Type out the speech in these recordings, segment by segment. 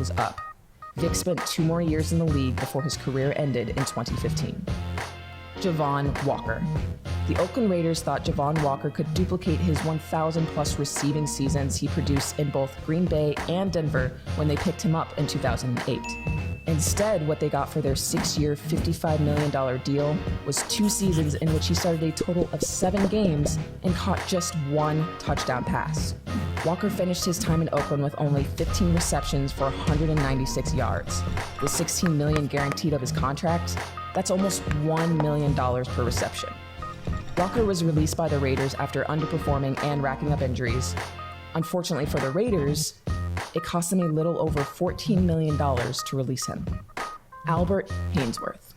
was up. Vic spent 2 more years in the league before his career ended in 2015. Javon Walker. The Oakland Raiders thought Javon Walker could duplicate his 1,000-plus receiving seasons he produced in both Green Bay and Denver when they picked him up in 2008. Instead, what they got for their 6-year, $55 million deal was 2 seasons in which he started a total of 7 games and caught just 1 touchdown pass. Walker finished his time in Oakland with only 15 receptions for 196 yards. The $16 million guaranteed of his contract, that's almost $1 million per reception. Walker was released by the Raiders after underperforming and racking up injuries. Unfortunately for the Raiders, it cost them a little over $14 million to release him. Albert Haynesworth.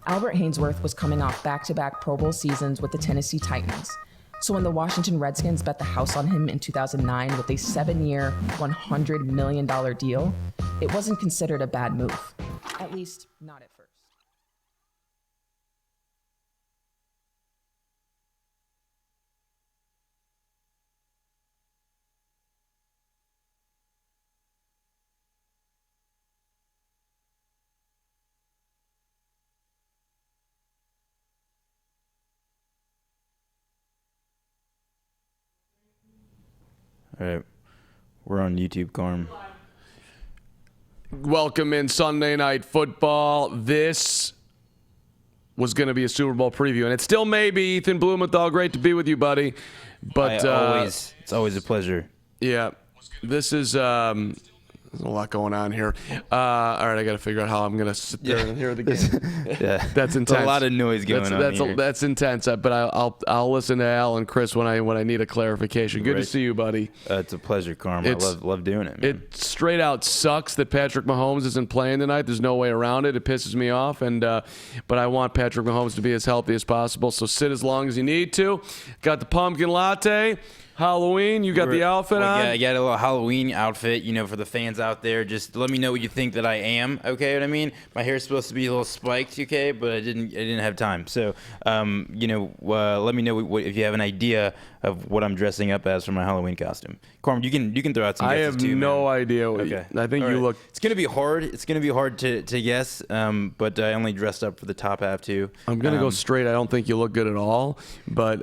Albert Haynesworth was coming off back-to-back Pro Bowl seasons with the Tennessee Titans. So when the Washington Redskins bet the house on him in 2009 with a 7-year, $100 million deal, it wasn't considered a bad move. At least, not at first. All right, we're on YouTube, Carm. Welcome in Sunday Night Football. This was going to be a Super Bowl preview, and it still may be. Ethan Blumenthal, great to be with you, buddy. But it's always a pleasure. Yeah, this is there's a lot going on here. All right, I got to figure out how I'm going to sit there and hear the game. Yeah, that's intense. There's a lot of noise going on here. That's intense. But I'll listen to Al and Chris when I need a clarification. Good to see you, buddy. It's a pleasure, Carm. I love doing it, man. It straight out sucks that Patrick Mahomes isn't playing tonight. There's no way around it. It pisses me off. But I want Patrick Mahomes to be as healthy as possible. So sit as long as you need to. Got the pumpkin latte. Halloween, you got the outfit on? Yeah, I got a little Halloween outfit, for the fans out there. Just let me know what you think that I am, okay, what I mean? My hair's supposed to be a little spiked, okay, but I didn't have time. So, let me know if you have an idea of what I'm dressing up as for my Halloween costume. Carm, you can throw out some guesses too. I have no idea. I think you look... It's going to be hard. It's going to be hard to guess, but I only dressed up for the top half too. I'm going to go straight. I don't think you look good at all, but,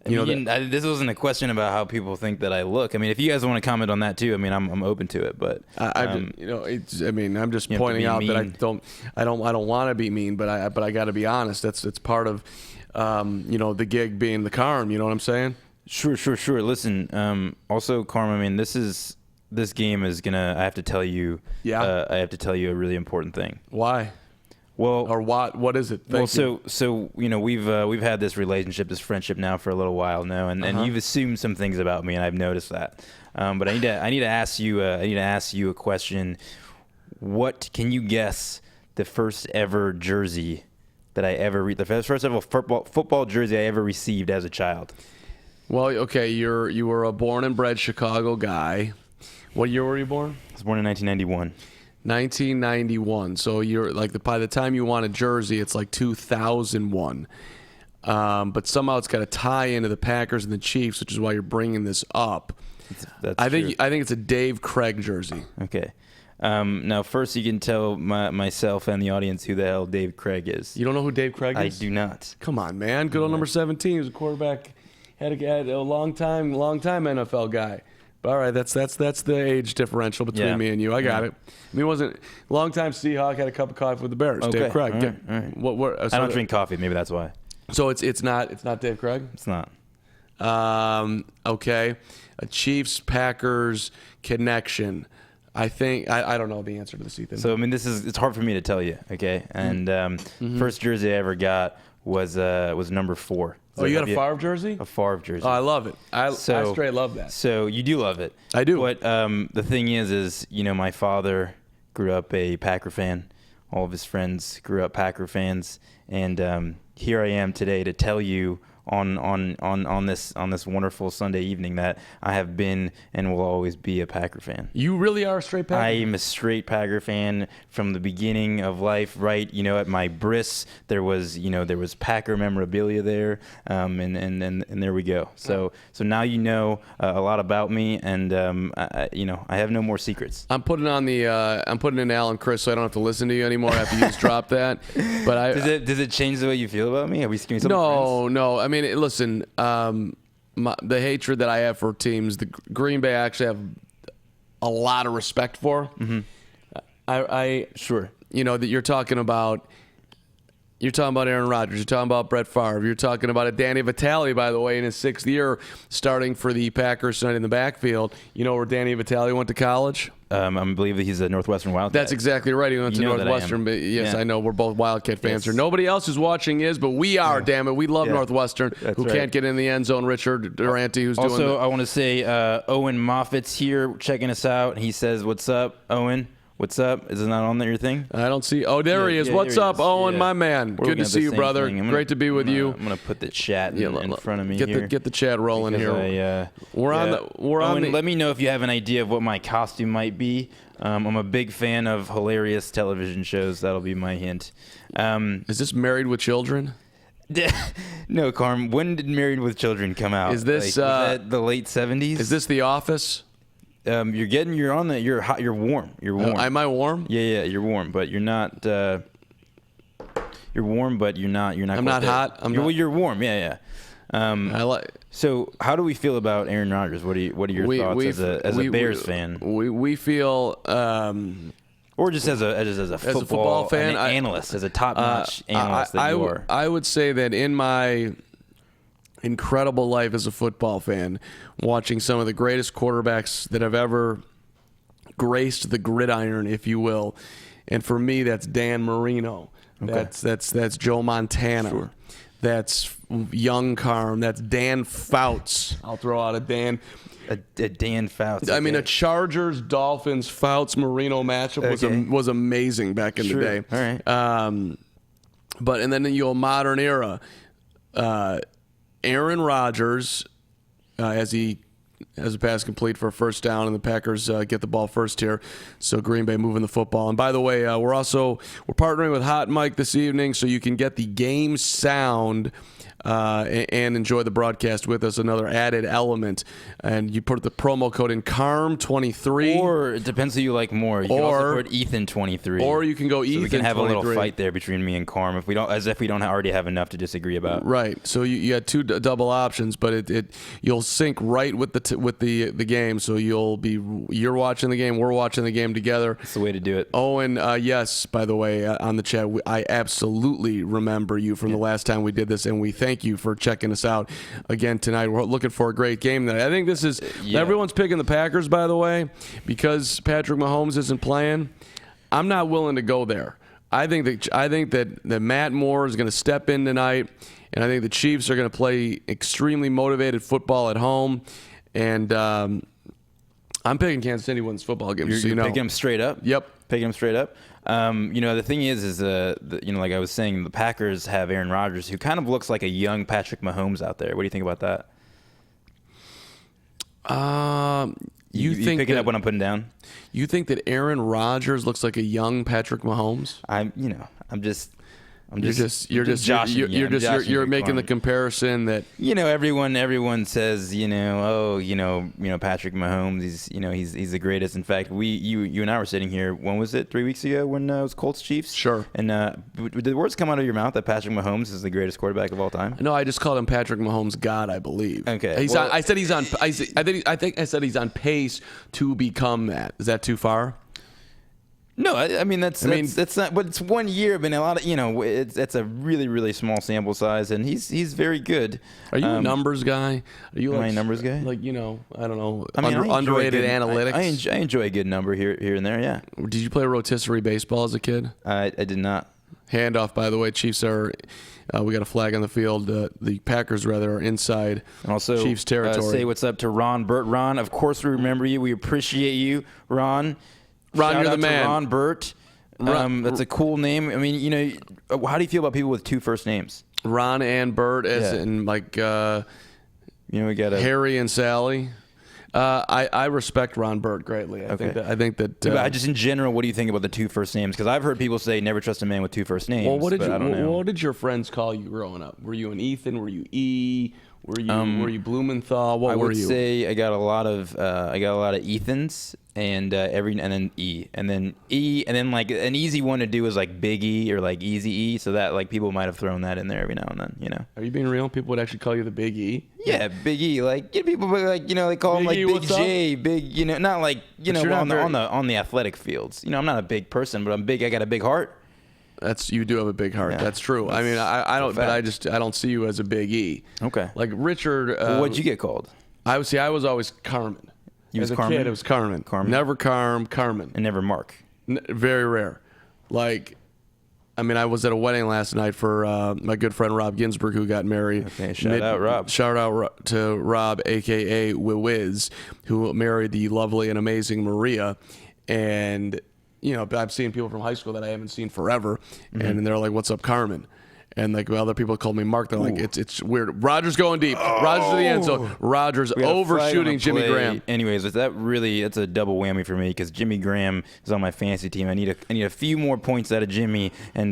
this wasn't a question about how people think that I look. I mean, if you guys want to comment on that too, I mean, I'm open to it. But I'm just pointing out that I don't want to be mean, but I got to be honest. It's part of, the gig being the Carm. You know what I'm saying? Sure. Listen, also, Carm, I mean, this game is gonna. I have to tell you. Yeah. I have to tell you a really important thing. Why? Well, or what is it? So we've had this relationship, this friendship now for a little while now, and you've assumed some things about me, and I've noticed that. But I need to ask you a question. What can you guess the first ever jersey that I ever the first ever football jersey I ever received as a child? Well, okay, you were a born and bred Chicago guy. What year were you born? I was born in 1991. 1991. So you're by the time you want a jersey, it's like 2001. But somehow it's got to tie into the Packers and the Chiefs, which is why you're bringing this up. I think it's a Dave Craig jersey. Okay. Now, first you can tell myself and the audience who the hell Dave Craig is. You don't know who Dave Craig is? I do not. Come on, man. Good old number 17. He was a quarterback. Had a long time NFL guy. All right, that's the age differential between me and you. I got it. I mean, it wasn't long time Seahawk, had a cup of coffee with the Bears. Okay. Dave Craig. All right. I don't drink coffee. Maybe that's why. So it's not Dave Craig. It's not. Okay. A Chiefs Packers connection. I think I don't know the answer to this, Ethan. So I mean, it's hard for me to tell you. Okay, and first jersey I ever got was number 4. Oh, you got a Favre jersey? A Favre jersey. Oh, I love it. I straight love that. So you do love it. I do. But the thing is my father grew up a Packer fan. All of his friends grew up Packer fans. And here I am today to tell you on this wonderful Sunday evening that I have been and will always be a Packer fan. You really are a straight Packer? I am a straight Packer fan from the beginning of life, right? At my bris, there was Packer memorabilia there, and there we go. So now a lot about me, and I have no more secrets. I'm putting in Alan Chris, so I don't have to listen to you anymore after you just dropped that. But does it change the way you feel about me? Are we friends? No. I mean, listen, the hatred that I have for teams, the Green Bay I actually have a lot of respect for. Mm-hmm. Sure. That you're talking about Aaron Rodgers. You're talking about Brett Favre. You're talking about a Danny Vitale, by the way, in his 6th year, starting for the Packers tonight in the backfield. You know where Danny Vitale went to college? I believe that he's a Northwestern Wildcat. That's exactly right. He went to Northwestern. But yes, yeah. I know. We're both Wildcat fans here. Nobody else who's watching is, but we are, damn it. We love Northwestern, who can't get in the end zone. Richard Durante, who's doing Also, I want to say Owen Moffitt's here checking us out. He says, "What's up, Owen? What's up? Is it not on your thing?" I don't see. Oh, there he is. What's up, Owen, my man? Good to see you, brother. Great to be with you. I'm gonna put the chat in front of me here. Get the chat rolling here. We're on. Let me know if you have an idea of what my costume might be. I'm a big fan of hilarious television shows. That'll be my hint. Is this Married with Children? No, Carm. When did Married with Children come out? Is this was that the late 70s? Is this The Office? You're on that. You're hot. You're warm. You're warm. Am I warm? Yeah. You're warm, but you're not. You're warm, but you're not. I'm not hot. Well, you're warm. Yeah. So, how do we feel about Aaron Rodgers? What are your thoughts as a Bears fan? We feel. Or just as a football fan, analyst, as a top-notch analyst that you are. I would say that in my incredible life as a football fan, watching some of the greatest quarterbacks that have ever graced the gridiron, if you will, and for me, that's Dan Marino. Okay. That's Joe Montana. Sure. That's young Carm. That's Dan Fouts. I'll throw out a Dan. A Dan Fouts. I mean, a Chargers, Dolphins, Fouts, Marino matchup was amazing back in the day. All right. And then you go modern era. Aaron Rodgers, as he has a pass complete for a first down, and the Packers get the ball first here. So Green Bay moving the football. And by the way, we're partnering with Hot Mic this evening, so you can get the game sound and enjoy the broadcast with us. Another added element. And you put the promo code in CARM23. Or it depends who you like more. You can also put Ethan23. Or you can go Ethan23. So we can have a little fight there between me and Carm as if we don't already have enough to disagree about. Right. So you had two double options, but you'll sync right with the game. So you're watching the game, we're watching the game together. That's the way to do it. Owen, yes, by the way, on the chat, I absolutely remember you from the last time we did this, and we thank you for checking us out again tonight. We're looking for a great game tonight. I think this is everyone's picking the Packers, by the way, because Patrick Mahomes isn't playing. I'm not willing to go there. I think that Matt Moore is going to step in tonight, and I think the Chiefs are going to play extremely motivated football at home. And I'm picking Kansas City wins football game. You're picking them straight up? Yep. Picking them straight up? The thing is like I was saying, the Packers have Aaron Rodgers, who kind of looks like a young Patrick Mahomes out there. What do you think about that? You think picking up what I'm putting down? You think that Aaron Rodgers looks like a young Patrick Mahomes? You're making the comparison that everyone says Patrick Mahomes he's the greatest. In fact, you and I were sitting here, when was it, 3 weeks ago, when it was Colts Chiefs? Sure. And did the words come out of your mouth that Patrick Mahomes is the greatest quarterback of all time? No, I just called him Patrick Mahomes God, I believe. Okay. I said he's on pace to become that. Is that too far? No, that's not. But it's 1 year, but a lot of it's a really, really small sample size, and he's very good. Are you a numbers guy? Are you a numbers guy? I don't know. Underrated analytics. I enjoy a good number here and there. Yeah. Did you play rotisserie baseball as a kid? I did not. Handoff, by the way. Chiefs are. We got a flag on the field. The Packers, rather, are inside and also, Chiefs territory. Say what's up to Ron Burt. Ron, of course we remember you. We appreciate you, Ron. Ron, you're the man. To Ron Burt. That's a cool name. I mean, how do you feel about people with two first names? Ron and Bert, as in like we got Harry and Sally. I respect Ron Burt greatly. I think that. But just in general, what do you think about the 2 first names? Because I've heard people say never trust a man with 2 first names. Well, I don't know. What did your friends call you growing up? Were you an Ethan? Were you E? Were you Blumenthal? What were you? I would say I got a lot of Ethans and then E, and then like an easy one to do is like Big E or like Easy E, so that like people might have thrown that in there every now and then, you know. Are you being real? People would actually call you the Big E? Yeah, Big E. Like people like they call him like Big J, Big, not like on the athletic fields. I'm not a big person, but I'm big. I got a big heart. You do have a big heart. Yeah, that's true. I mean, I don't, but I don't see you as a Big E. Okay. Like Richard. What'd you get called? I was always Carmen. As a kid, it was Carmen. Never Carmen. And never Mark. Very rare. Like, I mean, I was at a wedding last night for my good friend Rob Ginsburg, who got married. Okay, shout out Rob. Shout out to Rob, a.k.a. Wiz, who married the lovely and amazing Maria. And, I've seen people from high school that I haven't seen forever, and they're like, "What's up, Carmen?" And like other people called me Mark. They're like, it's weird. Rogers going deep. Rogers to the end zone. Rogers overshooting Jimmy Graham. Anyways, that's a double whammy for me because Jimmy Graham is on my fantasy team. I need a few more points out of Jimmy and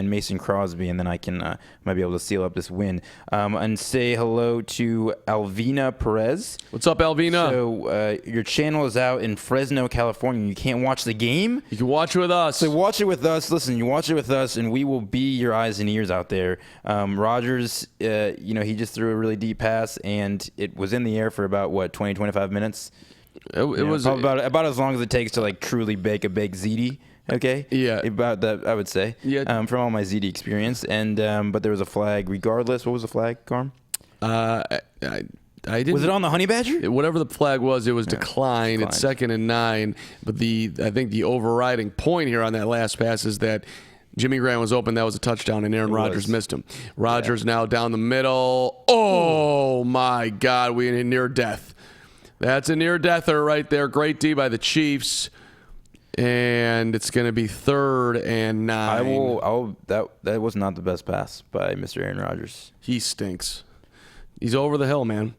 Mason Crosby, and then I can might be able to seal up this win. And say hello to Alvina Perez. What's up, Alvina? So your channel is out in Fresno, California. You can't watch the game. You can watch it with us. So watch it with us. Listen, you watch it with us, and we will be your eyes and ears out there. Rogers, he just threw a really deep pass, and it was in the air for about 20-25 minutes. It was about as long as it takes to like truly bake a baked ziti. Okay. Yeah. About that, I would say. Yeah. From all my ziti experience, and but there was a flag. Regardless, what was the flag, Carm? I didn't. Was it on the honey badger? Whatever the flag was, it was declined. It's 2nd and 9. But I think the overriding point here on that last pass is that Jimmy Graham was open. That was a touchdown, and Aaron Rodgers missed him. Rodgers now down the middle. Oh, my God. We in near death. That's a near-deather right there. Great D by the Chiefs. And it's going to be 3rd and 9. That was not the best pass by Mr. Aaron Rodgers. He stinks. He's over the hill, man.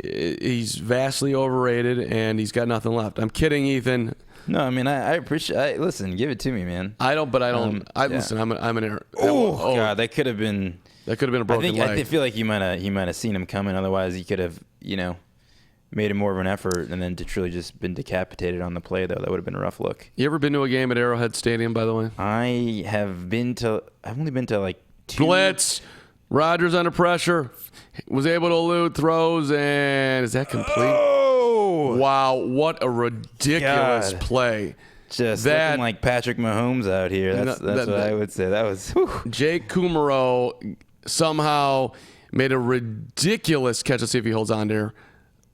He's vastly overrated, and he's got nothing left. I'm kidding, Ethan. No, I mean I appreciate. Listen, give it to me, man. I don't. Listen, I'm an error. Oh God, that could have been a broken leg. I feel like he might have seen him coming. Otherwise, he could have made it more of an effort, and then to truly just been decapitated on the play. Though that would have been a rough look. You ever been to a game at Arrowhead Stadium, by the way? I have been to. I've only been to like 2. Blitz. Rodgers under pressure. Was able to elude throws, and is that complete? Oh! Wow, what a ridiculous play. Just looking like Patrick Mahomes out here. That's what I would say. That was Jake Kumaro somehow made a ridiculous catch. Let's see if he holds on there.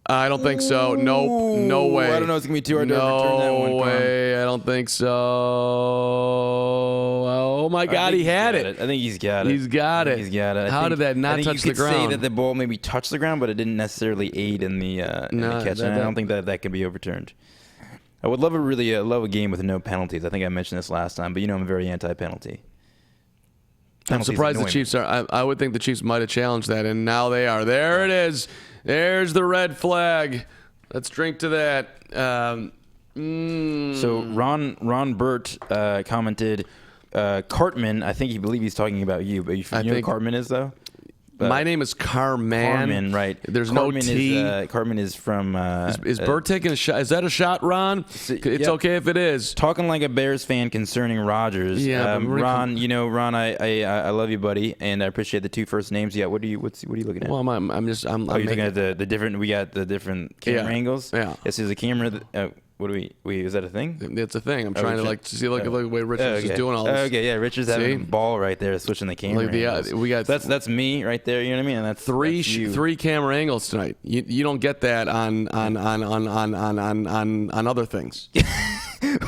I don't think so. Nope. No way. I don't know. It's going to be too hard to overturn that one. No way. I don't think so. Oh, my God. He had it. I think he's got it. He's got it. He's got it. How did that not touch the ground? You could say that the ball maybe touched the ground, but it didn't necessarily aid in the catch. And I don't think that can be overturned. I would love a game with no penalties. I think I mentioned this last time, but I'm very anti-penalty. I'm surprised the Chiefs are. I would think the Chiefs might have challenged that, and now they are. There it is. There's the red flag. Let's drink to that. So Ron Burt commented, Cartman. I think he believes he's talking about you, but you know who Cartman is though. My name is Carman. Carman, right? There's no T. Carman is from. Is Burt taking a shot? Is that a shot, Ron? It's okay if it is. Talking like a Bears fan concerning Rodgers. Yeah, Ron. Ron. I love you, buddy, and I appreciate the 2 first names. Yeah. What are you looking at? Well, I'm looking at the different. We got the different camera angles. Yeah. This is a camera. What do we? Is that a thing? It's a thing. I'm trying to see the way Richard's is doing all this. Okay, yeah, Richard's having a ball right there, switching the camera. We got that's me right there. You know what I mean? And that's three camera angles tonight. You don't get that on other things.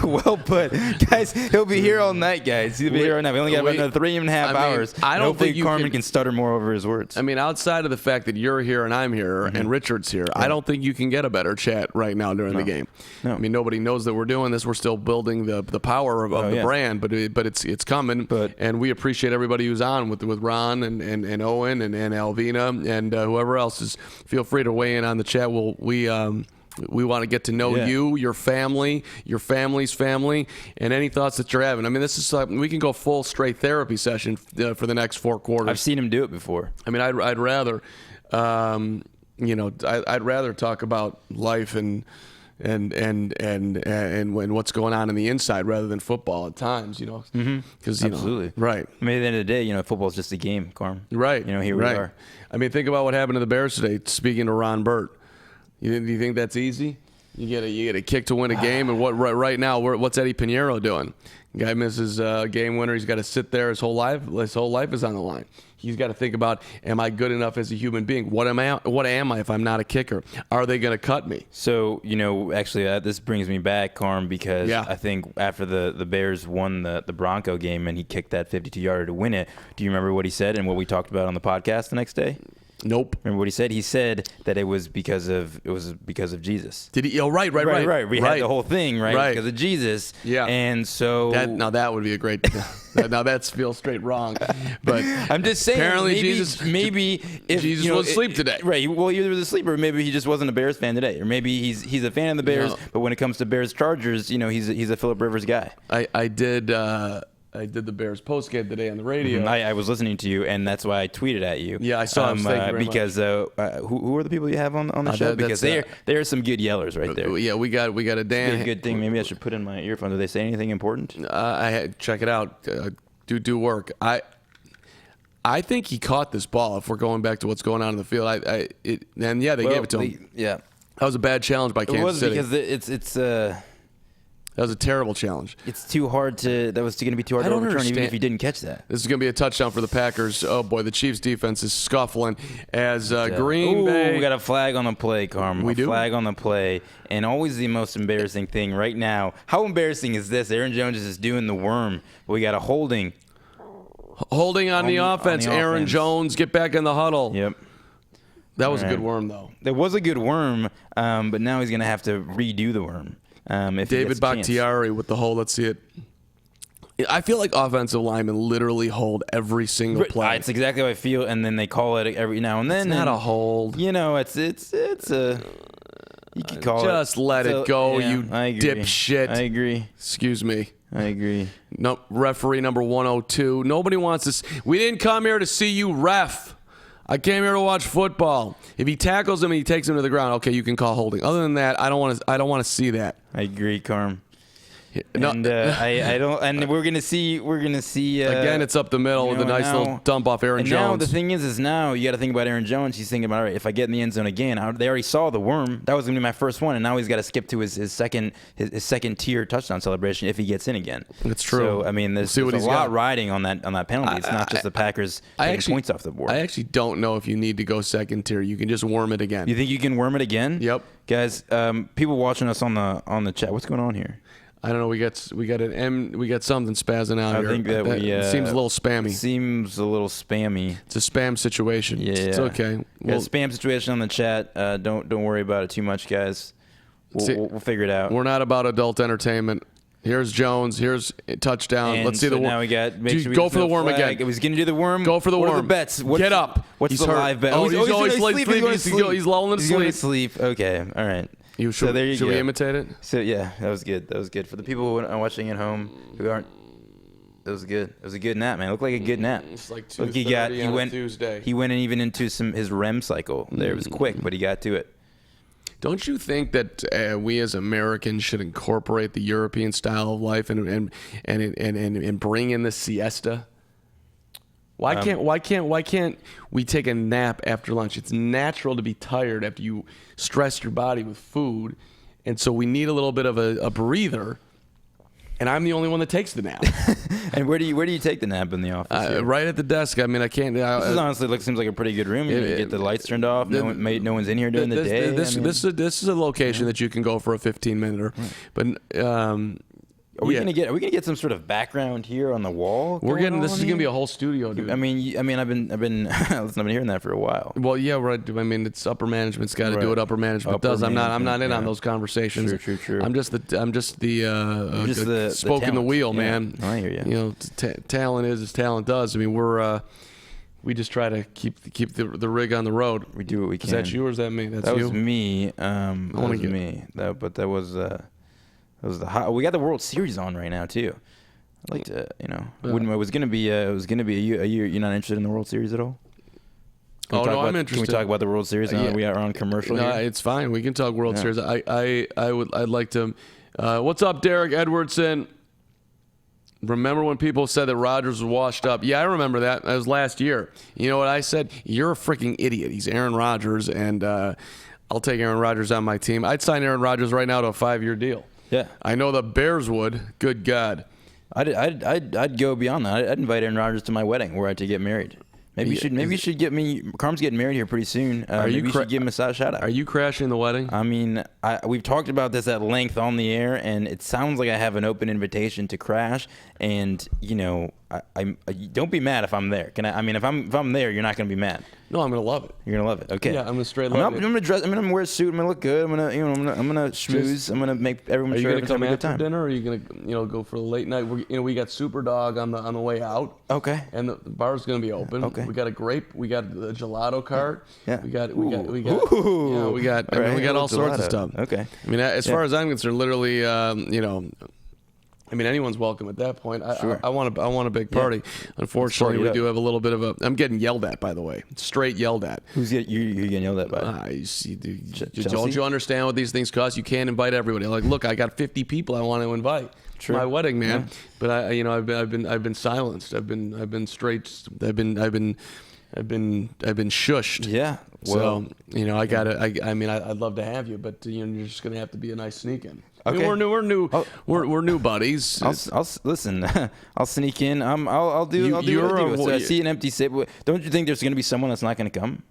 Well put, guys. He'll be here all night, guys. He'll be here all night. We only got about another 3.5 hours. I don't think Carmen can stutter more over his words. I mean, outside of the fact that you're here and I'm here and Richard's here, I don't think you can get a better chat right now during the game. No. I mean, nobody knows that we're doing this. We're still building the power of the brand, but it's coming. And we appreciate everybody who's on with Ron and Owen and Alvina and whoever else is. Feel free to weigh in on the chat. We want to get to know you, your family, your family's family, and any thoughts that you're having. I mean, this is we can go full straight therapy session for the next 4 quarters. I've seen him do it before. I mean, I'd rather, I'd rather talk about life and what's going on the inside rather than football at times, because absolutely right. I mean, at the end of the day, football's just a game, Carm. Right. Here we are. I mean, think about what happened to the Bears today. Speaking to Ron Burt, do you think that's easy? You get a kick to win a game, and right now, what's Eddie Pinheiro doing? Guy misses a game winner. He's got to sit there his whole life. His whole life is on the line. He's got to think about, am I good enough as a human being? What am I if I'm not a kicker? Are they going to cut me? So, actually, this brings me back, Carm, because I think after the Bears won the Bronco game and he kicked that 52-yarder to win it, do you remember what he said and what we talked about on the podcast the next day? Nope. Remember what he said? He said that it was because of Jesus. Did he? Oh, right. We had the whole thing, right? Because of Jesus. Yeah. And so that would be a great. Now that feels straight wrong, but I'm just saying. Apparently, maybe if Jesus was asleep today, right? Well, either was asleep, or maybe he just wasn't a Bears fan today, or maybe he's a fan of the Bears, but when it comes to Bears Chargers, he's a Phillip Rivers guy. I did the Bears postgame today on the radio. I was listening to you, and that's why I tweeted at you. Yeah, I saw him. Thank you very because who are the people you have on the show? Because they are some good yellers right there. Yeah, we got a Dan. It's a good thing. Maybe I should put in my earphones. Do they say anything important? Check it out. Do work. I think he caught this ball. If we're going back to what's going on in the field, they gave it to him. Yeah, that was a bad challenge by Kansas City. Because it's that was a terrible challenge. It's too hard to. That was going to be too hard to overturn, even if you didn't catch that. This is going to be a touchdown for the Packers. Oh boy, the Chiefs' defense is scuffling as Green Bay. We got a flag on the play, Carm. We do. Flag on the play, and always the most embarrassing thing right now. How embarrassing is this? Aaron Jones is just doing the worm, but we got a holding. Holding on the offense. Aaron Jones, get back in the huddle. Yep. That was a good worm, though. That was a good worm, but now he's going to have to redo the worm. David Bakhtiari with the hold. Let's see it. I feel like offensive linemen literally hold every single play. It's exactly how I feel, and then they call it every now and then. It's not a hold. It's a. You could call just let it go, you dipshit. I agree. Excuse me. I agree. No, referee number 102. Nobody wants this. We didn't come here to see you ref. I came here to watch football. If he tackles him and he takes him to the ground, okay, you can call holding. Other than that, I don't want to see that. I agree, Carm. No, and I don't. And we're gonna see. Again, it's up the middle with a nice little dump off Aaron Jones. Now the thing is now you got to think about Aaron Jones. He's thinking about, all right, if I get in the end zone again, they already saw the worm. That was gonna be my first one, and now he's got to skip to his second tier touchdown celebration if he gets in again. That's true. So I mean, there's a lot riding on that penalty. It's not just the Packers taking points off the board. I actually don't know if you need to go second tier. You can just worm it again. You think you can worm it again? Yep. Guys, people watching us on the chat, what's going on here? I don't know. We got something spazzing out here. I think that seems a little spammy. Seems a little spammy. It's a spam situation. Yeah, it's okay. Spam situation on the chat. Don't worry about it too much, guys. We'll figure it out. We're not about adult entertainment. Here's Jones. Here's a touchdown. And let's see the worm. Now we got. Go for the worm again. It was going to do the worm. Go for the worm. What are the bets? Get up. What's the live bet? Oh, he's going to sleep. He's lulling to sleep. He's going to sleep. Okay. All right. Should we imitate it? So yeah, that was good. That was good for the people who are watching at home who aren't. That was good. It was a good nap, man. It looked like a good nap. It's like 2:30 on a Tuesday. He went even into his REM cycle. There, it was quick, but he got to it. Don't you think that we as Americans should incorporate the European style of life and bring in the siesta? Why can't we take a nap after lunch? It's natural to be tired after you stress your body with food, and so we need a little bit of a breather. And I'm the only one that takes the nap. And where do you take the nap in the office? Right at the desk. I mean, I can't. This honestly seems like a pretty good room. You get the lights turned off. No one's in here during the day. This is a location that you can go for a 15-minute. But Are we gonna get some sort of background here on the wall? This is gonna be a whole studio, dude. I mean, I've been listen, I've been hearing that for a while. Well, yeah, right. I mean, it's upper management's got to do what upper management does. I'm not in on those conversations. True. I'm just the spoke in the talent. wheel, man. I hear you. You know, talent is as talent does. I mean, we just try to keep the rig on the road. We do what we can. Is that you or is that me? That was me. That was me. That was the hot. We got the World Series on right now too. I'd like to, it was gonna be a year. You're not interested in the World Series at all? I'm interested. Can we talk about the World Series? We are on commercial. No, here? it's fine. We can talk World Series. I'd like to. What's up, Derek Edwardson? Remember when people said that Rodgers was washed up? Yeah, I remember that. That was last year. You know what I said? You're a freaking idiot. He's Aaron Rodgers, and I'll take Aaron Rodgers on my team. I'd sign Aaron Rodgers right now to a 5-year deal. Yeah, I know the Bears would. Good God. I'd go beyond that. I'd invite Aaron Rodgers to my wedding where I to get married. Maybe you should get me. Carm's getting married here pretty soon. You should give him a shout out. Are you crashing the wedding? I mean, we've talked about this at length on the air, and it sounds like I have an open invitation to crash. And I don't be mad if I'm there. If I'm there, you're not gonna be mad. No, I'm gonna love it. You're gonna love it. Okay. Yeah, I'm gonna straight love it. I'm gonna dress. I'm gonna wear a suit. I'm gonna look good. I'm gonna schmooze. I'm gonna make everyone sure everyone's having a good time. Dinner, or are you gonna go for the late night? We got Super Dog on the way out. Okay. And the bar's gonna be open. Okay. We got a grape. We got the gelato cart. Yeah. We got all sorts of stuff. Okay. I mean, as far as I'm concerned, literally, anyone's welcome at that point. Sure. I want a big party. Unfortunately, we do have a little bit of a. I'm getting yelled at, by the way. Straight yelled at. Who's you getting yelled at by? Don't you understand what these things cost? You can't invite everybody. Like, look, I got 50 people I want to invite to my wedding, man. Yeah. But I've been silenced. I've been shushed. Yeah. Well, so I'd love to have you, but you're just gonna have to be a nice sneak in. Okay. I mean, we're new buddies. I'll listen. I'll sneak in. I'll do what I do. So I see an empty seat. Don't you think there's going to be someone that's not going to come?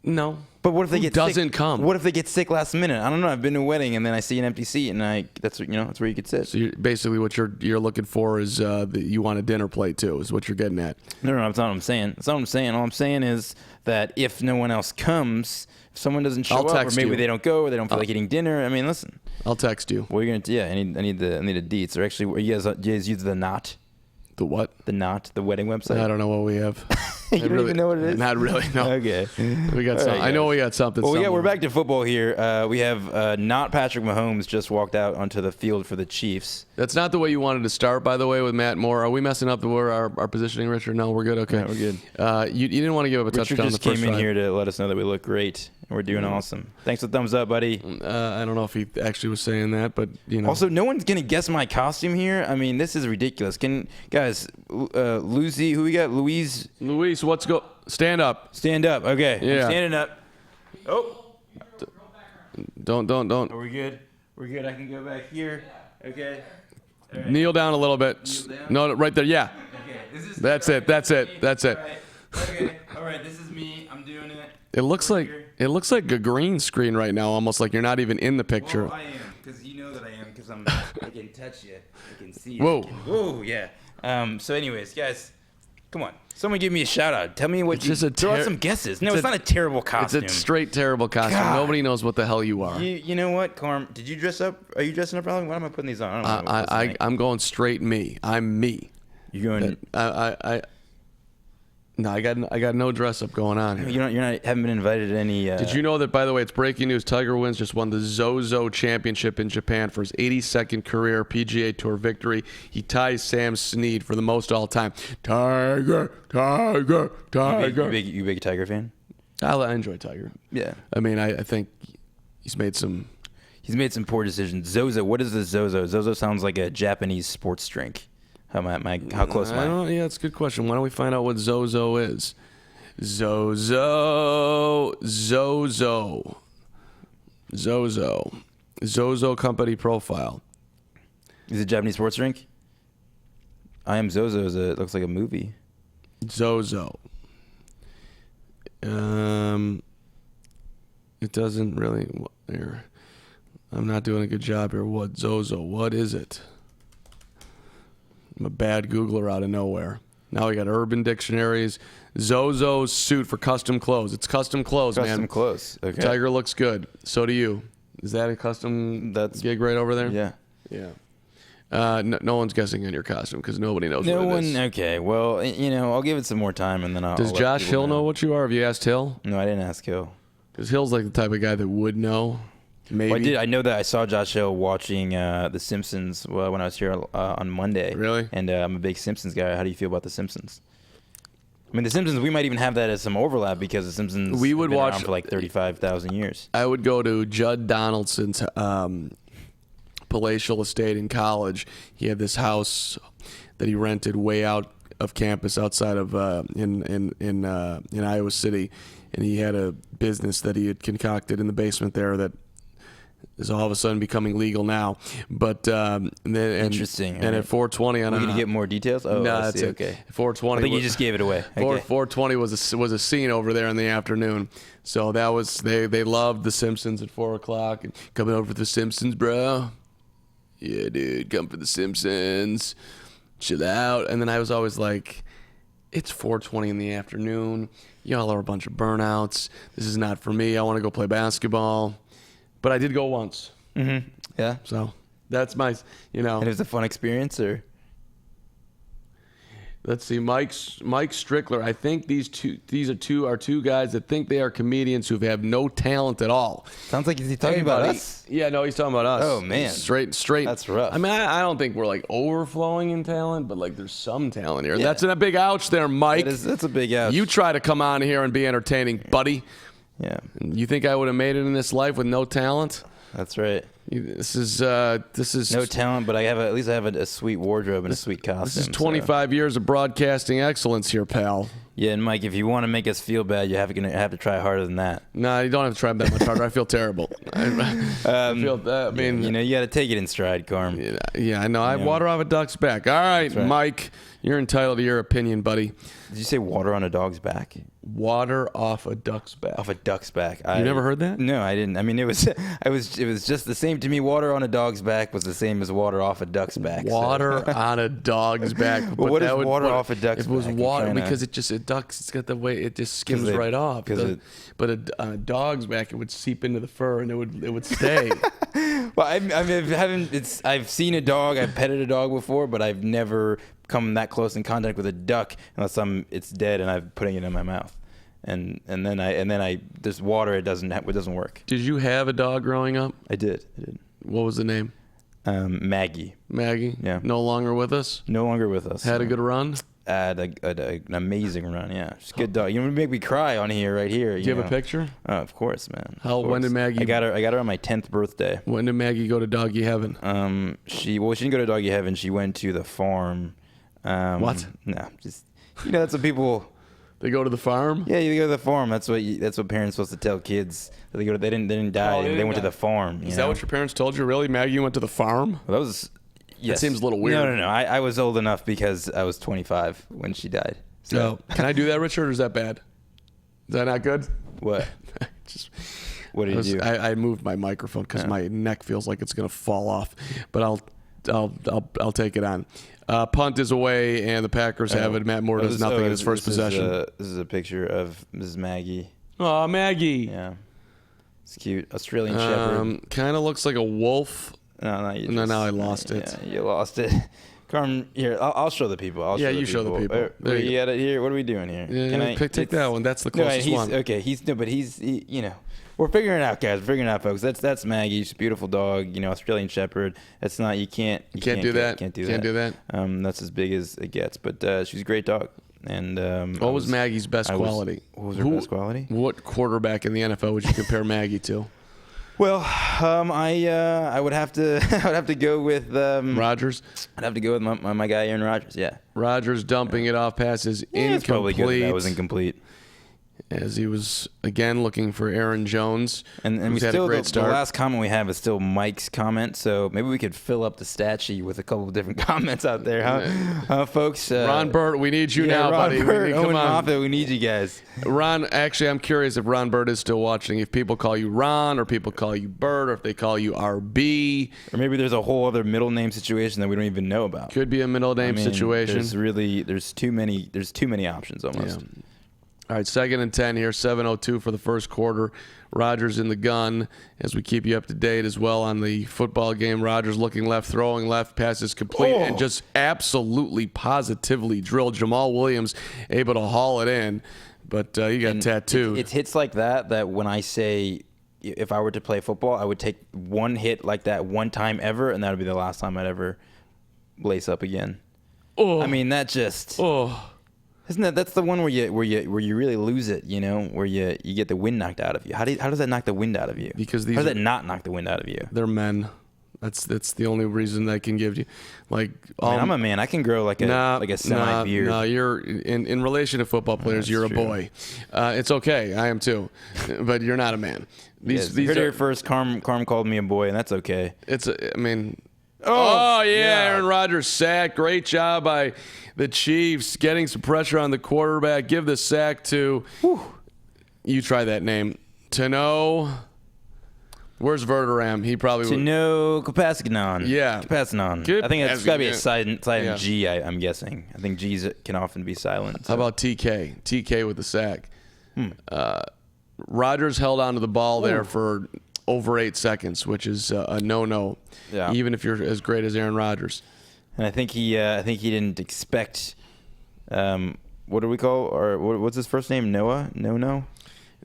No. But what if they doesn't come? What if they get sick last minute? I don't know. I've been to a wedding and then I see an empty seat and that's where you could sit. So basically what you're looking for is you want a dinner plate too. Is what you're getting at? No, that's not what I'm saying. That's not what I'm saying. All I'm saying is that if no one else comes, if someone doesn't show up, or maybe they don't go, or they don't feel like eating dinner. I mean, listen. I'll text you. What are you gonna do? Yeah, I need the deets. Or actually, you guys use the Knot? The what? The Knot, the wedding website. I don't know what we have. You don't even know what it is? Not really. No. Okay. We got something. I know we got something. Well, we're back to football here. We have not Patrick Mahomes just walked out onto the field for the Chiefs. That's not the way you wanted to start, by the way, with Matt Moore. Are we messing up our positioning, Richard? No, we're good. Okay, yeah, we're good. You didn't want to give up a touchdown. Richard just came in here to let us know that we look great. And we're doing awesome. Thanks for the thumbs up, buddy. I don't know if he actually was saying that, but Also, no one's gonna guess my costume here. I mean, this is ridiculous. Guys, Lucy, who we got? Luis, what's go? Stand up. Stand up. Okay. Yeah. I'm standing up. Oh. Don't. Are we good? We're good. I can go back here. Okay. Right. Kneel down a little bit. No, right there. Yeah. Okay. That's it. All right. Okay. All right. This is me. I'm doing it. It looks like a green screen right now, almost like you're not even in the picture. Well, I am, because you know that I am, because I can touch you. I can see you. Whoa. Whoa, yeah. So anyways, guys, come on. Someone give me a shout out. Tell me what throw out some guesses. No, it's not a terrible costume. It's a straight terrible costume. God. Nobody knows what the hell you are. You know what, Carm? Did you dress up? Are you dressing up, Riley? Why am I putting these on? I don't know. I'm going straight me. I'm me. You're going. No, I got no dress up going on here. Haven't been invited to any. Did you know that, by the way, it's breaking news? Tiger Woods just won the Zozo Championship in Japan for his 82nd career PGA Tour victory. He ties Sam Snead for the most all time. Tiger. You big Tiger fan? I enjoy Tiger. Yeah. I mean, I think he's made some. He's made some poor decisions. Zozo. What is the Zozo? Zozo sounds like a Japanese sports drink. How close am I? Yeah, that's a good question. Why don't we find out what Zozo is? Zozo company profile. Is it a Japanese sports drink? I Am Zozo it looks like a movie. Zozo. It doesn't really. Here, I'm not doing a good job here. What Zozo? What is it? I'm a bad Googler out of nowhere. Now we got Urban Dictionaries. Zozo's suit for custom clothes. It's custom clothes, man. Custom clothes. Okay. Tiger looks good. So do you. Is that a custom gig right over there? Yeah. Yeah. No one's guessing on your costume because nobody knows No what it one. is. Okay. Well, I'll give it some more time and then I'll. Does I'll let Josh people Hill know what you are? Have you asked Hill? No, I didn't ask Hill. Because Hill's like the type of guy that would know. Maybe. Well, I did. I know that I saw Josh Hill watching The Simpsons when I was here on Monday. Really? And I'm a big Simpsons guy. How do you feel about The Simpsons? I mean, The Simpsons, we might even have that as some overlap because The Simpsons we would have been watch around for like 35,000 years. I would go to Judd Donaldson's palatial estate in college. He had this house that he rented way out of campus outside of in Iowa City, and he had a business that he had concocted in the basement there that is all of a sudden becoming legal now. But Interesting. And at 420 on We're going to get more details? Oh, no, I that's see. it. Okay. 420. I think you just gave it away. Okay. 420 was a scene over there in the afternoon. So that was they loved The Simpsons at 4 o'clock. And coming over for The Simpsons, bro. Yeah, dude, come for The Simpsons. Chill out. And then I was always like, it's 4:20 in the afternoon. Y'all are a bunch of burnouts. This is not for me. I want to go play basketball. But I did go once. Mm-hmm. Yeah. So that's my, And it was a fun experience, or? Let's see, Mike Strickler. I think these are two guys that think they are comedians who have no talent at all. Sounds like he's talking about us. Yeah, no, he's talking about us. Oh, man. Straight. That's rough. I mean, I don't think we're like overflowing in talent, but like there's some talent here. Yeah. That's a big ouch there, Mike. That's a big ouch. You try to come on here and be entertaining, buddy. Yeah. You think I would have made it in this life with no talent? That's right. This is No talent, but at least I have a sweet wardrobe and a sweet costume. This is 25 years of broadcasting excellence here, pal. Yeah, and Mike, if you want to make us feel bad, you have to try harder than that. No, you don't have to try that much harder. I feel terrible. I mean, you got to take it in stride, Carm. Yeah, I know. I water off a duck's back. All right, Mike, you're entitled to your opinion, buddy. Did you say water on a dog's back? Water off a duck's back. Off a duck's back. You never heard that? No, I didn't. I mean, it was just the same to me. Water on a dog's back was the same as water off a duck's back. Water on a dog's back. Well, what is water off a duck's back? It was water because it's got the way it just skims right off. But on a dog's back, it would seep into the fur and it would stay. Well, I've seen a dog. I've petted a dog before, but I've never come that close in contact with a duck unless it's dead and I'm putting it in my mouth. And then I this water it doesn't work. Did you have a dog growing up? I did. What was the name? Maggie. Maggie? Yeah. No longer with us? No longer with us. Had a good run? Had an amazing run, yeah. She's a good dog. You make me cry on here, right here. Do you have a picture? Of course, man. When did Maggie? I got her on my 10th birthday. When did Maggie go to doggy heaven? She didn't go to doggy heaven. She went to the farm. What? No, just that's what people. They go to the farm? Yeah, you go to the farm. That's what parents are supposed to tell kids. They didn't die. They went to the farm. Is that what your parents told you? Really, Maggie went to the farm? Well, that was. Yes. That seems a little weird. No. I was old enough because I was 25 when she died. So can I do that, Richard, or is that bad? Is that not good? What? What did you do? I moved my microphone because my neck feels like it's gonna fall off, but I'll take it on. Punt is away, and the Packers have it. Matt Moore does nothing in his first possession. This is a picture of Mrs. Maggie. Oh, Maggie. Yeah, it's cute. Australian Shepherd. Kind of looks like a wolf. No, now I lost it. Yeah, you lost it. Carm, here, I'll show the people. Show the people. You got it here. What are we doing here? Yeah, take that one. That's the closest one. Okay, we're figuring it out, guys. We're figuring it out, folks. That's Maggie. She's a beautiful dog. Australian Shepherd. That's not. You can't do that. Can't do that. That's as big as it gets. But she's a great dog. And what was Maggie's best quality? What was her best quality? What quarterback in the NFL would you compare Maggie to? Well, I would have to go with Rodgers. I'd have to go with my guy Aaron Rodgers. Yeah. Rodgers dumping it off passes incomplete. It's probably good. That was incomplete. as he was again looking for Aaron Jones. And we who's had still, a great the start. last comment we have is still Mike's comment, so maybe we could fill up the stat sheet with a couple of different comments out there, huh folks? Ron Burt, we need you now, Ron buddy. Burt, Come Owen on. Moffat, we need you guys. Ron, actually, I'm curious if Ron Burt is still watching. If people call you Ron, or people call you Burt, or if they call you RB. Or maybe there's a whole other middle name situation that we don't even know about. Could be a middle name situation. There's too many options almost. Yeah. All right, 2nd and 10 here, 7:02 for the first quarter. Rodgers in the gun as we keep you up to date as well on the football game. Rodgers looking left, throwing left, passes complete, and just absolutely positively drilled. Jamal Williams able to haul it in, but he got tattooed. It's hits like that when I say if I were to play football, I would take one hit like that one time ever, and that would be the last time I'd ever lace up again. Oh. I mean, that just... Oh. Isn't that's the one where you really lose it, you know, where you get the wind knocked out of you? How does that knock the wind out of you? Because how does that not knock the wind out of you? They're men. That's the only reason that can give you, like. I'm a man. I can grow like a semi beard. No, you're in relation to football players. You're a boy. It's okay. I am too, but you're not a man. These heard it here first. Carm called me a boy, and that's okay. Oh yeah, Aaron Rodgers sack. Great job by the Chiefs getting some pressure on the quarterback. Give the sack to. You try that name. Tano. Where's Verderam? He probably would. Tano Kapasikanon. Yeah. Kapasikanon. Good. I think that's got to be a silent Yeah. G, I'm guessing. I think G's can often be silent. So. How about TK? TK with the sack. Rodgers held onto the ball there for over 8 seconds, which is a no-no. Yeah. Even if you're as great as Aaron Rodgers. And I think he didn't expect. What do we call or what's his first name? Noah? No.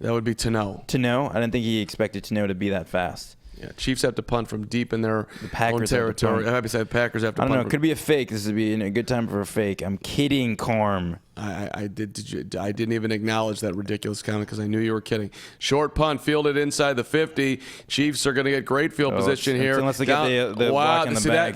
That would be Tano. Tano? I didn't think he expected Tano to be that fast. Yeah, Chiefs have to punt from deep in their own Packers have to territory. punt. I have to say the Packers have to I punt. don't know. It could be a fake. This would be a good time for a fake. I'm kidding, Carm. I didn't even acknowledge that ridiculous comment because I knew you were kidding. Short punt fielded inside the 50. Chiefs are going to get great field position here. Unless they get the block in the bag.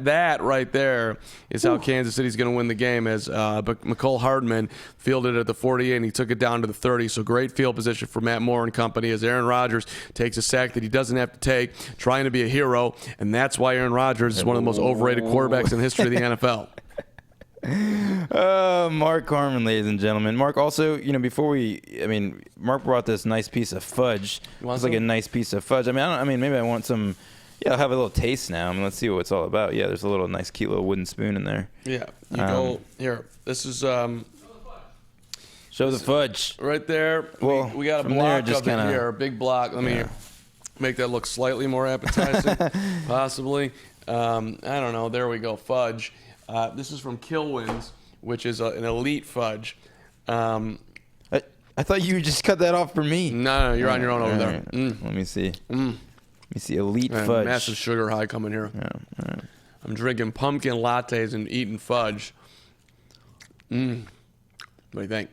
That right there is how Kansas City's going to win the game. As McCole Hardman fielded at the 48 and he took it down to the 30. So great field position for Matt Moore and company as Aaron Rodgers takes a sack that he doesn't have to take, trying to be a hero, and that's why Aaron Rodgers is one of the most overrated quarterbacks in the history of the NFL. Mark Carmen, ladies and gentlemen. Mark, also, Mark brought this nice piece of fudge. It's like a nice piece of fudge. Maybe I want some. Yeah, I'll have a little taste now. Let's see what it's all about. Yeah, there's a little nice, cute little wooden spoon in there. Yeah, you go here. This is show the fudge right there. Well, we got a block of it here, a big block. Let me make that look slightly more appetizing, possibly. I don't know. There we go, fudge. This is from Kilwins, which is an elite fudge. I thought you just cut that off for me. No, you're on your own over there. Right. Let me see. Let me see. Elite fudge. Massive sugar high coming here. Yeah, right. I'm drinking pumpkin lattes and eating fudge. What do you think?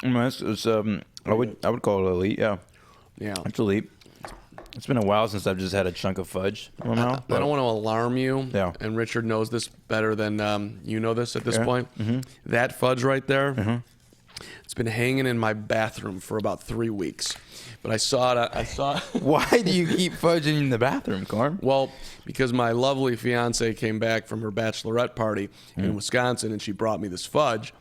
I would call it elite. Yeah. It's elite. It's been a while since I've just had a chunk of fudge in my mouth. I don't want to alarm you, Yeah. and Richard knows this better than you know this at this point. Mm-hmm. That fudge right there, it's been hanging in my bathroom for about 3 weeks. But I saw it. Why do you keep fudge in the bathroom, Carm? Well, because my lovely fiance came back from her bachelorette party in Wisconsin, and she brought me this fudge.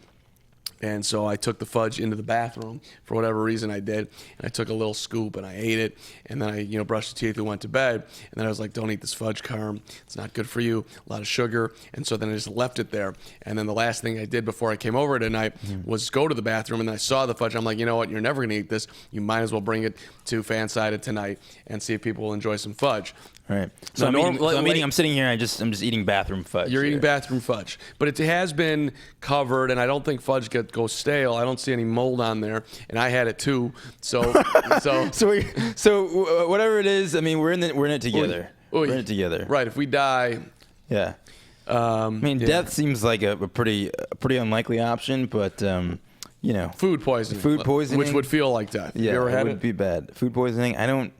And so I took the fudge into the bathroom for whatever reason I did, and I took a little scoop and I ate it, and then I brushed the teeth and went to bed, and then I was like, don't eat this fudge, Carm. It's not good for you, a lot of sugar, and so then I just left it there. And then the last thing I did before I came over tonight was go to the bathroom, and I saw the fudge. I'm like, you know what? You're never going to eat this. You might as well bring it to FanSided tonight and see if people will enjoy some fudge. All right. So I'm sitting here and I'm just eating bathroom fudge. You're eating bathroom fudge. But it has been covered, and I don't think fudge goes stale. I don't see any mold on there, and I had it too. So whatever it is, we're in it together. We're in it together. Right. If we die. Yeah. Death seems like a pretty unlikely option, but food poisoning. Food poisoning, which would feel like death. Yeah, you ever had it would be bad. Food poisoning. I don't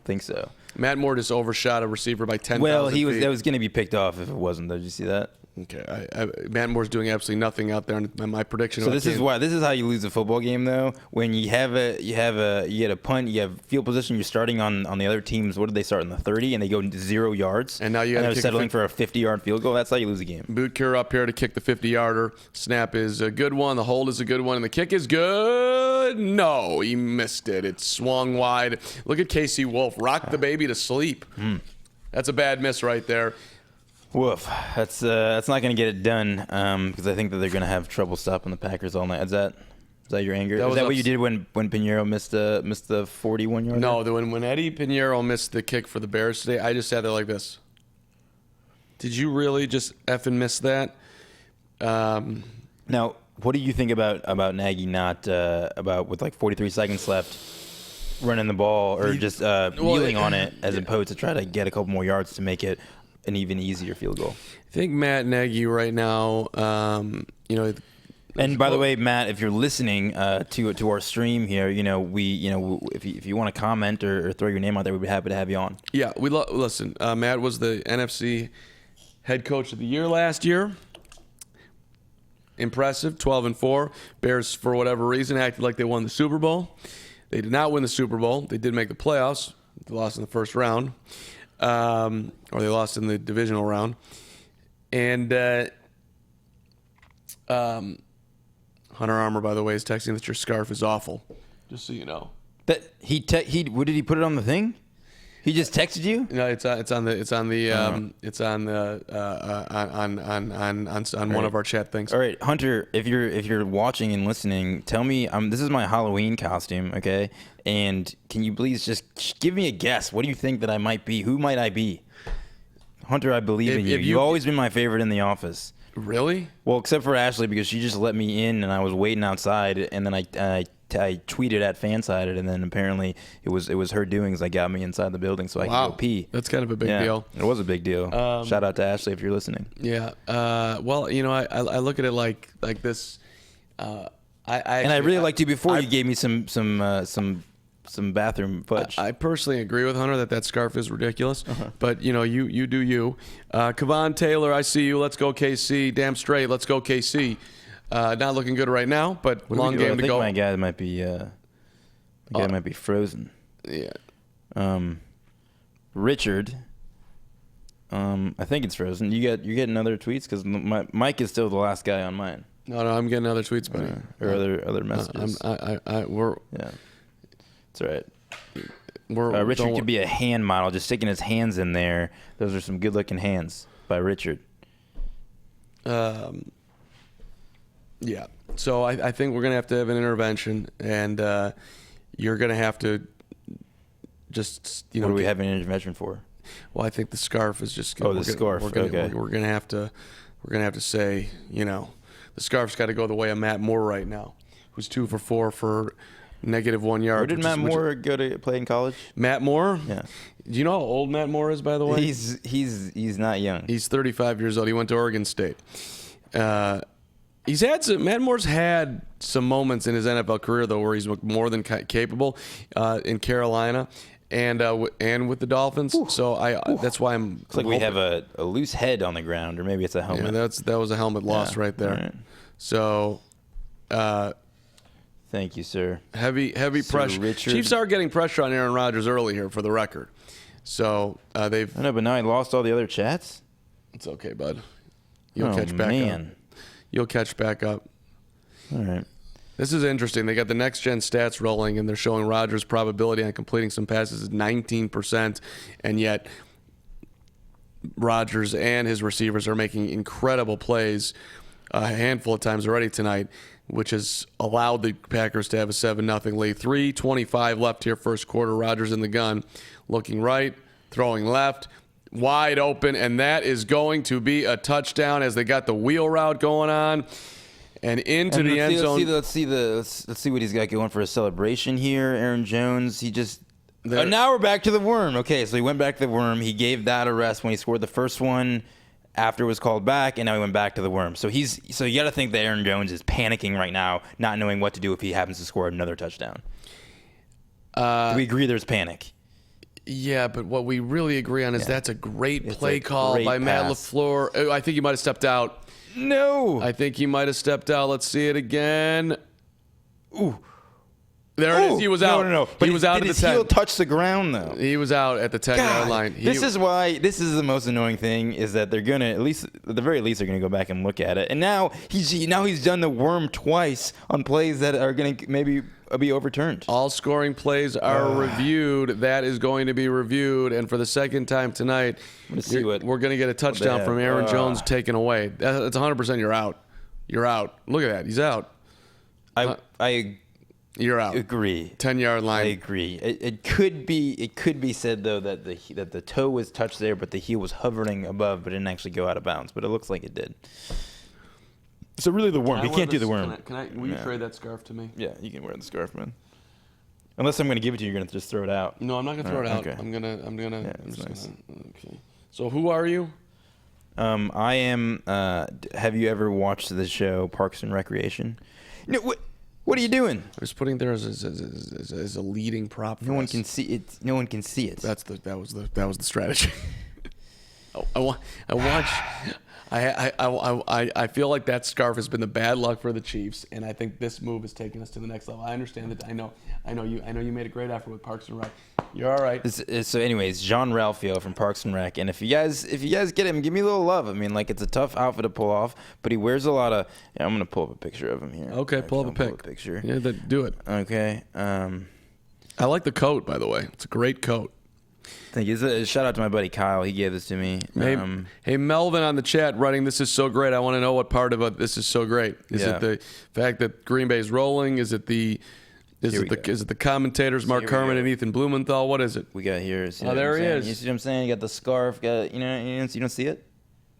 think so. Matt Moore just overshot a receiver by 10,000 Well, feet. that was going to be picked off if it wasn't, though. Did you see that? Okay, Matt Moore's doing absolutely nothing out there, and my prediction. So this is how you lose a football game, though. When you get a punt, you have field position. You're starting on the other teams. What did they start in the 30, and they go 0 yards, and now they're settling for a 50-yard field goal. That's how you lose a game. Bootcure up here to kick the 50-yarder. Snap is a good one. The hold is a good one, and the kick is good. No, he missed it. It swung wide. Look at Casey Wolf rock the baby to sleep. That's a bad miss right there. Woof. That's not going to get it done because I think that they're going to have trouble stopping the Packers all night. Is that your anger? Is that what you did when Pinheiro missed the 41-yard? No, when Eddie Pinheiro missed the kick for the Bears today, I just sat there like this. Did you really just effing miss that? Now, what do you think about Nagy not with like 43 seconds left running the ball or just kneeling on it as opposed to try to get a couple more yards to make it an even easier field goal? I think Matt Nagy right now, and by the way, Matt, if you're listening to our stream here, if you want to comment or throw your name out there, we'd be happy to have you on. Yeah, listen. Matt was the NFC head coach of the year last year. Impressive, 12-4. Bears, for whatever reason, acted like they won the Super Bowl. They did not win the Super Bowl. They did make the playoffs. They lost in the first round. Or they lost in the divisional round. And Hunter Armour, by the way, is texting that your scarf is awful. Just so you know. That what did he put it on the thing? He just texted you? No, it's on one of our chat things. All right, Hunter, if you're watching and listening, tell me. This is my Halloween costume, okay? And can you please just give me a guess? What do you think that I might be? Who might I be? Hunter, I believe in you. You've always been my favorite in the office. Really? Well, except for Ashley, because she just let me in, and I was waiting outside, and then I tweeted at FanSided, and then apparently it was her doings that got me inside the building so I could go pee. That's kind of a big deal. It was a big deal. Shout out to Ashley if you're listening. Yeah. Well, I look at it like this. I really liked you before. You gave me some bathroom fudge. I personally agree with Hunter that scarf is ridiculous. But you do you. Kevon Taylor, I see you. Let's go KC. Damn straight. Let's go KC. Not looking good right now, but long game to go. My guy might be might be frozen. Yeah. Richard. I think it's frozen. You getting other tweets because Mike is still the last guy on mine. No, I'm getting other tweets, buddy. Or other messages. Yeah. It's all right. Richard could be a hand model, just sticking his hands in there. Those are some good-looking hands by Richard. Yeah. So I think we're going to have an intervention, and you're going to have to just, What do we have an intervention for? Well, I think the scarf is just. The scarf. Okay. We're going to have to say, the scarf's got to go the way of Matt Moore right now, who's 2 for 4 for -1 yard. Where did Matt Moore go to play in college? Matt Moore? Yeah. Do you know how old Matt Moore is, by the way? He's not young. He's 35 years old. He went to Oregon State. Matt Moore's had some moments in his NFL career though where he's more than capable in Carolina and with the Dolphins. Ooh. So that's why I'm. It's like we have a loose head on the ground, or maybe it's a helmet. Yeah, that was a helmet loss right there. Right. So. Thank you, sir. Heavy pressure. Richard. Chiefs are getting pressure on Aaron Rodgers early here, for the record. So they've. I know, but now he lost all the other chats. It's okay, bud. You'll catch back up. You'll catch back up. All right. This is interesting. They got the next gen stats rolling, and they're showing Rodgers' probability on completing some passes is 19%, and yet Rodgers and his receivers are making incredible plays a handful of times already tonight, which has allowed the Packers to have a 7-0 lead. 3:25 left here, first quarter. Rodgers in the gun, looking right, throwing left, wide open, and that is going to be a touchdown as they got the wheel route going on and into the end zone. Let's see what he's got going for a celebration here. Aaron Jones, now we're back to the worm. Okay, so he went back to the worm. He gave that a rest when he scored the first one after it was called back, and now he went back to the worm. So you got to think that Aaron Jones is panicking right now, not knowing what to do if he happens to score another touchdown. Do we agree there's panic? Yeah, but what we really agree on is that's a great play call great by Matt pass. LaFleur. Oh, I think he might have stepped out. No. I think he might have stepped out. Let's see it again. Ooh. There it is. He was out. No. But he was out did at his the 10. heel touch the ground, though? He was out at the 10-yard line. This is the most annoying thing is that they're gonna at the very least they're gonna go back and look at it. And now he's done the worm twice on plays that are gonna maybe be overturned. All scoring plays are reviewed. That is going to be reviewed, and for the second time tonight, we're going to get a touchdown from Aaron Jones taken away. That's 100%. You're out. You're out. Look at that. He's out. You're out. Agree. 10-yard line. I agree. It could be said though that the toe was touched there, but the heel was hovering above, but didn't actually go out of bounds. But it looks like it did. So really, the worm. He can't do the worm. Will you trade that scarf to me? Yeah, you can wear the scarf, man. Unless I'm going to give it to you, you're going to just throw it out. No, I'm not going to throw it out. Okay. I'm gonna. Yeah, it's nice. Okay. So who are you? I am. Have you ever watched the show Parks and Recreation? No. What are you doing? I was putting there as a leading prop. No one can see it. No one can see it. That was the strategy. I feel like that scarf has been the bad luck for the Chiefs, and I think this move has taken us to the next level. I understand that. I know you made a great effort with Parks and Rec. You're all right. So, anyways, Jean Ralphio from Parks and Rec, and if you guys get him, give me a little love. I mean, like it's a tough outfit to pull off, but he wears a lot of. Yeah, I'm gonna pull up a picture of him here. Okay, pull up a picture. Yeah, do it. Okay. I like the coat, by the way. It's a great coat. Thank you. Shout out to my buddy Kyle. He gave this to me. Hey, Melvin on the chat writing, "This is so great. I want to know what part of it this is so great. Is it the fact that Green Bay's rolling? Is it the commentators, Mark Kerman and Ethan Blumenthal? What is it? We got here. There he is. You see what I'm saying? You got the scarf. You don't see it?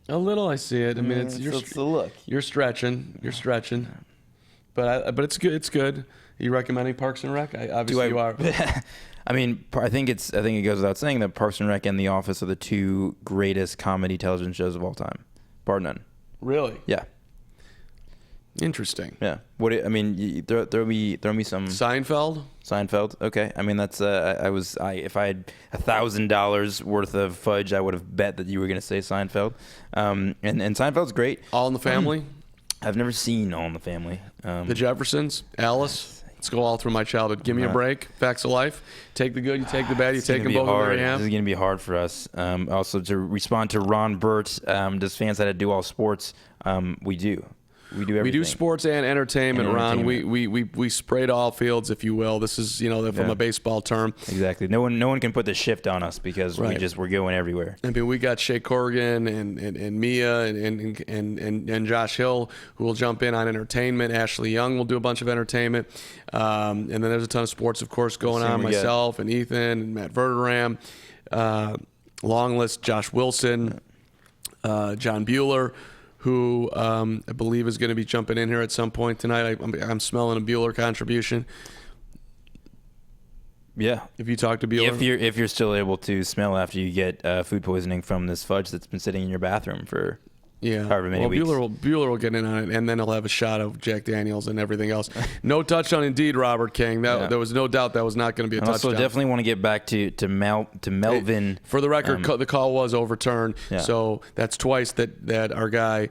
A little, I see it. I mean, it's the look. You're stretching. But it's good. It's good. Are you recommending Parks and Rec? Obviously, you are. I mean, I think it goes without saying that Parks and Rec and The Office are the two greatest comedy television shows of all time, bar none. Really? Yeah. Interesting. Yeah. Throw me some Seinfeld. Okay. I mean, that's if I had $1,000 worth of fudge, I would have bet that you were going to say Seinfeld. And Seinfeld's great. All in the Family. I've never seen All in the Family. The Jeffersons, Alice. Let's go all through my childhood. Give me a break. Facts of life. Take the good, you take the bad. You take them both. This is going to be hard for us. Also, to respond to Ron Burt, does FanSided do all sports? We do. We do everything. We do sports and entertainment, Ron. We sprayed all fields, if you will. This is, from a baseball term. Exactly. No one can put the shift on us because we're going everywhere. I mean, we got Shea Corrigan and Mia and Josh Hill who will jump in on entertainment. Ashley Young will do a bunch of entertainment. And then there's a ton of sports, of course, going on. Myself and Ethan and Matt Verderam. Long list, Josh Wilson, John Bueller, who I believe is going to be jumping in here at some point tonight. I'm smelling a Bueller contribution. Yeah. If you talk to Bueller. If you're still able to smell after you get food poisoning from this fudge that's been sitting in your bathroom for however many weeks. Bueller will get in on it, and then he'll have a shot of Jack Daniels and everything else. No touchdown indeed, Robert King. There was no doubt that was not going to be a touchdown. Also, definitely want to get back to Melvin. Hey, for the record, the call was overturned, so that's twice that our guy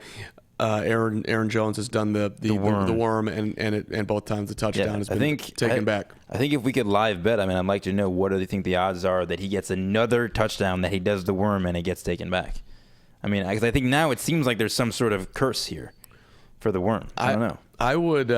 Aaron Jones has done the worm, and both times the touchdown has been taken back. I think if we could live bet, I mean, I'd like to know what do you think the odds are that he gets another touchdown, that he does the worm and it gets taken back. I mean, because I think now it seems like there's some sort of curse here for the worm. I don't know. I would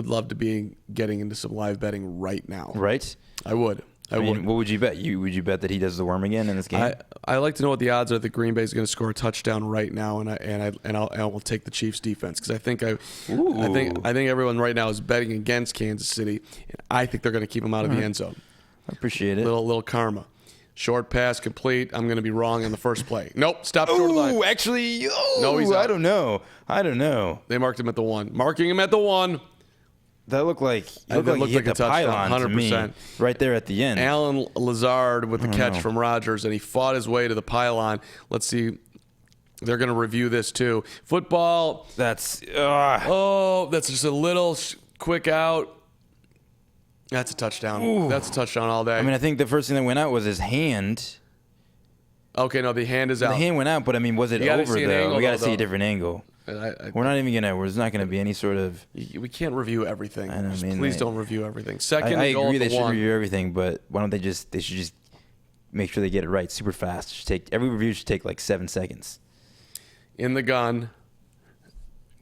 love to be getting into some live betting right now. Right? I would. I mean, what would you bet? Would you bet that he does the worm again in this game? I like to know what the odds are that Green Bay is going to score a touchdown right now, and I will take the Chiefs defense because I think everyone right now is betting against Kansas City, and I think they're going to keep them out of the end zone. I appreciate it. Little karma. Short pass complete. I'm going to be wrong on the first play. Nope. Stop short line. Oh, actually, no, he's out. I don't know. They marked him at the 1. Marking him at the 1. That looked like he hit the pylon 100%. To me, right there at the end. Alan Lazard with the catch from Rodgers, and he fought his way to the pylon. Let's see. They're going to review this too. Football. That's that's just a little quick out. That's a touchdown. Ooh. That's a touchdown all day. I mean, I think the first thing that went out was his hand. Okay, no, the hand is out. The hand went out, but I mean, was it over though? We got to see a different angle. We're not even gonna. There's not gonna be any sort of. We can't review everything. I know, Please don't review everything. Second, I and goal agree at they the should one. review everything, but why don't they just? They should just make sure they get it right super fast. Every review should take like 7 seconds. In the gun,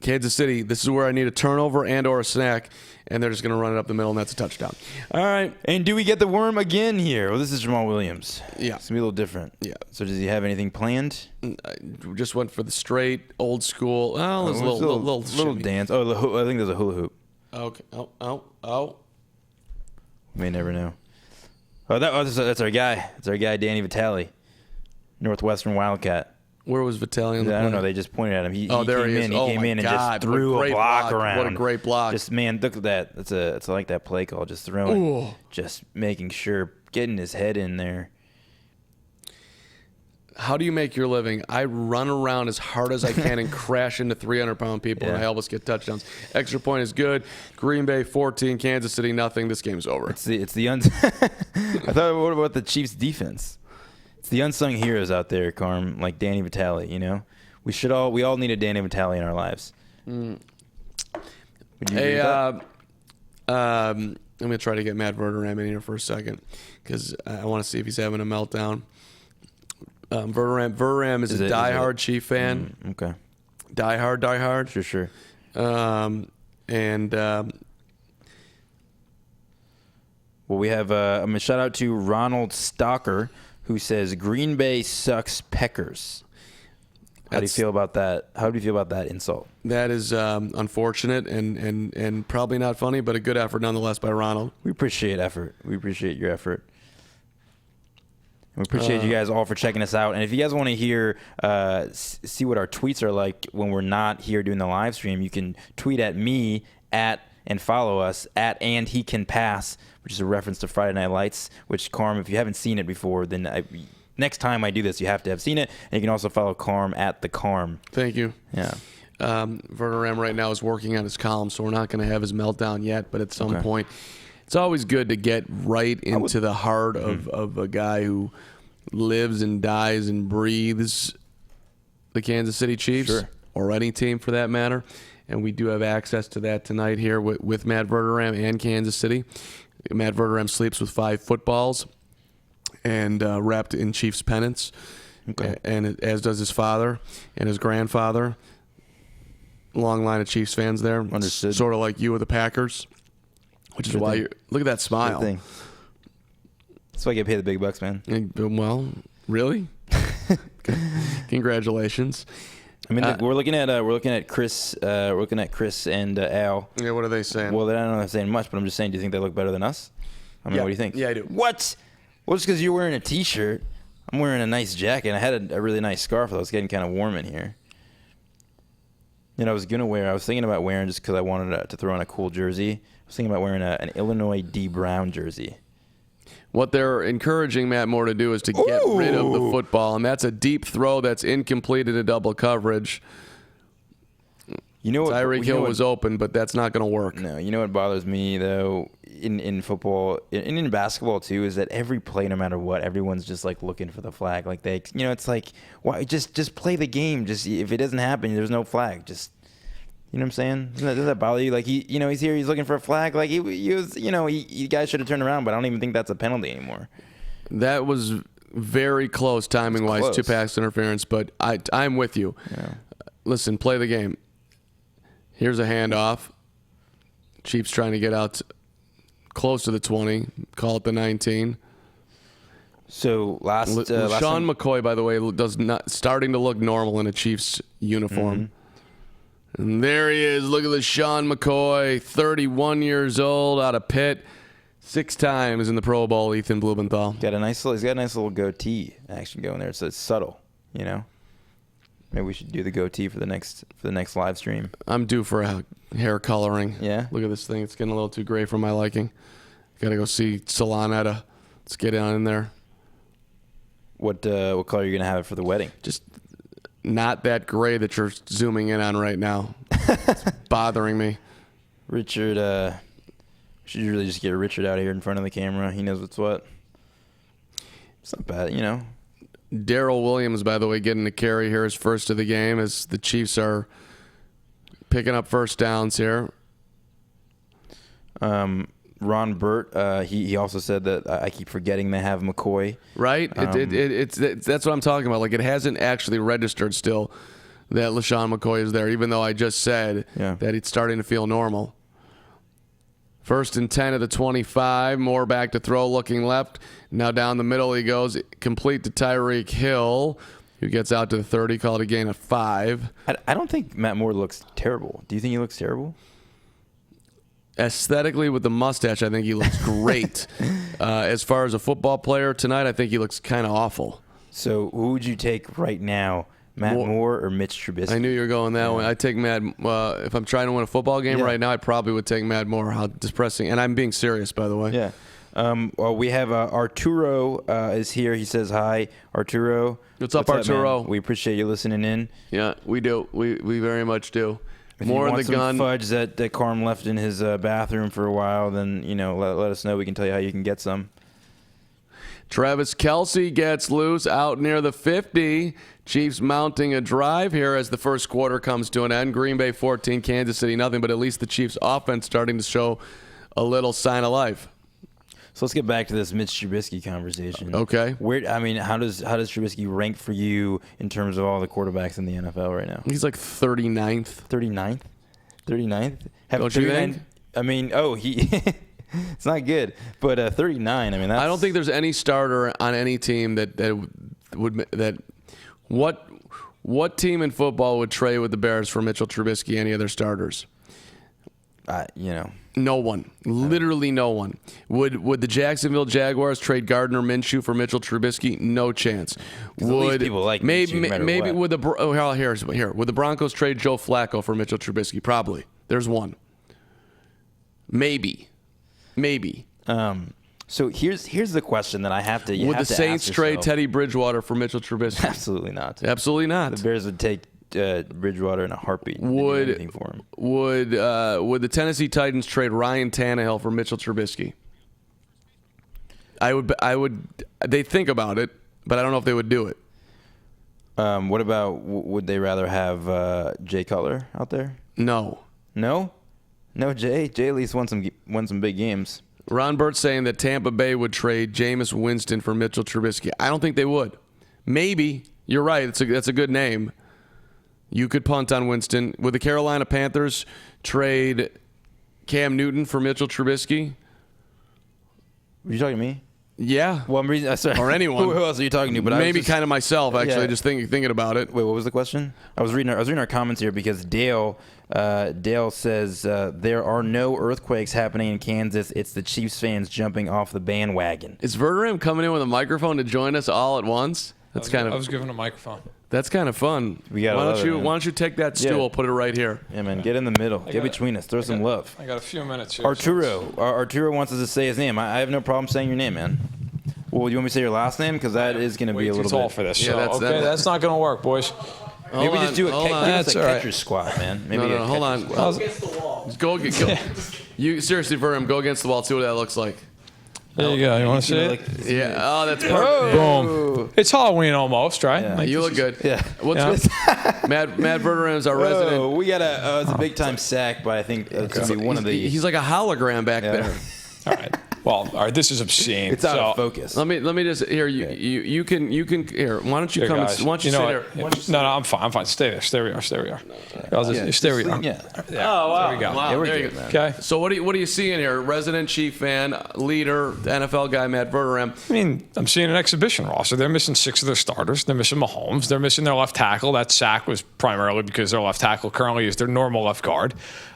Kansas City. This is where I need a turnover and or a snack, and they're just gonna run it up the middle, and that's a touchdown. All right. And do we get the worm again here? Well, this is Jamal Williams. Yeah. It's gonna be a little different. Yeah. So does he have anything planned? I just went for the straight old school. Oh, there's a little shimmy. dance. Oh, I think there's a hula hoop. Okay. Oh. We may never know. That's our guy. That's our guy, Danny Vitale, Northwestern Wildcat. Where was Vitale on the I don't play? know. They just pointed at him. He there came he is. in. He Oh came my in and God. just threw a block around. What a great block. Just, man, look at that. It's like that play call. Just throwing. Ooh. Just making sure, getting his head in there. How do you make your living? I run around as hard as I can and crash into 300-pound people, and I almost get touchdowns. Extra point is good. Green Bay 14, Kansas City nothing. This game's over. I thought, what about the Chiefs defense? It's the unsung heroes out there, Carm, like Danny Vitale. You know, we all need a Danny Vitale in our lives. Would you agree with that? I'm gonna try to get Matt Verderame in here for a second because I want to see if he's having a meltdown. Verderame is a diehard Chief fan. Okay. Die hard. Sure. Well, we have I'm gonna shout out to Ronald Stalker, who says Green Bay sucks peckers. How do you feel about that? How do you feel about that insult? That is unfortunate and probably not funny, but a good effort nonetheless by Ronald. We appreciate effort. We appreciate your effort. We appreciate you guys all for checking us out. And if you guys want to hear, see what our tweets are like when we're not here doing the live stream, you can tweet at me and follow us at And He Can Pass, which is a reference to Friday Night Lights, which, Carm, if you haven't seen it before, then next time I do this, you have to have seen it. And you can also follow Carm at The Carm. Thank you. Yeah. Verderame right now is working on his column, so we're not going to have his meltdown yet, but at some point, it's always good to get right into the heart of a guy who lives and dies and breathes the Kansas City Chiefs, or any team for that matter. And we do have access to that tonight here with Matt Verderame and Kansas City. Matt Verderame sleeps with 5 footballs and wrapped in Chiefs pennants, and as does his father and his grandfather. Long line of Chiefs fans there. Understood. Sort of like you with the Packers. Which is why you look at that smile. That's why I get paid the big bucks, man. Well, really? Congratulations. I mean, we're looking at Chris and Al. Yeah, what are they saying? Well, they're not saying much, but I'm just saying, do you think they look better than us? I mean, what do you think? Yeah, I do. What? Well, just because you're wearing a T-shirt, I'm wearing a nice jacket. I had a really nice scarf, though. It's getting kind of warm in here. I was thinking about wearing, just because I wanted to throw on a cool jersey, I was thinking about wearing an Illinois D. Brown jersey. What they're encouraging Matt Moore to do is to get rid of the football, and that's a deep throw that's incomplete into double coverage. Tyreek Hill was open, but that's not going to work. No, you know what bothers me, though, in football, and in basketball, too, is that every play, no matter what, everyone's just, like, looking for the flag. Like, it's like, why just play the game. Just if it doesn't happen, there's no flag. Just, you know what I'm saying? Does that bother you? Like, he's here, he's looking for a flag. Like, he was, you guys should have turned around, but I don't even think that's a penalty anymore. That was very close timing-wise to pass interference, but I'm with you. Yeah. Listen, play the game. Here's a handoff. Chiefs trying to get out close to the 20. Call it the 19. So last Sean McCoy, by the way, starting to look normal in a Chiefs uniform. Mm-hmm. And there he is. Look at the Sean McCoy, 31 years old, out of Pitt. 6 times in the Pro Bowl, Ethan Blumenthal. He's got a nice little goatee action going there. So it's subtle, Maybe we should do the goatee for the next live stream. I'm due for a hair coloring. Yeah? Look at this thing. It's getting a little too gray for my liking. Got to go see Salonetta. Let's get down in there. What color are you going to have it for the wedding? Just not that gray that you're zooming in on right now. It's bothering me. Richard Should you really just get Richard out here in front of the camera? He knows what's what. It's not bad, you know. Darrell Williams, by the way, getting the carry here, his first of the game, as the Chiefs are picking up first downs here. Ron Burt, he also said that I keep forgetting they have McCoy. Right? It's that's what I'm talking about. Like, it hasn't actually registered still that LaShawn McCoy is there, even though I just said that it's starting to feel normal. First and 10 at the 25. Moore back to throw, looking left. Now down the middle he goes, complete to Tyreek Hill, who gets out to the 30, call it a gain of 5. I don't think Matt Moore looks terrible. Do you think he looks terrible? Aesthetically, with the mustache, I think he looks great. As far as a football player tonight, I think he looks kind of awful. So who would you take right now, Matt Moore or Mitch Trubisky? I knew you were going that way. I take Matt. If I'm trying to win a football game right now, I probably would take Matt Moore. How depressing. And I'm being serious, by the way. Yeah. Well, we have Arturo is here. He says hi, Arturo. What's up, Arturo? We appreciate you listening in. Yeah, we do. We very much do. If More you in want the some gun. fudge that Carm left in his bathroom for a while, then let us know. We can tell you how you can get some. Travis Kelce gets loose out near the 50. Chiefs mounting a drive here as the first quarter comes to an end. Green Bay 14, Kansas City nothing, but at least the Chiefs offense starting to show a little sign of life. So let's get back to this Mitch Trubisky conversation. Okay. How does Trubisky rank for you in terms of all the quarterbacks in the NFL right now? He's like 39th. 39th? Don't you think? I mean, he it's not good, but 39. I mean, that's, I don't think there's any starter on any team that what team in football would trade with the Bears for Mitchell Trubisky? Any other starters? No one. Literally no one. Would the Jacksonville Jaguars trade Gardner Minshew for Mitchell Trubisky? No chance. Would people like maybe would would the Broncos trade Joe Flacco for Mitchell Trubisky? Probably. There's one. Maybe. So here's the question that I have to. Would the Saints trade Teddy Bridgewater for Mitchell Trubisky? Absolutely not. Absolutely not. The Bears would take Bridgewater in a heartbeat. Would do anything for him. Would the Tennessee Titans trade Ryan Tannehill for Mitchell Trubisky? I would. They think about it, but I don't know if they would do it. What about? Would they rather have Jay Cutler out there? No. Jay. Jay at least won some big games. Ron Burt's saying that Tampa Bay would trade Jameis Winston for Mitchell Trubisky. I don't think they would. Maybe. You're right. That's a good name. You could punt on Winston. Would the Carolina Panthers trade Cam Newton for Mitchell Trubisky? Are you talking to me? Yeah. Well, sorry. Or anyone. Who else are you talking to? But maybe kind of myself, actually, just thinking about it. Wait, what was the question? I was reading our comments here because Dale says there are no earthquakes happening in Kansas. It's the Chiefs fans jumping off the bandwagon. Is Verderam coming in with a microphone to join us all at once? I was given a microphone. That's kind of fun. Why don't you take that stool, put it right here? Yeah, man, get in the middle. Get between us. Throw some love. I got a few minutes here. Arturo wants us to say his name. I have no problem saying your name, man. Well, you want me to say your last name? Because that is going to be a little bit tall for this. Yeah, so, that's not going to work, boys. Maybe just do a catcher's right. squat, man. Maybe No, hold on. Go against the wall. Go. You seriously, Verderam, go against the wall. See what that looks like. There you go. You want to see it? Yeah. Oh, that's perfect. Boom. It's Halloween almost, right? Yeah. Like, You look good. Yeah. What's Matt Verderam is our resident. We got it's a big time sack, but I think it's going to be one of the. He's like a hologram back there. All right. Well, all right. This is obscene. It's out of focus. Let me just here. You can here. Why don't you Here, come? guys. Why don't you sit here? No, I'm fine. Stay there. Stay where you are. I'll just stay where you are. Yeah. Oh wow! There we go. Wow, we're there you good, go. man. Okay. So what are you seeing here? Resident Chief fan, leader, NFL guy, Matt Verderam. I mean, I'm seeing an exhibition roster. They're missing 6 of their starters. They're missing Mahomes. They're missing their left tackle. That sack was primarily because their left tackle currently is their normal left guard.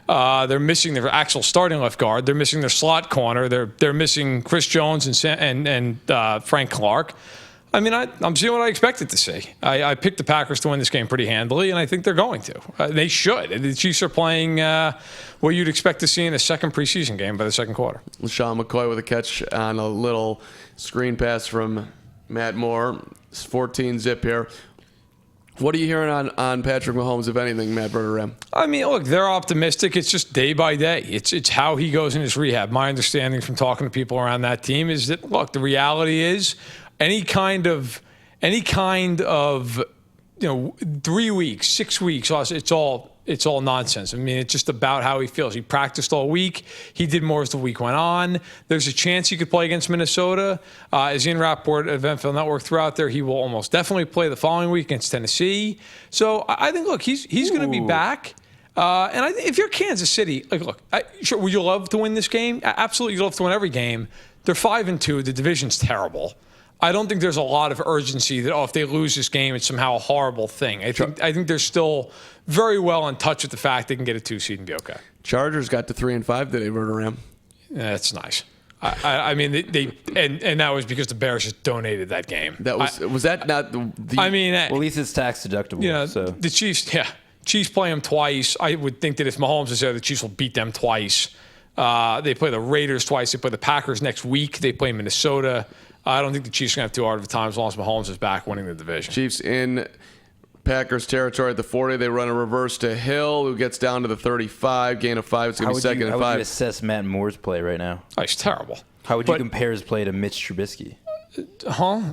They're missing their actual starting left guard. They're missing their slot corner. They're missing Chris Jones and Frank Clark. I mean, I'm seeing what I expected to see. I picked the Packers to win this game pretty handily, and I think they're going to. They should. The Chiefs are playing what you'd expect to see in a second preseason game by the second quarter. LaShawn McCoy with a catch on a little screen pass from Matt Moore. It's 14 zip here. What are you hearing on Patrick Mahomes, if anything, Matt Verderame? I mean, look, they're optimistic. It's just day by day. It's how he goes in his rehab. My understanding from talking to people around that team is that, look, the reality is any kind of 3 weeks, 6 weeks, it's all nonsense. I mean, it's just about how he feels. He practiced all week. He did more as the week went on. There's a chance he could play against Minnesota. As Ian Rappaport at FanSided Network threw out there, he will almost definitely play the following week against Tennessee. So I think, look, he's going to be back. And if you're Kansas City, like, look, sure, would you love to win this game? Absolutely, you'd love to win every game. They're 5-2. The division's terrible. I don't think there's a lot of urgency that, if they lose this game, it's somehow a horrible thing. I think they're still very well in touch with the fact they can get a 2 seed and be okay. Chargers got to 3-5 today, Verderame. That's nice. I mean, and that was because the Bears just donated that game. Was that not the? I mean, well, at least it's tax deductible. You know, so the Chiefs play them twice. I would think that if Mahomes is there, the Chiefs will beat them twice. They play the Raiders twice. They play the Packers next week. They play Minnesota. I don't think the Chiefs are going to have too hard of a time as long as Mahomes is back winning the division. Chiefs in Packers territory at the 40. They run a reverse to Hill, who gets down to the 35. Gain of 5. It's going to be second and 5. How would you assess Matt Moore's play right now? Oh, he's terrible. How would you compare his play to Mitch Trubisky?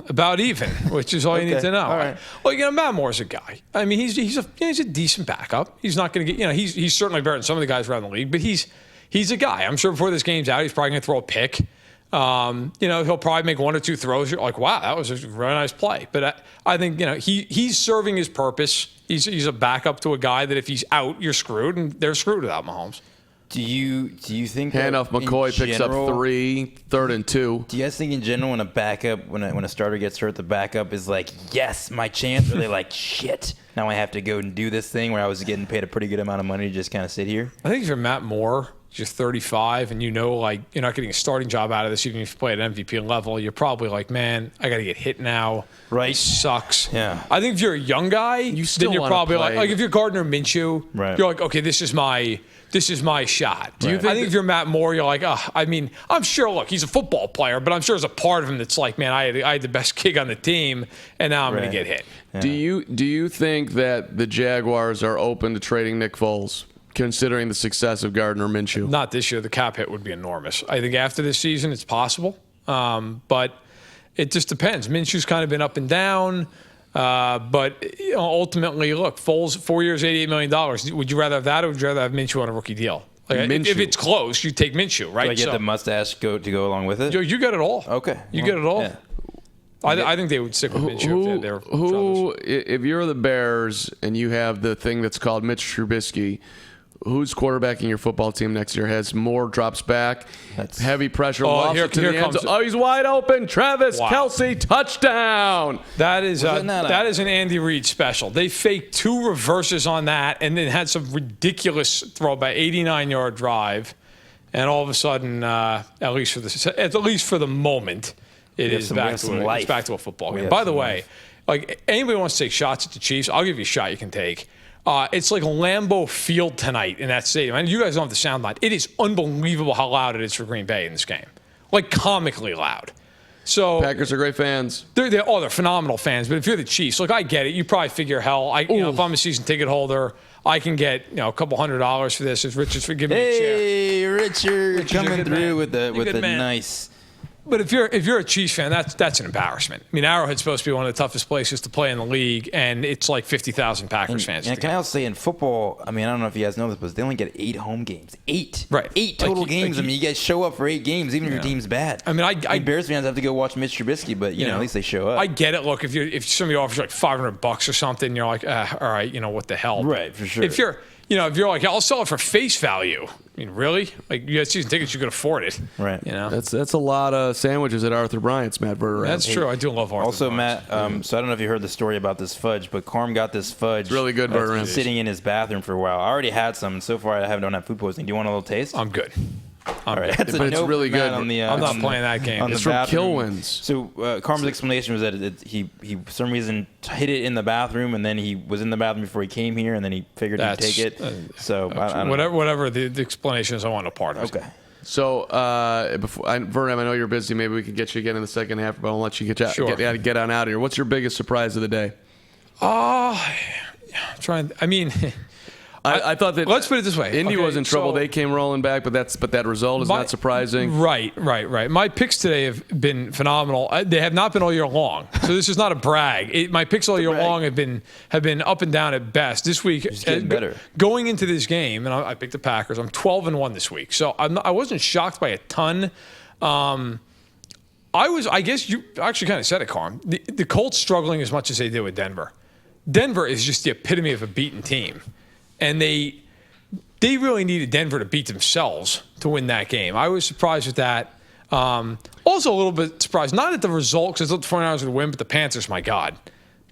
About even, which is all you need to know. All right. Well, Matt Moore's a guy. I mean, he's a decent backup. He's not going to get, he's certainly better than some of the guys around the league, but he's a guy. I'm sure before this game's out, he's probably going to throw a pick. He'll probably make 1 or 2 throws. You're like, wow, that was a really nice play. But I think, he's serving his purpose. He's a backup to a guy that if he's out, you're screwed, and they're screwed without Mahomes. Do you think handoff McCoy picks up 3, 3rd and 2? Do you guys think in general when a backup, when a starter gets hurt, the backup is like, yes, my chance? Or are they like, shit, now I have to go and do this thing where I was getting paid a pretty good amount of money to just kind of sit here? I think if you're Matt Moore, you're 35, and like you're not getting a starting job out of this, even if you play at MVP level, you're probably like, man, I got to get hit now. Right. It sucks. Yeah. I think if you're a young guy, then you're probably like if you're Gardner Minshew, right, you're like, okay, this is my shot. Do you I think if you're Matt Moore, you're like, I'm sure, look, he's a football player, but I'm sure there's a part of him that's like, man, I had the best gig on the team, and now I'm going to get hit. Yeah. Do you think that the Jaguars are open to trading Nick Foles, considering the success of Gardner Minshew? Not this year. The cap hit would be enormous. I think after this season, it's possible, but it just depends. Minshew's kind of been up and down. But ultimately, look, Foles, 4 years, $88 million. Would you rather have that, or would you rather have Minshew on a rookie deal? Like, if it's close, you take Minshew, right? Do I get the mustache to go along with it? You get it all. Okay. You get it all. Yeah. I think they would stick with Minshew if they're if you're the Bears and you have the thing that's called Mitch Trubisky, who's quarterbacking your football team next year? Has Moore drops back, heavy pressure, lofts it to the end zone. Oh, he's wide open. Travis Kelce, touchdown. That is an Andy Reid special. They faked 2 reverses on that, and then had some ridiculous throw by 89-yard drive, and all of a sudden, at least for the moment, it's back to a football game. By the way, like anybody wants to take shots at the Chiefs, I'll give you a shot you can take. It's like Lambeau Field tonight in that stadium. And you guys don't have the sound line. It is unbelievable how loud it is for Green Bay in this game. Like comically loud. So Packers are great fans. They're phenomenal fans. But if you're the Chiefs, look, I get it. You probably figure, hell, if I'm a season ticket holder, I can get a couple $100 for this. If Richard's for giving me a chair. Hey, Richard coming through with a nice. But if you're a Chiefs fan, that's an embarrassment. I mean, Arrowhead's supposed to be one of the toughest places to play in the league, and it's like 50,000 Packers fans. And can I also say in football, I mean, I don't know if you guys know this, but they only get 8 home games. 8. Right. 8 total games. I mean, you guys show up for 8 games, even if your team's bad. I mean, Bears fans have to go watch Mitch Trubisky, but at least they show up. I get it. Look, if somebody offers you like $500 or something, you're like, all right, what the hell? Right, for sure. If you're like, I'll sell it for face value. I mean, really? Like, you got season tickets, you could afford it. Right. That's a lot of sandwiches at Arthur Bryant's, Matt Verderame. That's true. I do love Arthur Also, Bryant's. Matt, so I don't know if you heard the story about this fudge, but Carm got this fudge. It's really good, Verderame. Sitting in his bathroom for a while. I already had some, and so far I don't have food poisoning. Do you want a little taste? I'm good. All right. But it's really good. I'm not playing that game. It's from Kilwins. So Carm's explanation was that he for some reason hid it in the bathroom, and then he was in the bathroom before he came here, and then he figured he'd take it. So I don't know. Whatever the explanation is, I want no part of it. Okay. So, Vernon, I know you're busy. Maybe we can get you again in the second half, but I'll let you get on out of here. What's your biggest surprise of the day? I mean, I thought that. Let's put it this way. Indy Okay, was in trouble. so- They came rolling back, but that result is not surprising. Right. My picks today have been phenomenal. They have not been all year long, so this is not a brag. My picks all year long have been up and down at best. This week, getting better. Going into this game, and I picked the Packers. I'm 12-1 this week, so I wasn't shocked by a ton. I guess you actually kind of said it, Carm. The Colts struggling as much as they did with Denver. Denver is just the epitome of a beaten team. And they really needed Denver to beat themselves to win that game. I was surprised with that. Also a little bit surprised, not at the result, because I thought the 49ers would win, but the Panthers, my God,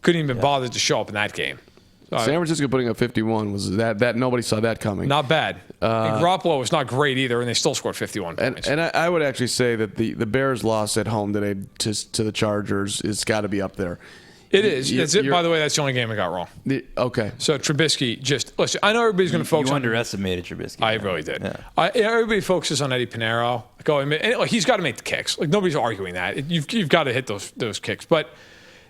couldn't even bothered to show up in that game. San Francisco putting up 51 was that nobody saw that coming. Not bad. And Garoppolo was not great either, and they still scored 51 points. And I would actually say that the Bears' loss at home today to the Chargers has got to be up there. It is. By the way, that's the only game I got wrong. Okay. So Trubisky, listen, I know everybody's going to focus You on. underestimated Trubisky. I really did. Yeah. Everybody focuses on Eddie Pinheiro. He's got to make the kicks. Nobody's arguing that. You've got to hit those kicks. But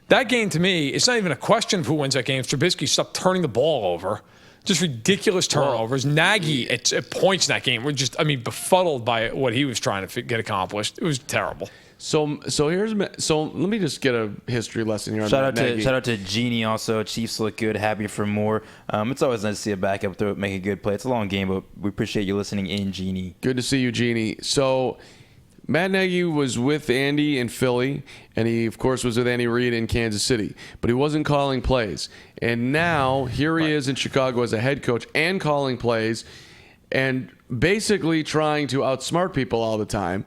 that game, to me, it's not even a question of who wins that game. Trubisky stopped turning the ball over. Just ridiculous turnovers. Nagy at points in that game were befuddled by what he was trying to get accomplished. It was terrible. So let me just get a history lesson here. Shout out to Genie also. Chiefs look good. Happy for more. It's always nice to see a backup throw make a good play. It's a long game, but we appreciate you listening in, Genie. Good to see you, Genie. So Matt Nagy was with Andy in Philly, and he, of course, was with Andy Reid in Kansas City, but he wasn't calling plays. And now here he is in Chicago as a head coach and calling plays and basically trying to outsmart people all the time.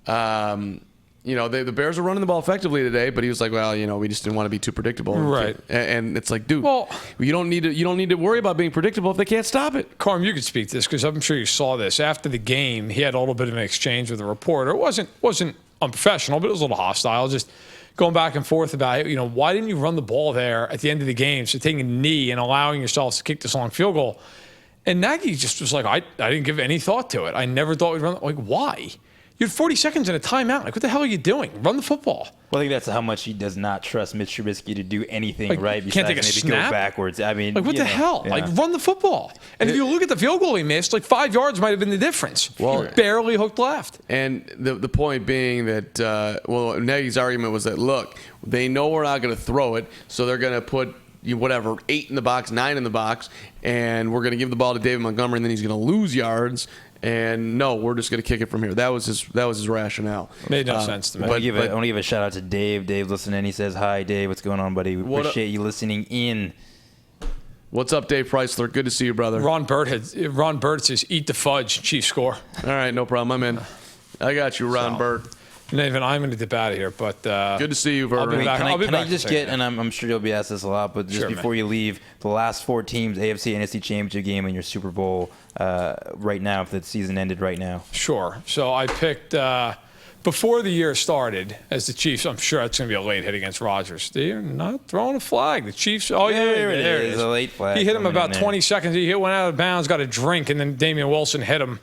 The Bears are running the ball effectively today, but he was like, well, we just didn't want to be too predictable. Right. And it's like, dude, you don't need to worry about being predictable if they can't stop it. Carm, you could speak to this because I'm sure you saw this. After the game, he had a little bit of an exchange with a reporter. It wasn't unprofessional, but it was a little hostile. Just going back and forth about, why didn't you run the ball there at the end of the game? So taking a knee and allowing yourselves to kick this long field goal. And Nagy just was like, I didn't give any thought to it. I never thought we'd run. Like, why? You had 40 seconds in a timeout. Like, what the hell are you doing? Run the football. Well, I think that's how much he does not trust Mitch Trubisky to do anything right besides can't take a maybe snap? go backwards. What the hell? Yeah. Like, run the football. And if you look at the field goal he missed, 5 yards might have been the difference. Well, he barely hooked left. And the point being that, Nagy's argument was that, look, they know we're not going to throw it, so they're going to put 8 in the box, 9 in the box, and we're going to give the ball to David Montgomery, and then he's going to lose yards. And no, we're just going to kick it from here. That was his rationale. Made no sense to me. I want to give a shout out to Dave. Dave listening. He says, "Hi, Dave. What's going on, buddy? We appreciate you listening in." What's up, Dave Preisler? Good to see you, brother. Ron Burt says, "Eat the fudge, Chief score." All right, no problem. I'm in. I got you, Ron Burt. Nathan, I'm going to dip out of here, but good to see you, Vern. Can I just get, and I'm sure you'll be asked this a lot, but just before you leave, the last 4 teams, AFC and NFC Championship game in your Super Bowl right now, if the season ended right now. Sure. So I picked, before the year started, as the Chiefs, I'm sure that's going to be a late hit against Rodgers. They're not throwing a flag. The Chiefs, there it is. A late flag. He hit him about 20 seconds. He went out of bounds, got a drink, and then Damian Wilson hit him.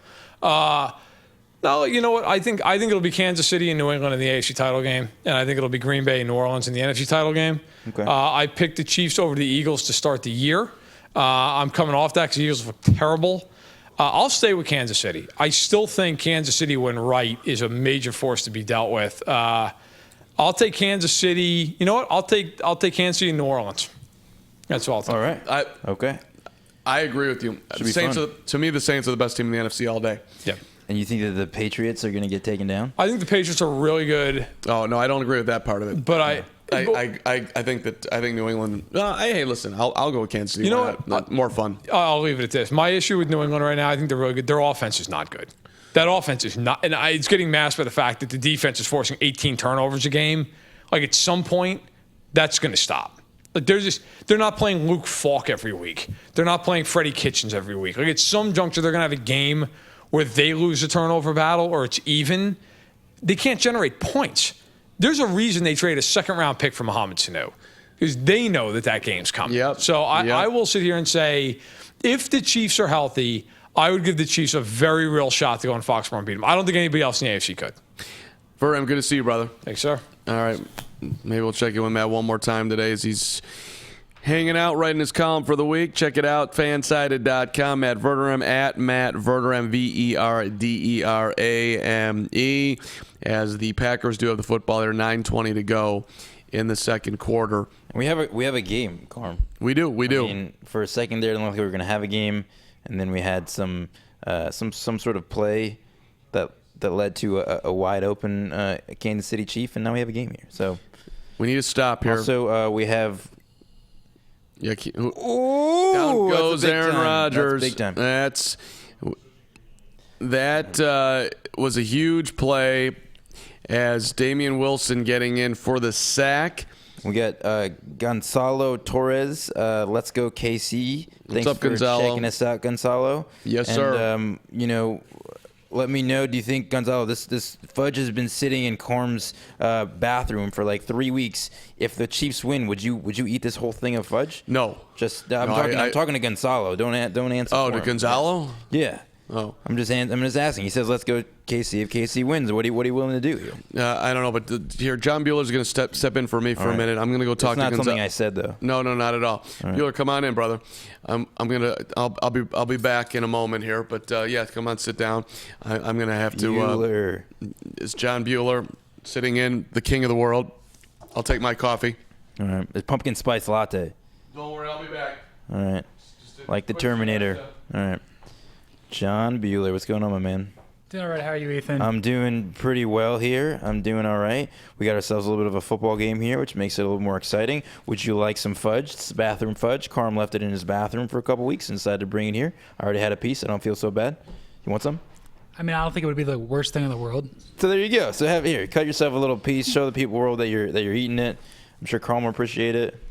No, you know what? I think it'll be Kansas City and New England in the AFC title game, and I think it'll be Green Bay and New Orleans in the NFC title game. Okay. I picked the Chiefs over the Eagles to start the year. I'm coming off that because the Eagles look terrible. I'll stay with Kansas City. I still think Kansas City, when right, is a major force to be dealt with. I'll take Kansas City. You know what? I'll take Kansas City and New Orleans. That's all I'll take. All right. Okay. I agree with you. To me, the Saints are the best team in the NFC all day. Yeah. And you think that the Patriots are going to get taken down? I think the Patriots are really good. Oh no, I don't agree with that part of it. But I think New England. Hey, listen, I'll go with Kansas City. You know what? More fun. I'll leave it at this. My issue with New England right now, I think they're really good. Their offense is not good. That offense is not, and it's getting masked by the fact that the defense is forcing 18 turnovers a game. Like at some point, that's going to stop. Like they're not playing Luke Falk every week. They're not playing Freddie Kitchens every week. Like at some juncture, they're going to have a game where they lose a turnover battle or it's even. They can't generate points. There's a reason they trade a second-round pick for Mohamed Sanu because they know that game's coming. Yep. So I will sit here and say, if the Chiefs are healthy, I would give the Chiefs a very real shot to go in Foxborough and beat them. I don't think anybody else in the AFC could. Verm, good to see you, brother. Thanks, sir. All right. Maybe we'll check in with Matt one more time today as he's Hanging out, writing his column for the week. Check it out, fansided.com. Matt Verderame, at Matt Verderame, Verderame. As the Packers do have the football, there 9:20 to go in the second quarter. We have a game, Carm. We do. I mean, for a second there, it looked like we were going to have a game, and then we had some sort of play that led to a wide open Kansas City Chief, and now we have a game here. So we need to stop here. Also, we have. Yeah, down goes Aaron Rodgers. That's big time. That was a huge play as Damian Wilson getting in for the sack. We got Gonzalo Torres. Let's go KC. Thanks up, for Gonzalo? checking us out, Gonzalo. Yes, and, sir. Let me know. Do you think, Gonzalo, this fudge has been sitting in Corm's bathroom for like 3 weeks? If the Chiefs win, would you eat this whole thing of fudge? No. I'm talking to Gonzalo. Don't answer. Oh, for to him. Gonzalo? Yeah. Oh. I'm just asking. He says, "Let's go KC." If KC wins, what are you willing to do here? I don't know, but here John Bueller's going to step in for me for a minute. I'm going to go talk to Gonzalo. That's not something I said, though. No, not at all. Bueller, come on in, brother. I'll be back in a moment here, but yeah, come on, sit down. I'm going to have to. Bueller. It's John Bueller sitting in, the king of the world. I'll take my coffee. All right, it's pumpkin spice latte. Don't worry, I'll be back. All right, like the Terminator. All right. John Bueller, what's going on, my man? Doing all right. How are you, Ethan? I'm doing pretty well here. I'm doing all right. We got ourselves a little bit of a football game here, which makes it a little more exciting. Would you like some fudge? It's bathroom fudge. Carm left it in his bathroom for a couple weeks and decided to bring it here. I already had a piece. I don't feel so bad. You want some? I mean, I don't think it would be the worst thing in the world. So there you go. So cut yourself a little piece. Show the people world that you're eating it. I'm sure Carm will appreciate it.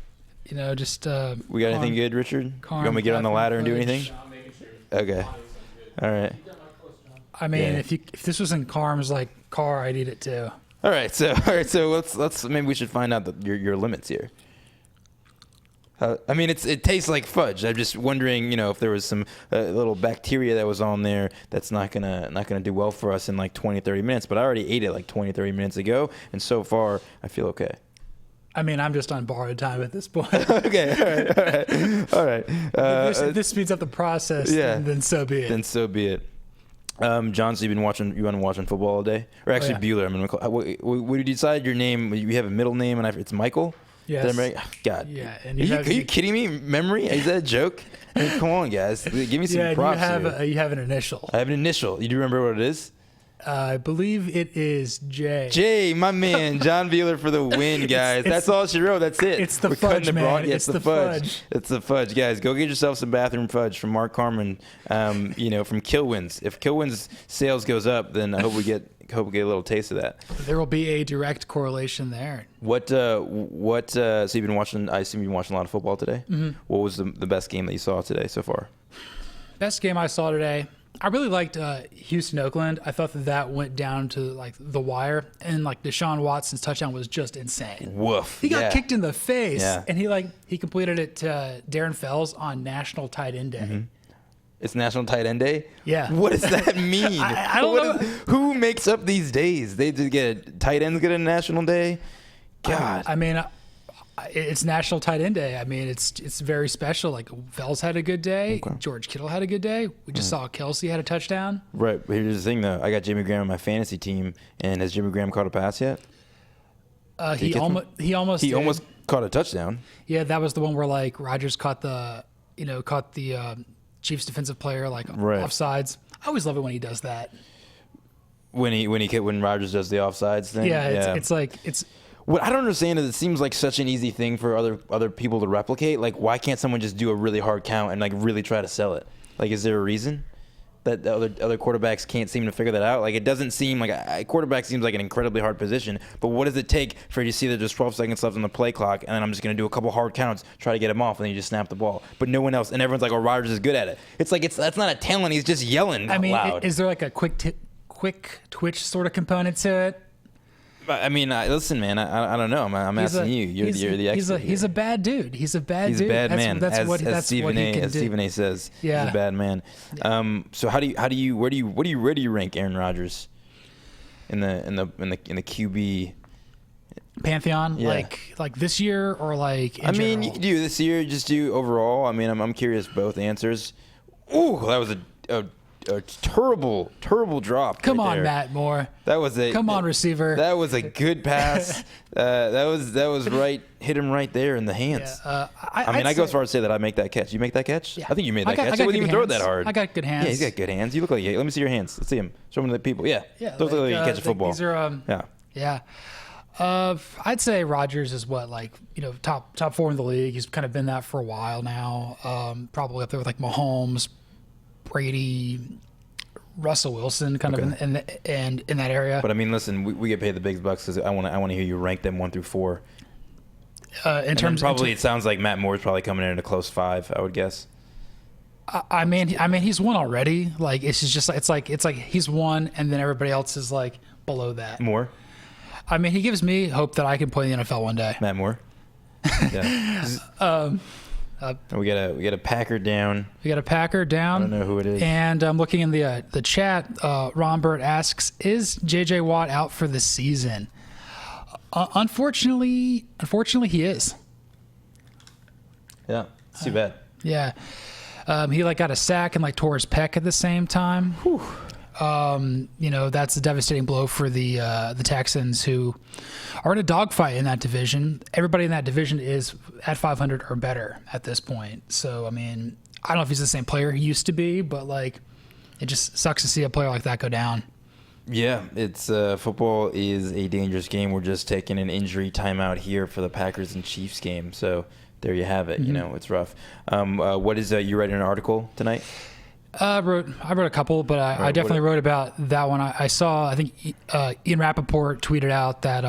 We got anything good, Richard? You want me to get on the ladder and do anything? Okay. All right. I mean, if this was in Carm's car, I'd eat it too. All right. So let's maybe we should find out your limits here. I mean, it tastes like fudge. I'm just wondering, if there was some little bacteria that was on there that's not gonna do well for us in like 20, 30 minutes. But I already ate it like 20, 30 minutes ago, and so far I feel okay. I mean, I'm just on borrowed time at this point. Okay, all right. If this speeds up the process, then so be it. Then so be it. John, so you've been watching football all day? Or actually, Bueller. I'm gonna what did you decide your name? You have a middle name, and it's Michael? Yes. God. Yeah. And are you kidding me? Memory? Is that a joke? I mean, come on, guys. Give me some props here. You have an initial. I have an initial. You do remember what it is? I believe it is J. Jay, my man, John Bueller for the win, guys. That's all she wrote. That's it. It's the fudge, man. It's the fudge. It's the fudge, guys. Go get yourself some bathroom fudge from Mark Carmen. From Kilwins. If Kilwins sales goes up, then I hope we get a little taste of that. There will be a direct correlation there. So you've been watching? I assume you've been watching a lot of football today. Mm-hmm. What was the best game that you saw today so far? Best game I saw today. I really liked Houston, Oakland. I thought that went down to the wire, and Deshaun Watson's touchdown was just insane. Woof! He got kicked in the face, and he completed it to Darren Fells on National Tight End Day. Mm-hmm. It's National Tight End Day? Yeah. What does that mean? I don't know. Who makes up these days? They just get tight ends get a National Day? God. I mean, it's National Tight End Day. I mean, it's very special. Fells had a good day. Okay. George Kittle had a good day. We just saw Kelsey had a touchdown. Right. But here's the thing, though. I got Jimmy Graham on my fantasy team, and has Jimmy Graham caught a pass yet? He almost caught a touchdown. Yeah, that was the one where Rodgers caught the Chiefs defensive player offsides. I always love it when he does that. When Rodgers does the offsides thing. Yeah, it's what I don't understand is it seems like such an easy thing for other people to replicate. Why can't someone just do a really hard count and really try to sell it? Is there a reason that the other quarterbacks can't seem to figure that out? It doesn't seem like a quarterback seems like an incredibly hard position. But what does it take for you to see that there's 12 seconds left on the play clock, and then I'm just going to do a couple hard counts, try to get him off, and then you just snap the ball. But no one else, and everyone's like, "Oh, Rodgers is good at it." That's not a talent. He's just yelling loud. Is there a quick twitch sort of component to it? I mean, listen, man. I don't know. I'm asking you. You're the expert. He's a bad dude. He's a bad dude. He's a bad man. That's what he can do. As Stephen A. says, yeah. He's a bad man. So where do you rank Aaron Rodgers in the QB pantheon? Yeah. Like this year or like in I mean, general? you could do this year, just do overall. I mean, I'm curious both answers. Ooh, that was a terrible drop. Come right on, there. Matt Moore. That was a Come on, receiver. That was a good pass. That was right. Hit him right there in the hands. Yeah, I mean, I go as far as to say that I make that catch. You make that catch? Yeah. I think you made I that got- catch. I I got wouldn't good even throw it hands. that hard. I got good hands. Yeah, he's got good hands. You look like let me see your hands. Let's see him. Show them to the people. Yeah. Yeah, Those look like you catch a football. These are yeah. Yeah. I'd say Rodgers is top 4 in the league. He's kind of been that for a while now. Probably up there with like Mahomes, Brady, Russell Wilson, kind of in that area. But I mean, listen, we get paid the big bucks because I want to hear you rank them 1 through 4. It sounds like Matt Moore's probably coming in at a close 5. I would guess. I mean, he's won already. Like it's like he's won, and then everybody else is like below that. Moore. I mean, he gives me hope that I can play in the NFL one day. Matt Moore. Yeah. We got a Packer down. We got a Packer down. I don't know who it is. And I'm looking in the chat. Ron Burt asks, "Is J.J. Watt out for the season?" Unfortunately, he is. Yeah, it's too bad. Yeah, he got a sack and tore his pec at the same time. That's a devastating blow for the Texans, who are in a dogfight in that division. Everybody in that division is at 500 or better at this point. So, I mean, I don't know if he's the same player he used to be, but it just sucks to see a player like that go down. Yeah, it's football is a dangerous game. We're just taking an injury timeout here for the Packers and Chiefs game. So there you have it. Mm-hmm. It's rough. What is you writing an article tonight? I wrote a couple, but I definitely wrote about that one. I saw, I think Ian Rappaport tweeted out that,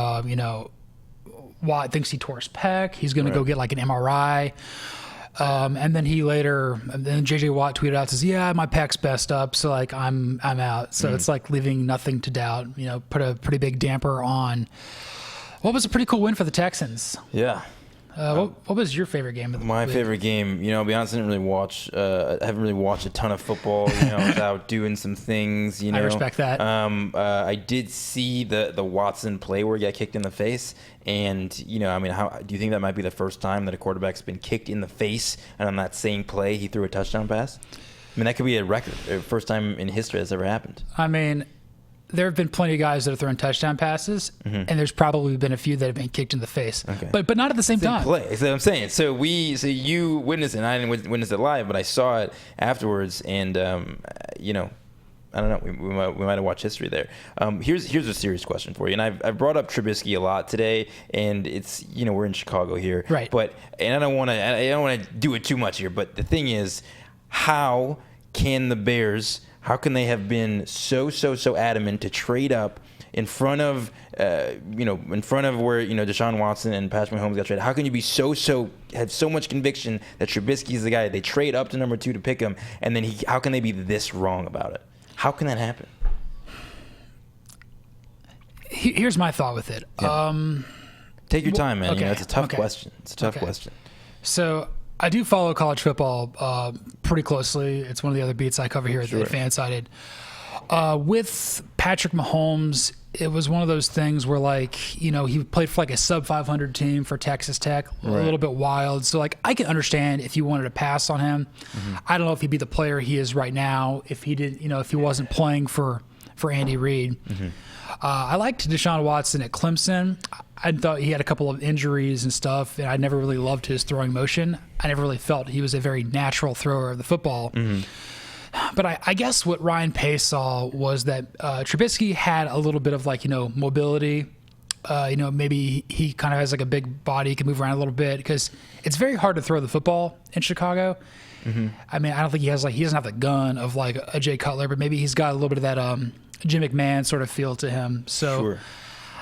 Watt thinks he tore his pec. He's going to go get an MRI. And then then J.J. Watt tweeted out, says, yeah, my pec's best up. So I'm out. So it's leaving nothing to doubt, put a pretty big damper on what was a pretty cool win for the Texans. Yeah. What was your favorite game of the My week? favorite game, I'll be honest, I haven't really watched a ton of football, I was out doing some things, I respect that. I did see the Watson play where he got kicked in the face, and, how do you think that might be the first time that a quarterback's been kicked in the face, and on that same play, he threw a touchdown pass? I mean, that could be a record, first time in history that's ever happened. I mean, there have been plenty of guys that have thrown touchdown passes, and there's probably been a few that have been kicked in the face, but not at the same time. Play. That's what I'm saying. So you witnessed it, and I didn't witness it live, but I saw it afterwards, and I don't know. We might have watched history there. Here's a serious question for you, and I've brought up Trubisky a lot today, and it's we're in Chicago here, right? But I don't want to do it too much here. But the thing is, how can the Bears? How can they have been so adamant to trade up in front of where Deshaun Watson and Patrick Mahomes got traded? How can you be have so much conviction that Trubisky is the guy? They trade up to number 2 to pick him, and then how can they be this wrong about it? How can that happen? Here's my thought with it. Yeah. Take your time, man. Okay, It's a tough question. It's a tough question. So I do follow college football pretty closely. It's one of the other beats I cover here at the FanSided. With Patrick Mahomes, it was one of those things where he played for a sub 500 team for Texas Tech, a little bit wild. So I can understand if you wanted to pass on him. I don't know if he'd be the player he is right now if he did, if he wasn't playing for Andy Reid. I liked Deshaun Watson at Clemson. I thought he had a couple of injuries and stuff, and I never really loved his throwing motion. I never really felt he was a very natural thrower of the football. But I guess what Ryan Pace saw was that Trubisky had a little bit of mobility. Maybe he kind of has a big body, he can move around a little bit because it's very hard to throw the football in Chicago. I mean, I don't think he doesn't have the gun of a Jay Cutler, but maybe he's got a little bit of that Jim McMahon sort of feel to him. So sure.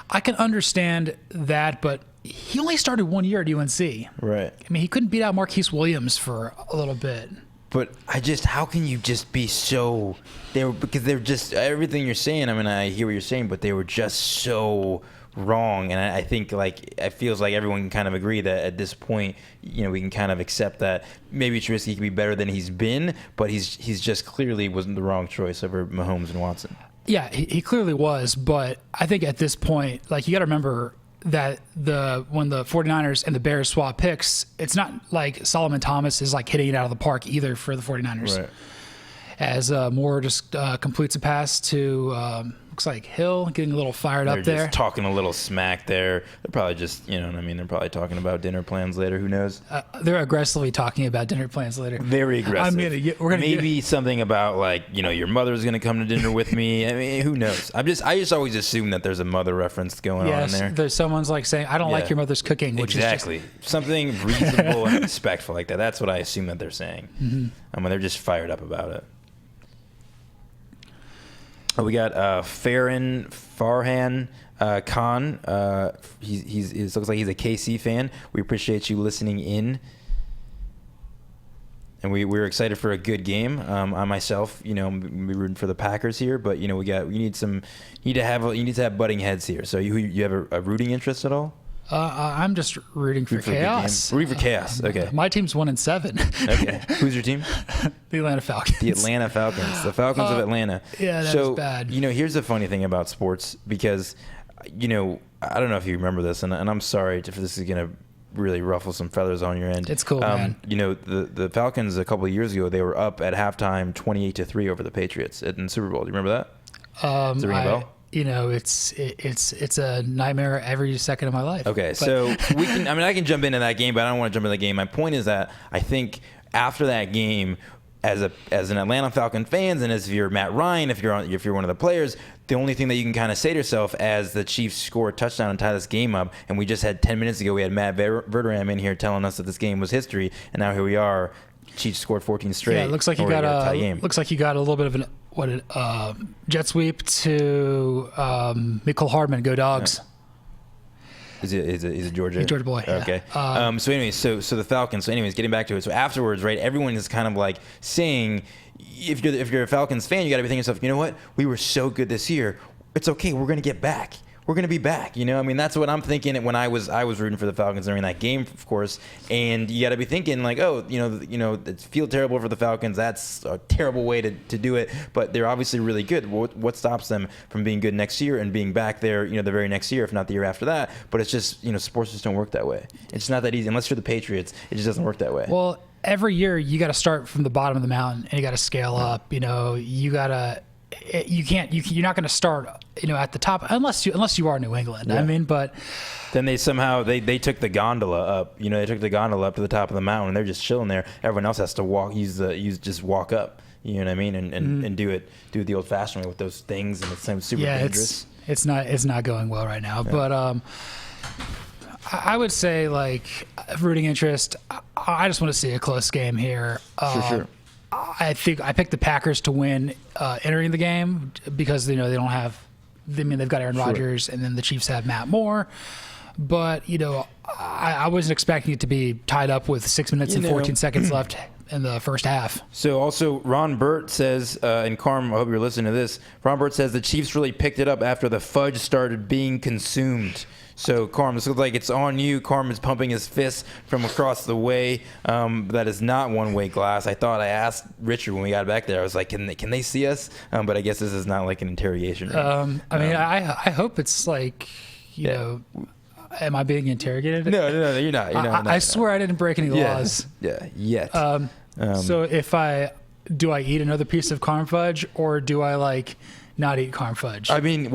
I can understand that, but he only started 1 year at UNC. Right. I mean, he couldn't beat out Marquise Williams for a little bit. But how can you just be so because they're just everything you're saying. I mean, I hear what you're saying, but they were just so wrong. And I think it feels like everyone can kind of agree that at this point, we can kind of accept that maybe Trubisky can be better than he's been, but he's just clearly wasn't the wrong choice over Mahomes and Watson. Yeah, he clearly was, but I think at this point, you got to remember, that when the 49ers and the Bears swap picks, it's not like Solomon Thomas is like hitting it out of the park either for the 49ers. Right. As Moore just completes a pass to looks like Hill, getting a little fired up there. Just talking a little smack there. They're probably just, you know what I mean? They're probably talking about dinner plans later. Who knows? They're aggressively talking about dinner plans later. Very aggressive. We're gonna maybe something about like, you know, your mother's gonna come to dinner with me. I mean, who knows? I just always assume that there's a mother reference going on in there. There's someone's like saying, "I don't like your mother's cooking," which exactly. is just something reasonable and respectful like that. That's what I assume that they're saying. Mm-hmm. I mean, they're just fired up about it. We got Farhan Khan. He looks like he's a KC fan. We appreciate you listening in, and we're excited for a good game. I myself, you know, I'm rooting for the Packers here, but you know, you need to have butting heads here. So you have a rooting interest at all? I'm just rooting for chaos. Rooting for chaos. Okay. My team's 1-7. Okay. Who's your team? The Atlanta Falcons. The Atlanta Falcons. The Falcons of Atlanta. Yeah, that's bad. You know, here's the funny thing about sports, because, you know, I don't know if you remember this, and I'm sorry if this is going to really ruffle some feathers on your end. It's cool, man. You know, the Falcons a couple of years ago, they were up at halftime 28-3 over the Patriots in the Super Bowl. Do you remember that? Does it ring a bell? You know, it's a nightmare every second of my life. Okay, so I can jump into that game, but I don't want to jump into the game. My point is that I think after that game, as an Atlanta Falcon fan, and as if you're Matt Ryan, if you're one of the players, the only thing that you can kind of say to yourself as the Chiefs score a touchdown and tie this game up, and we just had 10 minutes ago, we had Matt Verderam in here telling us that this game was history, and now here we are. Chiefs scored 14 straight. Yeah, it looks like you got a little bit of an jet sweep to Mecole Hardman. Go Dogs. Yeah. Is it Georgia? Georgia boy. Okay. Yeah. So anyways, so the Falcons. So anyways, getting back to it. So afterwards, right? Everyone is kind of like saying, if you're a Falcons fan, you got to be thinking to yourself, you know what? We were so good this year. It's okay. We're gonna get back. We're going to be back. You know, I mean, that's what I'm thinking when I was rooting for the Falcons during that game, of course. And you got to be thinking like, oh, you know, it feels terrible for the Falcons. That's a terrible way to do it. But they're obviously really good. What stops them from being good next year and being back there, you know, the very next year, if not the year after that? But it's just, you know, sports just don't work that way. It's not that easy. Unless you're the Patriots, it just doesn't work that way. Well, every year you got to start from the bottom of the mountain and you got to scale up. You know, you're not going to start, you know, at the top unless you are New England. Yeah. I mean, but then they somehow they took the gondola up. You know, they took the gondola up to the top of the mountain, and they're just chilling there. Everyone else has to walk up. You know what I mean, and do it the old-fashioned way with those things, and it's super dangerous. It's not going well right now. Yeah. But I would say like rooting interest. I just want to see a close game here. Sure. I think I picked the Packers to win entering the game because, you know, they don't have – I mean, they've got Aaron Rodgers, and then the Chiefs have Matt Moore. But, you know, I wasn't expecting it to be tied up with 6 minutes and 14 seconds left in the first half. So also Ron Burt says, and Carm, I hope you're listening to this, Ron Burt says the Chiefs really picked it up after the fudge started being consumed. So, Carm, this looks like it's on you. Carm is pumping his fist from across the way. That is not one-way glass. I thought I asked Richard when we got back there. I was like, can they see us? But I guess this is not like an interrogation room. I hope it's like, you know, am I being interrogated? No, you're not. I swear I didn't break any laws. Yeah, yet. So do I eat another piece of Carm fudge, or do I like not eat Carm fudge? I mean,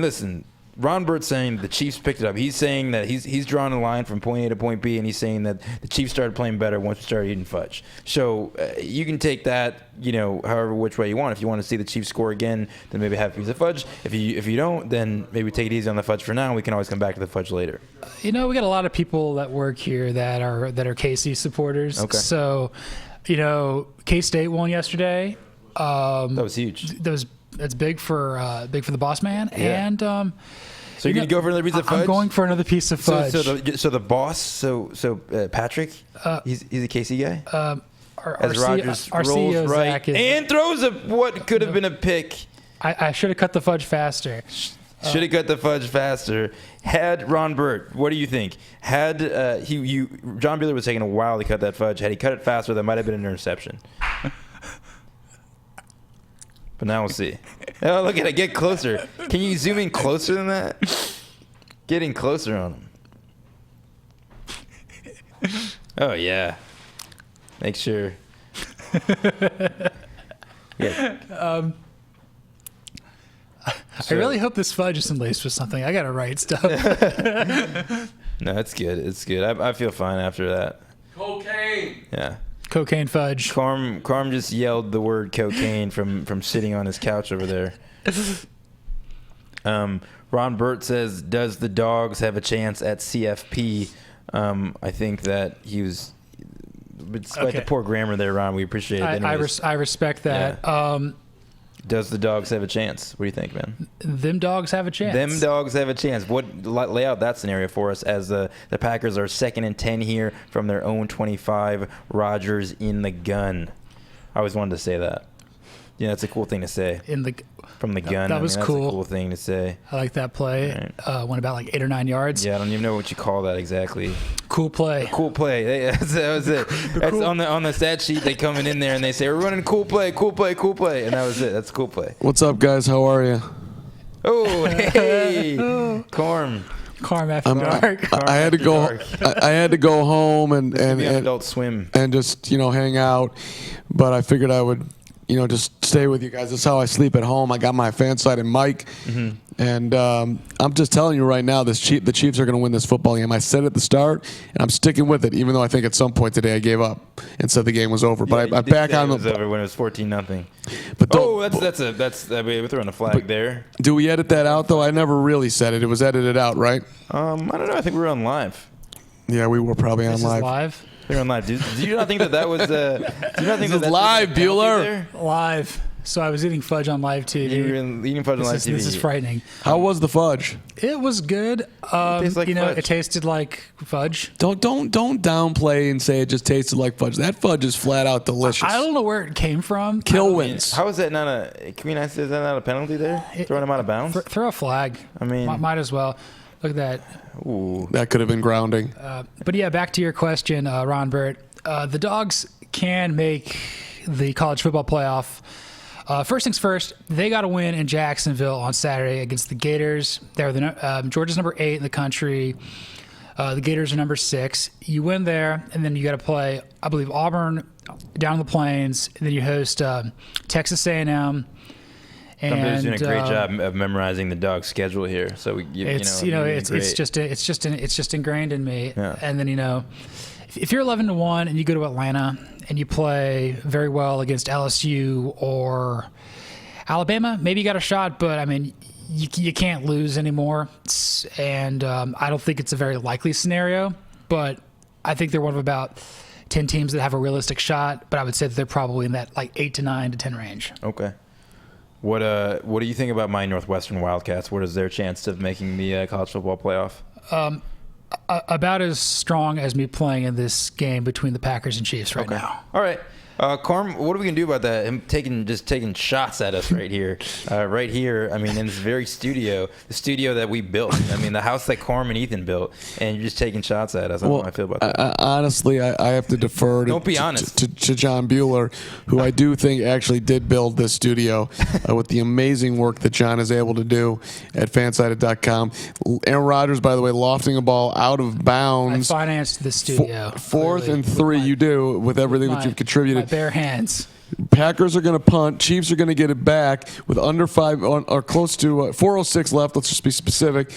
listen. Ron Burt's saying the Chiefs picked it up. He's saying that he's drawing a line from point A to point B, and he's saying that the Chiefs started playing better once we started eating fudge. So you can take that, you know, however which way you want. If you want to see the Chiefs score again, then maybe have a piece of fudge. If you don't, then maybe take it easy on the fudge for now. We can always come back to the fudge later. You know, we got a lot of people that work here that are KC supporters. Okay. So, you know, K-State won yesterday. That was huge. That's big for the boss man. Yeah. And so you're going to go for another piece of fudge? I'm going for another piece of fudge. So the boss, Patrick, he's a KC guy? As Rodgers rolls right and throws what could have been a pick. I should have cut the fudge faster. Should have cut the fudge faster. Had Ron Burt, what do you think? Had John Buehler was taking a while to cut that fudge. Had he cut it faster, that might have been an interception. But now we'll see. Oh, look at it. Get closer. Can you zoom in closer than that? Getting closer on him. Oh, yeah. Make sure. Yeah. I really hope this fudge isn't laced with something. I got to write stuff. No, it's good. It's good. I feel fine after that. Cocaine. Yeah. Cocaine fudge. Carm just yelled the word cocaine from sitting on his couch over there. Ron Burt says, does the Dogs have a chance at CFP? I think that he was, despite the poor grammar there, Ron, we appreciate it. I respect that. Yeah. Does the Dogs have a chance? What do you think, man? Them Dogs have a chance. Them Dogs have a chance. Lay out that scenario for us as the Packers are 2nd and 10 here from their own 25. Rodgers in the gun. I always wanted to say that. Yeah, that's a cool thing to say. From the gun. That was cool. That's a cool thing to say. I like that play. Right. Went about like 8 or 9 yards. Yeah, I don't even know what you call that exactly. Cool play. Cool play. That was it. That's on the stat sheet. They coming in there and they say, we're running cool play, and that was it. That's a cool play. What's up, guys? How are you? Oh, hey, Carm after dark. I had to go. I had to go home and Adult Swim and just hang out, but I figured I would just stay with you guys. That's how I sleep at home. I got my FanSided mic, and I'm just telling you right now, the Chiefs are going to win this football game. I said at the start, and I'm sticking with it, even though I think at some point today I gave up and said the game was over. But I'm back on the. It was over when it was 14-0. But we're throwing a flag there. Do we edit that out though? I never really said it. It was edited out, right? I don't know. I think we were on live. Yeah, we were probably on This live. Is live. They're on live. Do you not think that was? Do you not think that's live, Bueller? Live. So I was eating fudge on live TV. You were eating fudge on live TV. This is frightening. How was the fudge? It was good. It like fudge. It tasted like fudge. Don't downplay and say it just tasted like fudge. That fudge is flat out delicious. I don't know where it came from. Kill wins. How is that not is that not a penalty there? Throwing him out of bounds? Throw a flag. I mean, might as well. Look at that. Ooh. That could have been grounding. But yeah, back to your question, Ron Burt. The Dogs can make the college football playoff. First things first, they got to win in Jacksonville on Saturday against the Gators. They're Georgia's number 8 in the country. The Gators are number 6. You win there, and then you got to play, I believe, Auburn down in the Plains. And then you host Texas A&M. Somebody's doing a great job of memorizing the Dog's schedule here. So it's just ingrained in me. Yeah. And then if you're 11-1 and you go to Atlanta and you play very well against LSU or Alabama, maybe you got a shot, but I mean, you can't lose anymore. And I don't think it's a very likely scenario, but I think they're one of about 10 teams that have a realistic shot. But I would say that they're probably in that like 8 to 9 to 10 range. Okay. What do you think about my Northwestern Wildcats? What is their chance of making the college football playoff? About as strong as me playing in this game between the Packers and Chiefs right now. All right. Carm, what are we going to do about that? Him taking shots at us right here. Right here, I mean, in this very studio, the studio that we built. I mean, the house that Carm and Ethan built, and you're just taking shots at us. I don't know how I feel about that. Honestly, I have to defer Don't be honest. to John Bueller, who I do think actually did build this studio with the amazing work that John is able to do at fansided.com. Aaron Rodgers, by the way, lofting a ball out of bounds. I financed the studio. Fourth and 3, you do, with everything that you've contributed. Bare hands. Packers are going to punt. Chiefs are going to get it back with under 5 or close to 4:06 left. Let's just be specific,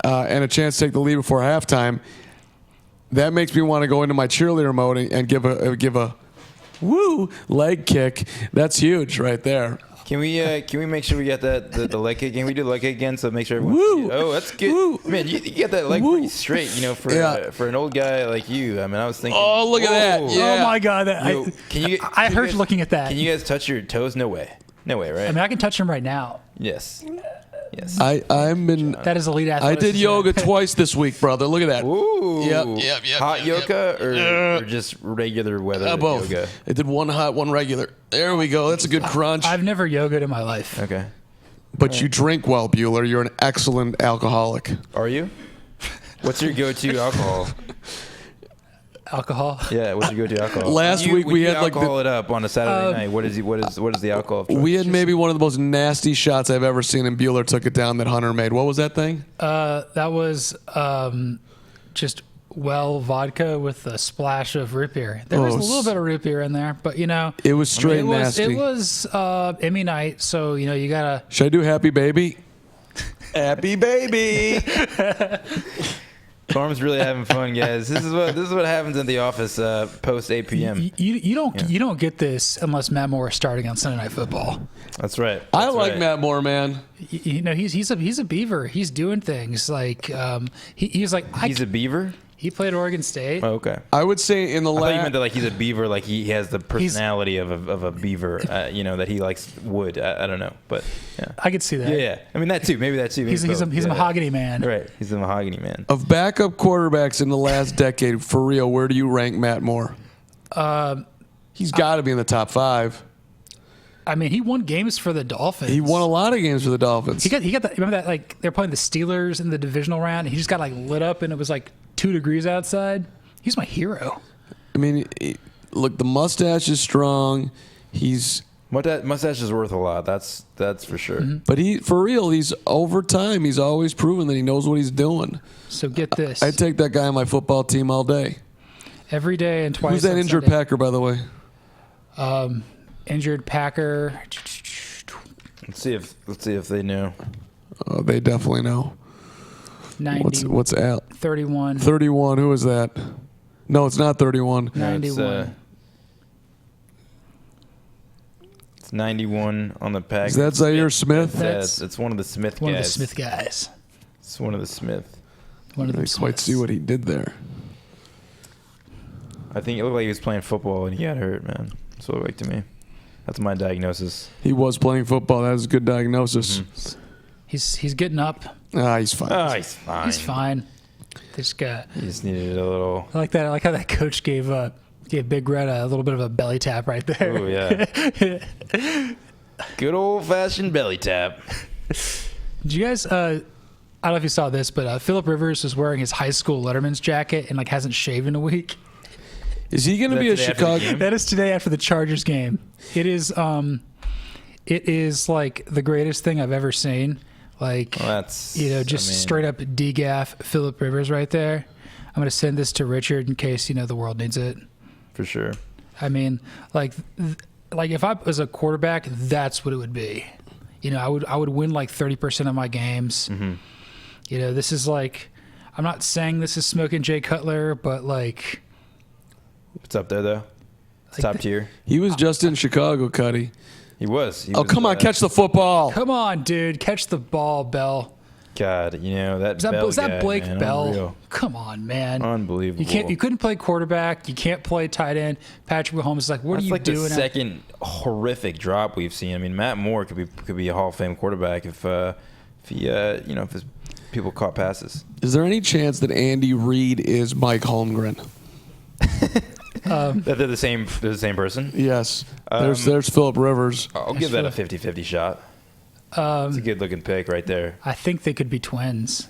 and a chance to take the lead before halftime. That makes me want to go into my cheerleader mode and give a woo leg kick. That's huge right there. Can we make sure we get the leg kick? Can we do the leg kick again so make sure everyone? Woo! Oh, that's good. Woo! Man, you get that leg pretty straight. For an old guy like you. I mean, I was thinking. Oh, look at that! Yeah. Oh my God! I hurt looking at that. Can you guys touch your toes? No way, right? I mean, I can touch them right now. Yes. That is elite athleticism. I did yoga twice this week, brother. Look at that. Ooh. Yep. Hot yoga or just regular weather both. yoga? I did one hot, one regular. There we go. That's a good crunch. I've never yogaed in my life. Okay. But you drink well, Bueller. You're an excellent alcoholic. Are you? What's your go-to alcohol? Alcohol. Yeah, what's your go-to alcohol? Last week we had alcohol it up on a Saturday night. What is the alcohol of choice? We had maybe one of the most nasty shots I've ever seen, and Bueller took it down that Hunter made. What was that thing? That was just vodka with a splash of root beer. There was a little bit of root beer in there, but it was straight nasty. It was Emmy night, so you gotta. Should I do Happy Baby? Happy baby. Farm's really having fun, guys. This is what happens in the office post 8 p.m. You don't get this unless Matt Moore is starting on Sunday Night Football. That's right. I like Matt Moore, man. He's a Beaver. He's doing things like he's a Beaver. He played Oregon State. Oh, okay. I would say in the I thought you meant that he's a beaver, like he has the personality of a beaver, that he likes wood. I don't know, but yeah. I could see that. Yeah. I mean that too. Maybe that too. Maybe He's a mahogany man. Right. He's a mahogany man. Of backup quarterbacks in the last decade, for real, where do you rank Matt Moore? He's got to be in the top 5. I mean, he won games for the Dolphins. He won a lot of games for the Dolphins. He got that. Remember that? Like they're playing the Steelers in the divisional round, and he just got lit up, and it was 2 degrees outside. He's my hero. I mean, look, the mustache is strong. Mustache is worth a lot. That's for sure. Mm-hmm. But for real, he's over time. He's always proven that he knows what he's doing. So get this. I take that guy on my football team all day. Every day and twice. Who's that injured Sunday. Packer, by the way? Injured Packer. Let's see if they know. Oh, they definitely know. 90. What's Al? 31. 31. Who is that? No, it's not 31. 91. It's 91 on the pack. Is that Zaire Smith? It's one of the Smith guys. One of the Smith guys. It's one of the Smith. One of I them didn't quite see what he did there. I think it looked like he was playing football and he got hurt, man. That's what it looked like to me. That's my diagnosis. He was playing football. That was a good diagnosis. Mm-hmm. He's getting up. He's fine. He's fine. He's fine. He just needed a little. I like that. I like how that coach gave Big Red a little bit of a belly tap right there. Oh yeah. Good old fashioned belly tap. Did you guys? I don't know if you saw this, but Phillip Rivers is wearing his high school Letterman's jacket and hasn't shaved in a week. Is he going to be a Chicago? That is today after the Chargers game. It is like the greatest thing I've ever seen. Straight up degaff Phillip Rivers right there. I'm going to send this to Richard in case the world needs it. For sure. I mean, if I was a quarterback, that's what it would be. I would win 30% of my games. Mm-hmm. This is I'm not saying this is smoking Jay Cutler, but it's up there though. It's top tier. He was just in Chicago, Cuddy. He was. Come on, catch the football. Come on, dude, catch the ball, Bell. God, is that Blake man, Bell? unreal. Come on, man. Unbelievable. You couldn't play quarterback. You can't play tight end. Patrick Mahomes is what are you doing? That's the second horrific drop we've seen. I mean, Matt Moore could be a Hall of Fame quarterback if his people caught passes. Is there any chance that Andy Reid is Mike Holmgren? That they're the same person? Yes. There's Phillip Rivers. I'll give that a 50-50 shot. It's a good looking pick right there. I think they could be twins.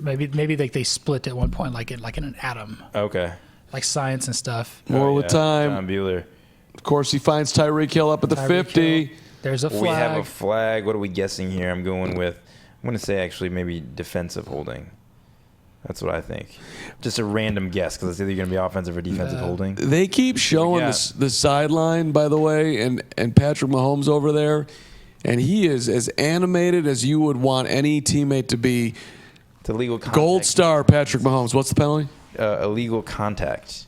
Maybe they split at one point like in an atom. Okay. Like science and stuff. More with time. John Bueller. Of course, he finds Tyreek Hill up at the 50. Hill. There's a flag. We have a flag. What are we guessing here? I'm going to say actually maybe defensive holding. That's what I think. Just a random guess because it's either going to be offensive or defensive holding. They keep showing the sideline, by the way, and Patrick Mahomes over there, and he is as animated as you would want any teammate to be. It's illegal contact. Gold star Patrick Mahomes. What's the penalty? Illegal contact.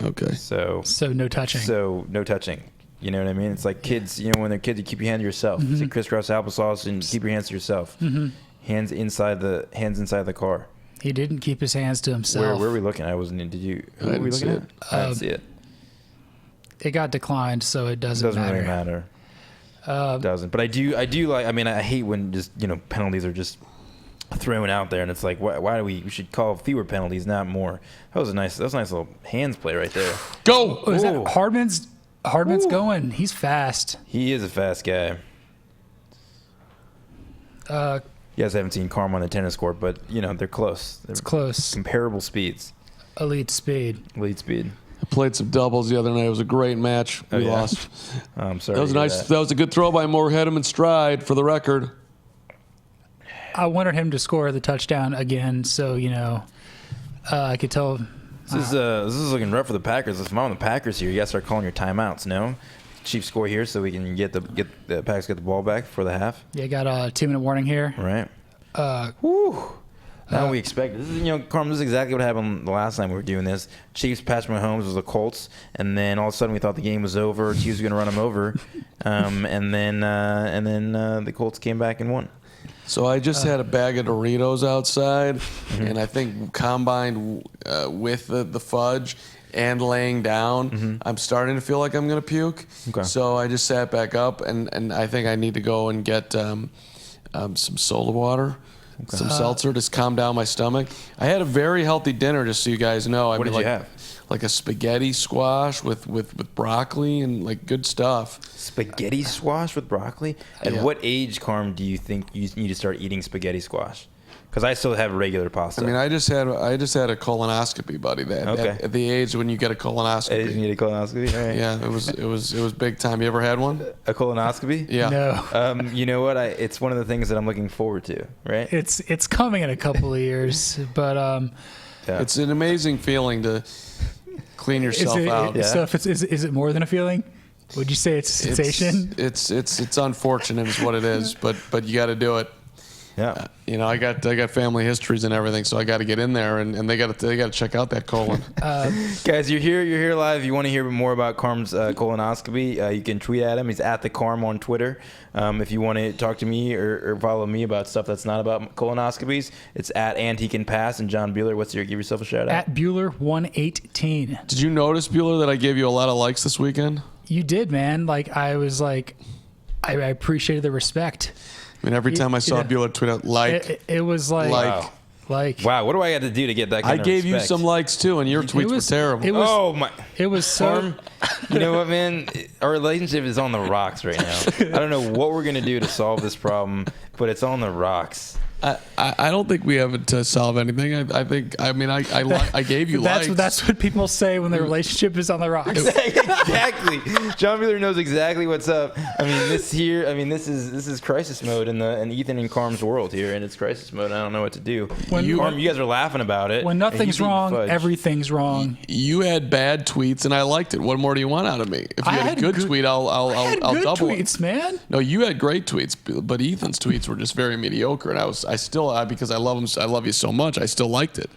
Okay. So no touching. So no touching. You know what I mean? It's like kids, when they're kids, you keep your hand to yourself. Mm-hmm. It's like crisscross applesauce and keep your hands to yourself. Mm-hmm. Hands inside the car. He didn't keep his hands to himself. Where were we looking? I wasn't in. Did you? Who were we looking at? I didn't see it. It got declined, so it doesn't matter. Really matter. It doesn't. But I do like. I mean, I hate when just penalties are just thrown out there, and it's like, why do we should call fewer penalties, not more. That was a nice little hands play right there. Go. Oh, is that Hardman's going? He's fast. He is a fast guy. You guys haven't seen Karma on the tennis court, but they're close. They're close. Comparable speeds. Elite speed. Elite speed. I played some doubles the other night. It was a great match. We yeah? lost. I'm sorry. That was nice. That was a good throw by Moore. Had him in stride for the record. I wanted him to score the touchdown again, so I could tell. This is looking rough for the Packers. If I'm on the Packers here, you guys start calling your timeouts. No, Chiefs score here so we can get the Packers get the ball back for the half. Yeah, got a 2-minute warning here. Right. Now we expect this is Carm. This is exactly what happened the last time we were doing this. Chiefs, Patrick Mahomes was the Colts, and then all of a sudden we thought the game was over. Chiefs were going to run them over, and then the Colts came back and won. So I just had a bag of Doritos outside, and I think combined with the fudge and laying down, I'm starting to feel like I'm going to puke. Okay. So I just sat back up, and I think I need to go and get some soda water, some seltzer, just calm down my stomach. I had a very healthy dinner, just so you guys know. What did you have? Like a spaghetti squash with broccoli and like good stuff. Spaghetti squash with broccoli? At what age, Carm, do you think you need to start eating spaghetti squash? Because I still have regular pasta. I mean, I just had a colonoscopy, buddy. At the age when you get a colonoscopy. You need a colonoscopy? All right. Yeah, it was big time. You ever had one? A colonoscopy? Yeah. No. You know what? It's one of the things that I'm looking forward to. Right? It's coming in a couple of years, but It's an amazing feeling to clean yourself out. Yeah. So is it more than a feeling? Would you say it's a sensation? It's unfortunate is what it is, but you got to do it. Yeah. I got family histories and everything, so I got to get in there, and they got to check out that colon. Guys, you're here live. If you want to hear more about Carm's colonoscopy, you can tweet at him. He's at the Carm on Twitter. If you want to talk to me or follow me about stuff that's not about colonoscopies, it's at And He Can Pass. And John Bueller, give yourself a shout out. At Bueller118. Did you notice, Bueller, that I gave you a lot of likes this weekend? You did, man. I appreciated the respect. I mean, every time I saw Bueller tweet out, it was like. Wow, what do I have to do to get that kind of respect? I gave you some likes too, and your tweets were terrible. It was so. You know what, man? Our relationship is on the rocks right now. I don't know what we're gonna do to solve this problem, but it's on the rocks. I don't think we have to solve anything. I gave you likes. That's what people say when their relationship is on the rocks. Exactly. John Bueller knows exactly what's up. I mean, this is crisis mode in Ethan and Carm's world here, and it's crisis mode. I don't know what to do. Carm, you guys are laughing about it. When nothing's wrong, everything's wrong. You had bad tweets, and I liked it. What more do you want out of me? If you had a good tweet, I'll double tweets, it. Man. No, you had great tweets, but Ethan's tweets were just very mediocre, and I still because I love him. I love you so much. I still liked it.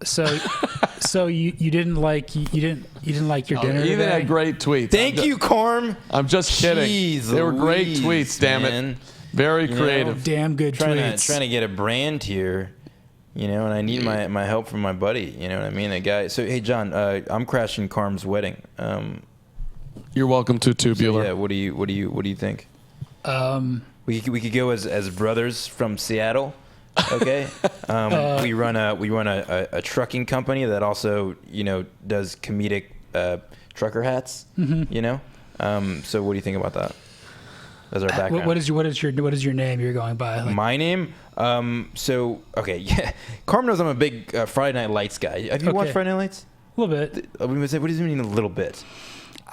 So you didn't like your dinner. Ethan today? had great tweets. Thank you, Carm. I'm just kidding. Jeez They were great Louise, tweets. Damn man. it. Very creative. Damn good tweets. Trying to get a brand here. And I need my help from my buddy. You know what I mean? A guy. So hey, John, I'm crashing Carm's wedding. You're welcome to Bueller. Yeah. What do you think? We could go as brothers from Seattle. Okay. We run a trucking company that also does comedic trucker hats. Mm-hmm. So what do you think about that? As our background. What is your name you're going by? My name? Carm knows I'm a big Friday Night Lights guy. Have you watched Friday Night Lights? A little bit. What does it mean a little bit?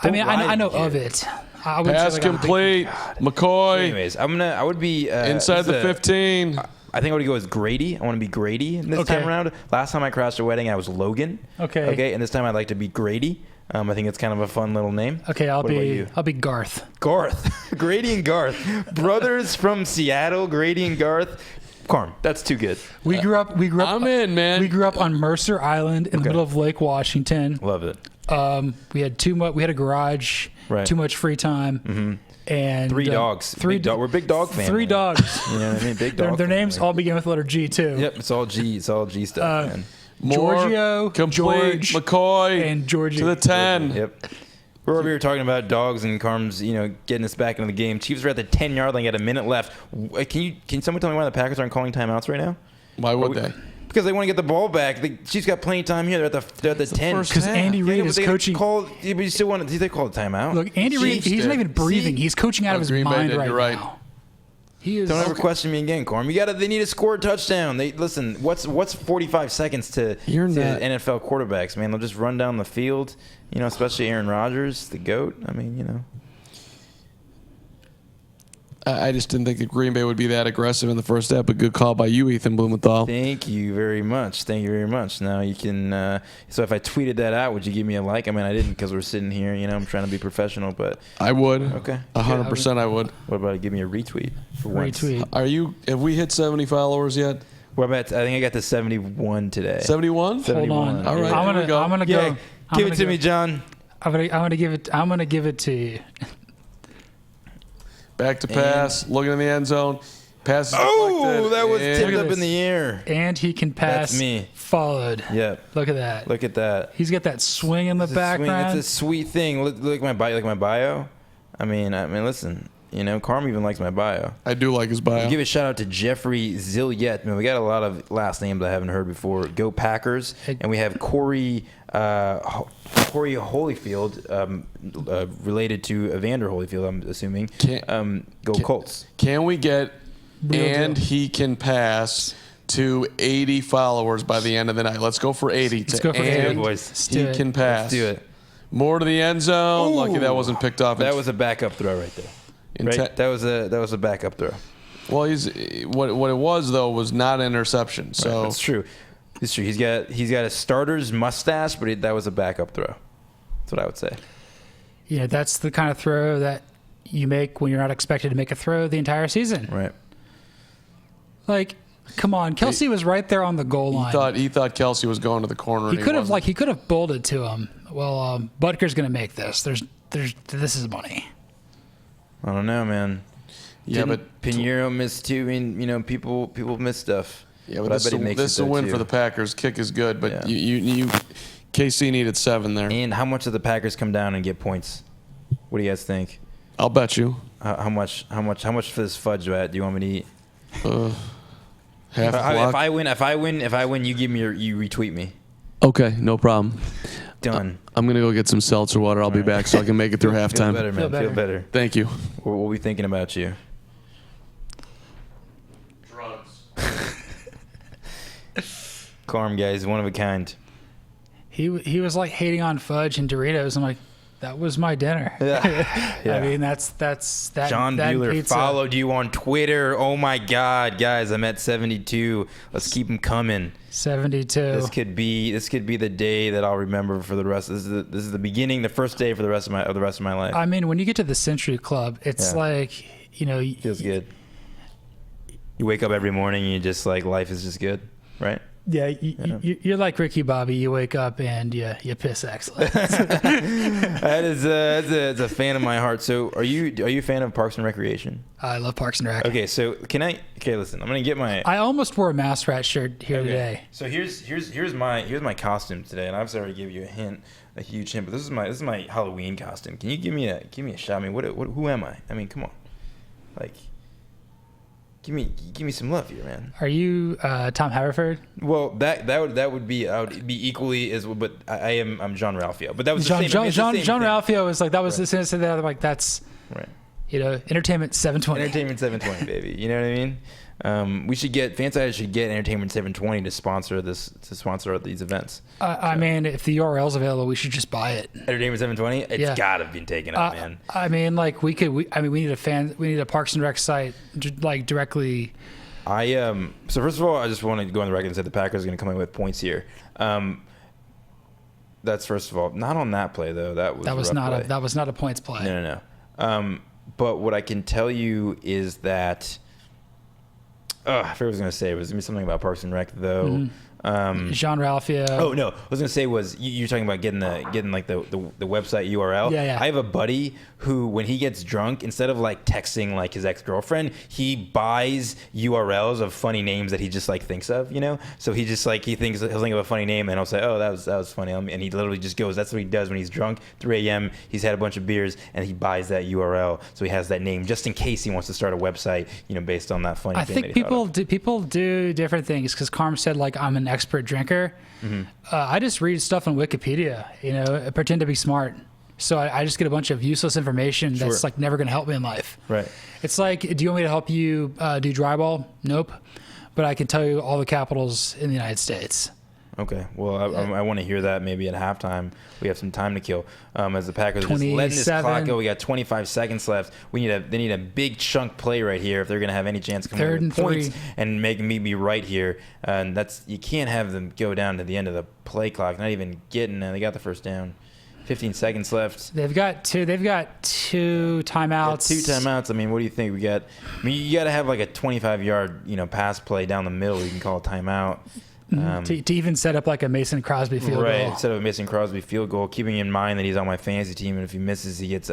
I know of it. Pass complete. McCoy. Anyways, I would be inside the 15. I think I would go as Grady. I want to be Grady this time around. Last time I crashed a wedding, I was Logan. Okay. And this time I'd like to be Grady. I think it's kind of a fun little name. Okay, I'll be Garth. Garth. Grady and Garth. Brothers from Seattle, Grady and Garth. Carm, that's too good. We grew up. I'm in, man. We grew up on Mercer Island in the middle of Lake Washington. Love it. We had we had a garage. Right. Too much free time. Mm-hmm. And 3 dogs. We're big dog fans. 3 dogs. You know what I mean? Big dog. Their names all begin with the letter G too. Yep, it's all G. It's all G stuff, man. Giorgio, George, McCoy, and Georgie to the 10. Yep. We're over here talking about dogs and Carm's, getting us back into the game. Chiefs are at the 10-yard line. Got a minute left. Can someone tell me why the Packers aren't calling timeouts right now? Why would they? Because they want to get the ball back. Chiefs got plenty of time here. They're at the 10. Because Andy Reid is coaching. But you still they call a timeout. Look, Andy Reid, he's not even breathing. He's coaching out of his mind right now. He is. Don't ever question me again, Corm. They need to score a touchdown. What's 45 seconds to NFL quarterbacks, man? They'll just run down the field, especially Aaron Rodgers, the GOAT. I mean, I just didn't think that Green Bay would be that aggressive in the first half, but good call by you, Ethan Blumenthal. Thank you very much. Now you can. So if I tweeted that out, would you give me a like? I mean, I didn't because we're sitting here. I'm trying to be professional, but I would. Okay, 100%. I would. What about give me a retweet for once? Retweet. Have we hit 70 followers yet? What about? I think I got to 71 today. 71? Hold on. All right. I'm gonna go. Give it to me, John. I'm gonna give it to you. Back to pass, looking in the end zone. Pass is Oh, deflected, that was and tipped up in the air. And he can pass. That's me. Followed. Yep. Look at that. Look at that. He's got that swing in the background. It's a sweet thing. Look at my bio. I mean, listen. Carm even likes my bio. I do like his bio. Give a shout out to Jeffrey Zilliet. Man, we got a lot of last names I haven't heard before. Go Packers, and we have Corey Holyfield, related to Evander Holyfield, I'm assuming. Go Colts. Can we get Real deal. he can pass to 80 followers by the end of the night? Let's go for 80. Let's go for 80. Boys. He can pass. Let's do it. More to the end zone. Ooh. Lucky that wasn't picked off. That was a backup throw right there. Right? That was a backup throw. Well, what it was though was not an interception. So right, that's true. It's true. He's got a starter's mustache, but that was a backup throw. That's what I would say. Yeah, that's the kind of throw that you make when you're not expected to make a throw the entire season. Right. Like, come on, Kelsey was right there on the goal line. He thought Kelsey was going to the corner. He could have bolted to him. Well, Butker's going to make this. This is money. I don't know, man. Yeah, but Pinheiro missed too. I mean, people miss stuff. Yeah, but this is a win for the Packers. Kick is good, but you KC needed 7 there. And how much do the Packers come down and get points? What do you guys think? I'll bet you. How much for this fudge do you want me to eat? Half a block. If I win, you retweet me. Okay, no problem. Done. I'm gonna go get some seltzer water. I'll be back so I can make it through halftime. Feel better, man. Feel better. Thank you. We'll be thinking about you. Drugs. Carm, guys, one of a kind. He was like hating on fudge and Doritos. I'm like, that was my dinner. Yeah. I mean, that's that. John that Bueller pizza. followed you on Twitter. Oh my God, guys, I'm at 72. Let's keep them coming. 72. This could be the day that I'll remember for the rest. This is the beginning, the first day for the rest of my life. I mean, when you get to the Century Club, it's like, feels good. You wake up every morning and you just like life is just good, right? Yeah, you're like Ricky Bobby. You wake up and you piss excellent. That's a fan of my heart. So are you a fan of Parks and Recreation? I love Parks and Rec. Okay, so listen, I'm gonna get my. I almost wore a Mouse Rat shirt here today. So here's my costume today, and I've already give you a huge hint, but this is my Halloween costume. Can you give me a shot? I mean, who am I? I mean, come on, like. Give me some love here, man. Are you Tom Haverford? Well, that would be equally as well, but I'm John Ralphio. But that was John the same. John Ralphio was like that was the same that like that's right. Entertainment 720. Entertainment 720, baby. You know what I mean? FanSided should get Entertainment 720 to sponsor these events. I mean, if the URL's available, we should just buy it. Entertainment 720, it's gotta be taken up, man. I mean, like we need a Parks and Rec site like directly. So first of all, I just want to go on the record and say the Packers are going to come in with points here. That's first of all, not on that play though. That was not a points play. No. But what I can tell you is that. I forgot what I was going to say. It was going to be something about Parks and Rec, though. Mm-hmm. Jean Ralphio. Oh no, I was going to say was you're talking about getting like the website URL. Yeah. I have a buddy who, when he gets drunk, instead of like texting like his ex-girlfriend, he buys URLs of funny names that he just like thinks of. So he just like he'll think of a funny name and he'll say, oh, that was funny, and he literally just goes. That's what he does when he's drunk. 3 a.m. He's had a bunch of beers and he buys that URL, so he has that name just in case he wants to start a website. Based on that funny. I think people do different things because Carm said like I'm an expert drinker. Mm-hmm. I just read stuff on Wikipedia, I pretend to be smart. So I just get a bunch of useless information that's like never going to help me in life. Right. It's like, do you want me to help you do drywall? Nope. But I can tell you all the capitals in the United States. Okay. Well, I want to hear that maybe at halftime. We have some time to kill. As the Packers are just letting this clock go, we got 25 seconds left. They need a big chunk play right here if they're going to have any chance to come up with points and make me be right here. And you can't have them go down to the end of the play clock. Not even getting there. They got the first down. 15 seconds left. They've got two timeouts. Two timeouts. I mean, what do you think? You got to have like a 25-yard, pass play down the middle. You can call a timeout. To even set up like a Mason Crosby field goal. Right, instead of a Mason Crosby field goal, keeping in mind that he's on my fantasy team, and if he misses, I get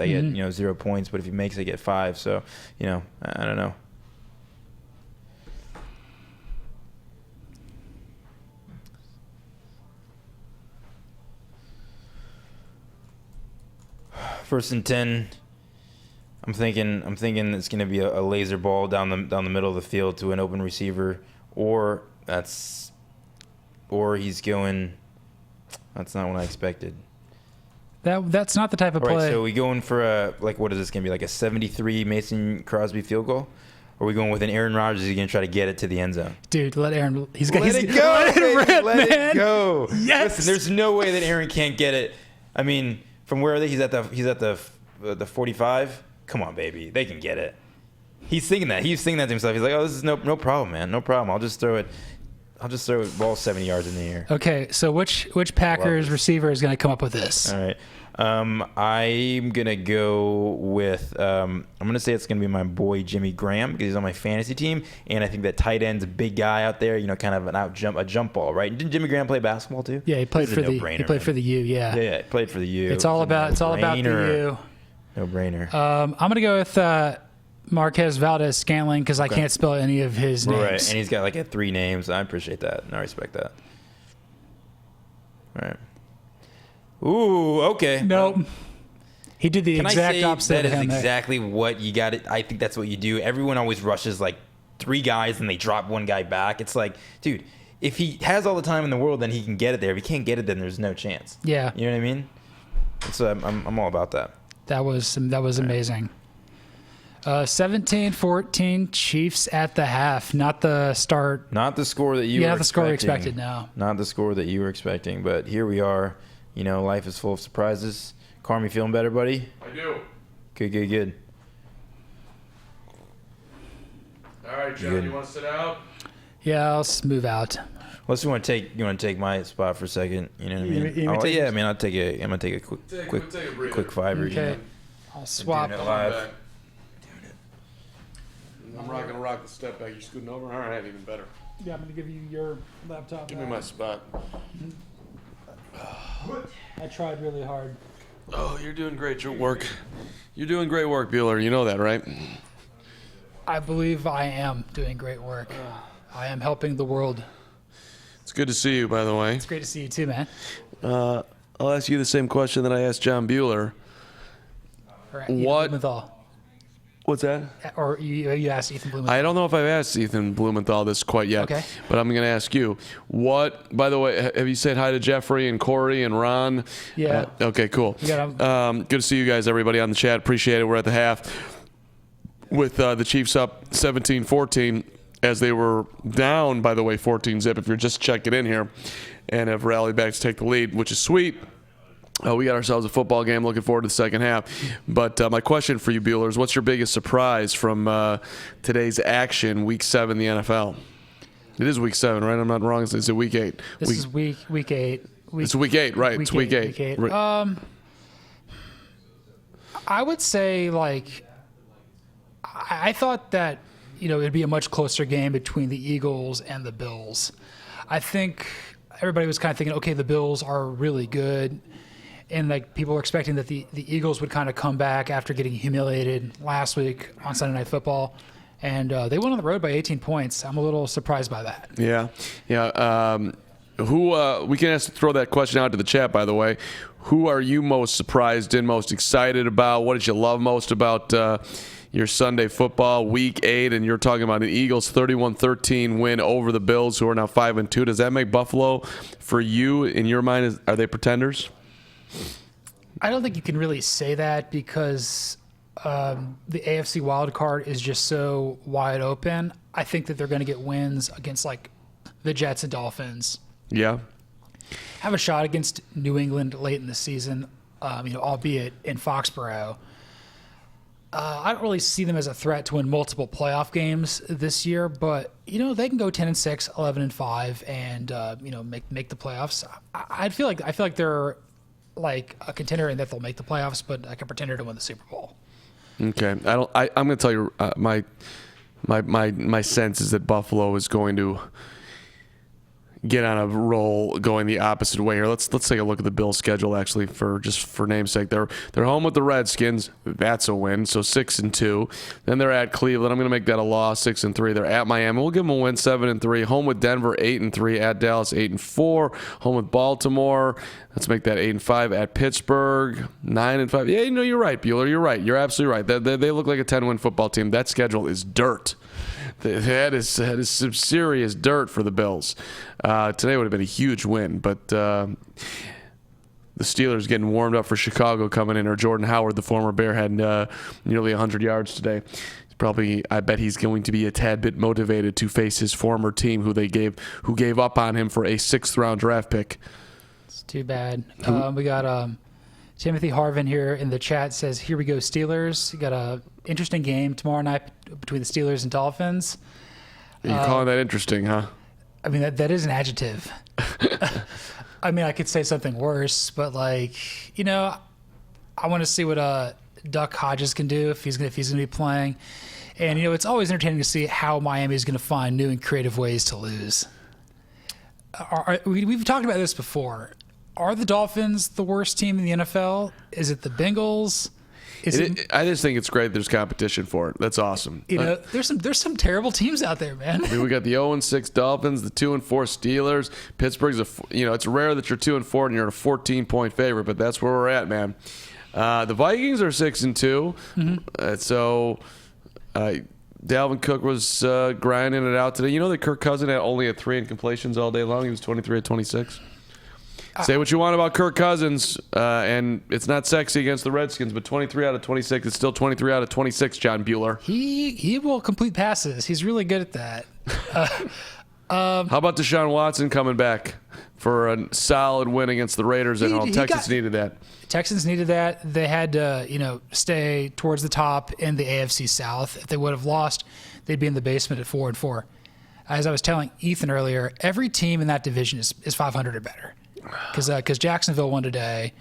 0 points, but if he makes, I get 5. So, I don't know. First and 10. I'm thinking it's going to be a laser ball down the middle of the field to an open receiver, or he's going. That's not what I expected. That's not the type of play. All right, so we going for what is this going to be, like a 73 Mason Crosby field goal? Or are we going with an Aaron Rodgers who's going to try to get it to the end zone? Dude, let Aaron. Let it go. Let it go. Yes. Listen, there's no way that Aaron can't get it. I mean, from where are they? He's at the 45. Come on, baby, they can get it. He's thinking that. He's thinking that to himself. He's like, oh, this is no problem, man. No problem. I'll just throw it ball 70 yards in the air. Okay, so which Packers receiver is going to come up with this? All right. I'm going to go with I'm going to say it's going to be my boy Jimmy Graham because he's on my fantasy team, and I think that tight end's a big guy out there, kind of a jump ball, right? Didn't Jimmy Graham play basketball too? Yeah, he played for the U, yeah. Yeah, he played for the U. It's all about the U. No brainer. I'm going to go with Marquez Valdez-Scantling because I can't spell any of his names. Right, and he's got 3 names. I appreciate that, and I respect that. All right. Ooh, okay. Nope. He did the exact opposite. That is exactly what you got. I think that's what you do. Everyone always rushes 3 guys and they drop 1 guy back. It's like, dude, if he has all the time in the world, then he can get it there. If he can't get it, then there's no chance. Yeah. You know what I mean? So I'm all about that. That was amazing. 17-14 Chiefs at the half, not the start. Not the score that you were expecting. Not the score we expected, no. Not the score that you were expecting, but here we are. Life is full of surprises. Carm, you feeling better, buddy? I do. Good. All right, John, you want to sit out? Yeah, I'll move out. Unless you want to take my spot for a second, you know what I mean? I'm gonna take a quick fiver. Okay. I'll swap. Live. I'm not gonna rock the step back. You're scooting over. All right, even better. Yeah, I'm gonna give you your laptop. Give me my spot. I tried really hard. Oh, you're doing great work. You're doing great work, Bueller. You know that, right? I believe I am doing great work. I am helping the world. It's good to see you, by the way. It's great to see you too, man. I'll ask you the same question that I asked John Bueller. Blumenthal. What's that? Or you asked Ethan Blumenthal. I don't know if I've asked Ethan Blumenthal this quite yet. Okay. But I'm going to ask you. By the way, have you said hi to Jeffrey and Corey and Ron? Yeah. Okay, cool. Good to see you guys, everybody on the chat. Appreciate it. We're at the half with the Chiefs up 17-14 as they were down, by the way, 14-zip if you're just checking in here, and have rallied back to take the lead, which is sweet. We got ourselves a football game. Looking forward to the second half. But my question for you, Bueller, is what's your biggest surprise from today's action, Week 7 in the NFL? It is Week 7, right? I'm not wrong. Is it Week 8? This is Week 8. It's Week 8, right? It's Week 8. Week 8. I would say, I thought that, it'd be a much closer game between the Eagles and the Bills. I think everybody was kind of thinking, okay, the Bills are really good. And people were expecting that the Eagles would kind of come back after getting humiliated last week on Sunday Night Football. And they went on the road by 18 points. I'm a little surprised by that. Yeah. We can throw that question out to the chat, by the way. Who are you most surprised and most excited about? What did you love most about your Sunday football, Week 8? And you're talking about an Eagles 31-13 win over the Bills, who are now 5-2. Does that make Buffalo, for you, in your mind, are they pretenders? I don't think you can really say that because the AFC wild card is just so wide open. I think that they're going to get wins against like the Jets and Dolphins. Yeah. Have a shot against New England late in the season, albeit in Foxborough. I don't really see them as a threat to win multiple playoff games this year, but they can go 10-6, 11-5, and make the playoffs. I feel like they're like a contender in that they'll make the playoffs, but like a pretender to win the Super Bowl. Okay, I'm going to tell you my sense is that Buffalo is going to get on a roll going the opposite way here. Let's take a look at the Bills' schedule actually for namesake. They're home with the Redskins. That's a win. So 6-2. Then they're at Cleveland. I'm going to make that a loss. 6-3. They're at Miami. We'll give them a win. 7-3. Home with Denver. 8-3. At Dallas. 8-4. Home with Baltimore. Let's make that 8-5. At Pittsburgh. 9-5. Yeah, you're right, Bueller. You're right. You're absolutely right. They look like a 10-win football team. That schedule is dirt. That is some serious dirt for the Bills. Today would have been a huge win, but the Steelers getting warmed up for Chicago coming in, or Jordan Howard, the former Bear, had nearly 100 yards today. I bet he's going to be a tad bit motivated to face his former team, who gave up on him for a 6th-round draft pick. It's too bad. We got Timothy Harvin here in the chat says, "Here we go, Steelers. You got a interesting game tomorrow night between the Steelers and Dolphins." You're calling that interesting, huh? I mean, that is an adjective. I mean, I could say something worse, but I want to see what Duck Hodges can do if he's going to be playing. And it's always entertaining to see how Miami is going to find new and creative ways to lose. We've talked about this before. Are the Dolphins the worst team in the NFL? Is it the Bengals? I just think it's great there's competition for it. That's awesome. There's some terrible teams out there, man. I mean, we got the 0-6 Dolphins, the 2-4 Steelers. Pittsburgh's it's rare that you're 2-4 and you're a 14-point favorite, but that's where we're at, man. The Vikings are 6-2, so Dalvin Cook was grinding it out today. You know that Kirk Cousins had only 3 incompletions all day long. He was 23 of 26. Say what you want about Kirk Cousins, and it's not sexy against the Redskins, but 23 out of 26 is still 23 out of 26, John Bueller. He will complete passes. He's really good at that. How about Deshaun Watson coming back for a solid win against the Raiders at home? Texans needed that. Texans needed that. They had to, stay towards the top in the AFC South. If they would have lost, they'd be in the basement at 4-4. As I was telling Ethan earlier, every team in that division is 500 or better. Because Jacksonville won today,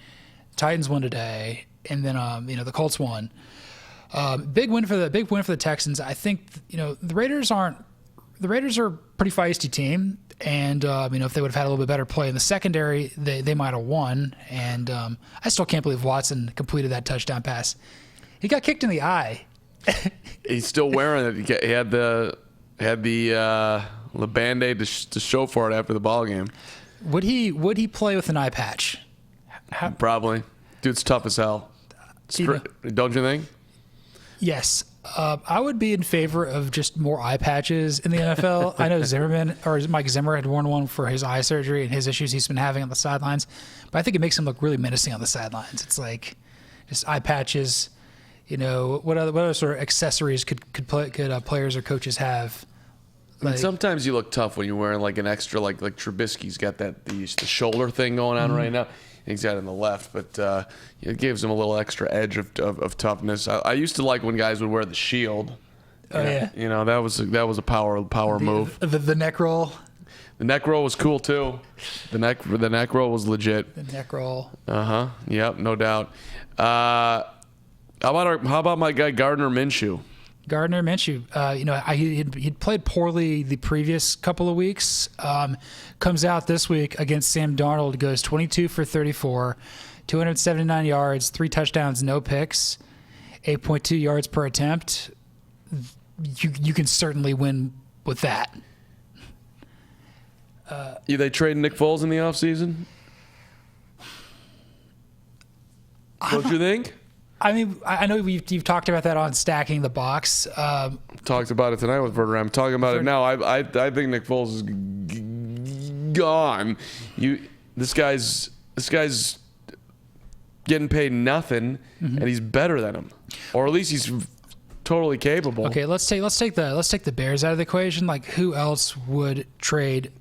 Titans won today, and then the Colts won. Big win for the Texans. I think the Raiders are a pretty feisty team, and if they would have had a little bit better play in the secondary, they might have won. And I still can't believe Watson completed that touchdown pass. He got kicked in the eye. He's still wearing it. He had the Band-Aid to show for it after the ball game. Would he play with an eye patch? Probably. Dude's tough as hell. Don't you think? Yes. I would be in favor of just more eye patches in the NFL. I know Mike Zimmer had worn one for his eye surgery and his issues he's been having on the sidelines, but I think it makes him look really menacing on the sidelines. It's like just eye patches. What other sort of accessories could players or coaches have? Sometimes you look tough when you're wearing like an extra, like Trubisky's got the shoulder thing going on right now. He's got it on the left, but it gives him a little extra edge of toughness. I used to like when guys would wear the shield. Oh yeah. That was a power move. The neck roll. The neck roll was cool too. The neck roll was legit. The neck roll. Yep, no doubt. How about my guy Gardner Minshew? Gardner Minshew, he'd played poorly the previous couple of weeks. Comes out this week against Sam Darnold, goes 22 for 34, 279 yards, 3 touchdowns, no picks, 8.2 yards per attempt. You can certainly win with that. They trading Nick Foles in the offseason? Don't you think? I mean, I know you've talked about that on Stacking the Box. Talked about it tonight with Verder. I'm talking about it now. I think Nick Foles is gone. This guy's getting paid nothing, and he's better than him, or at least he's totally capable. Okay, let's take the Bears out of the equation. Like, who else would trade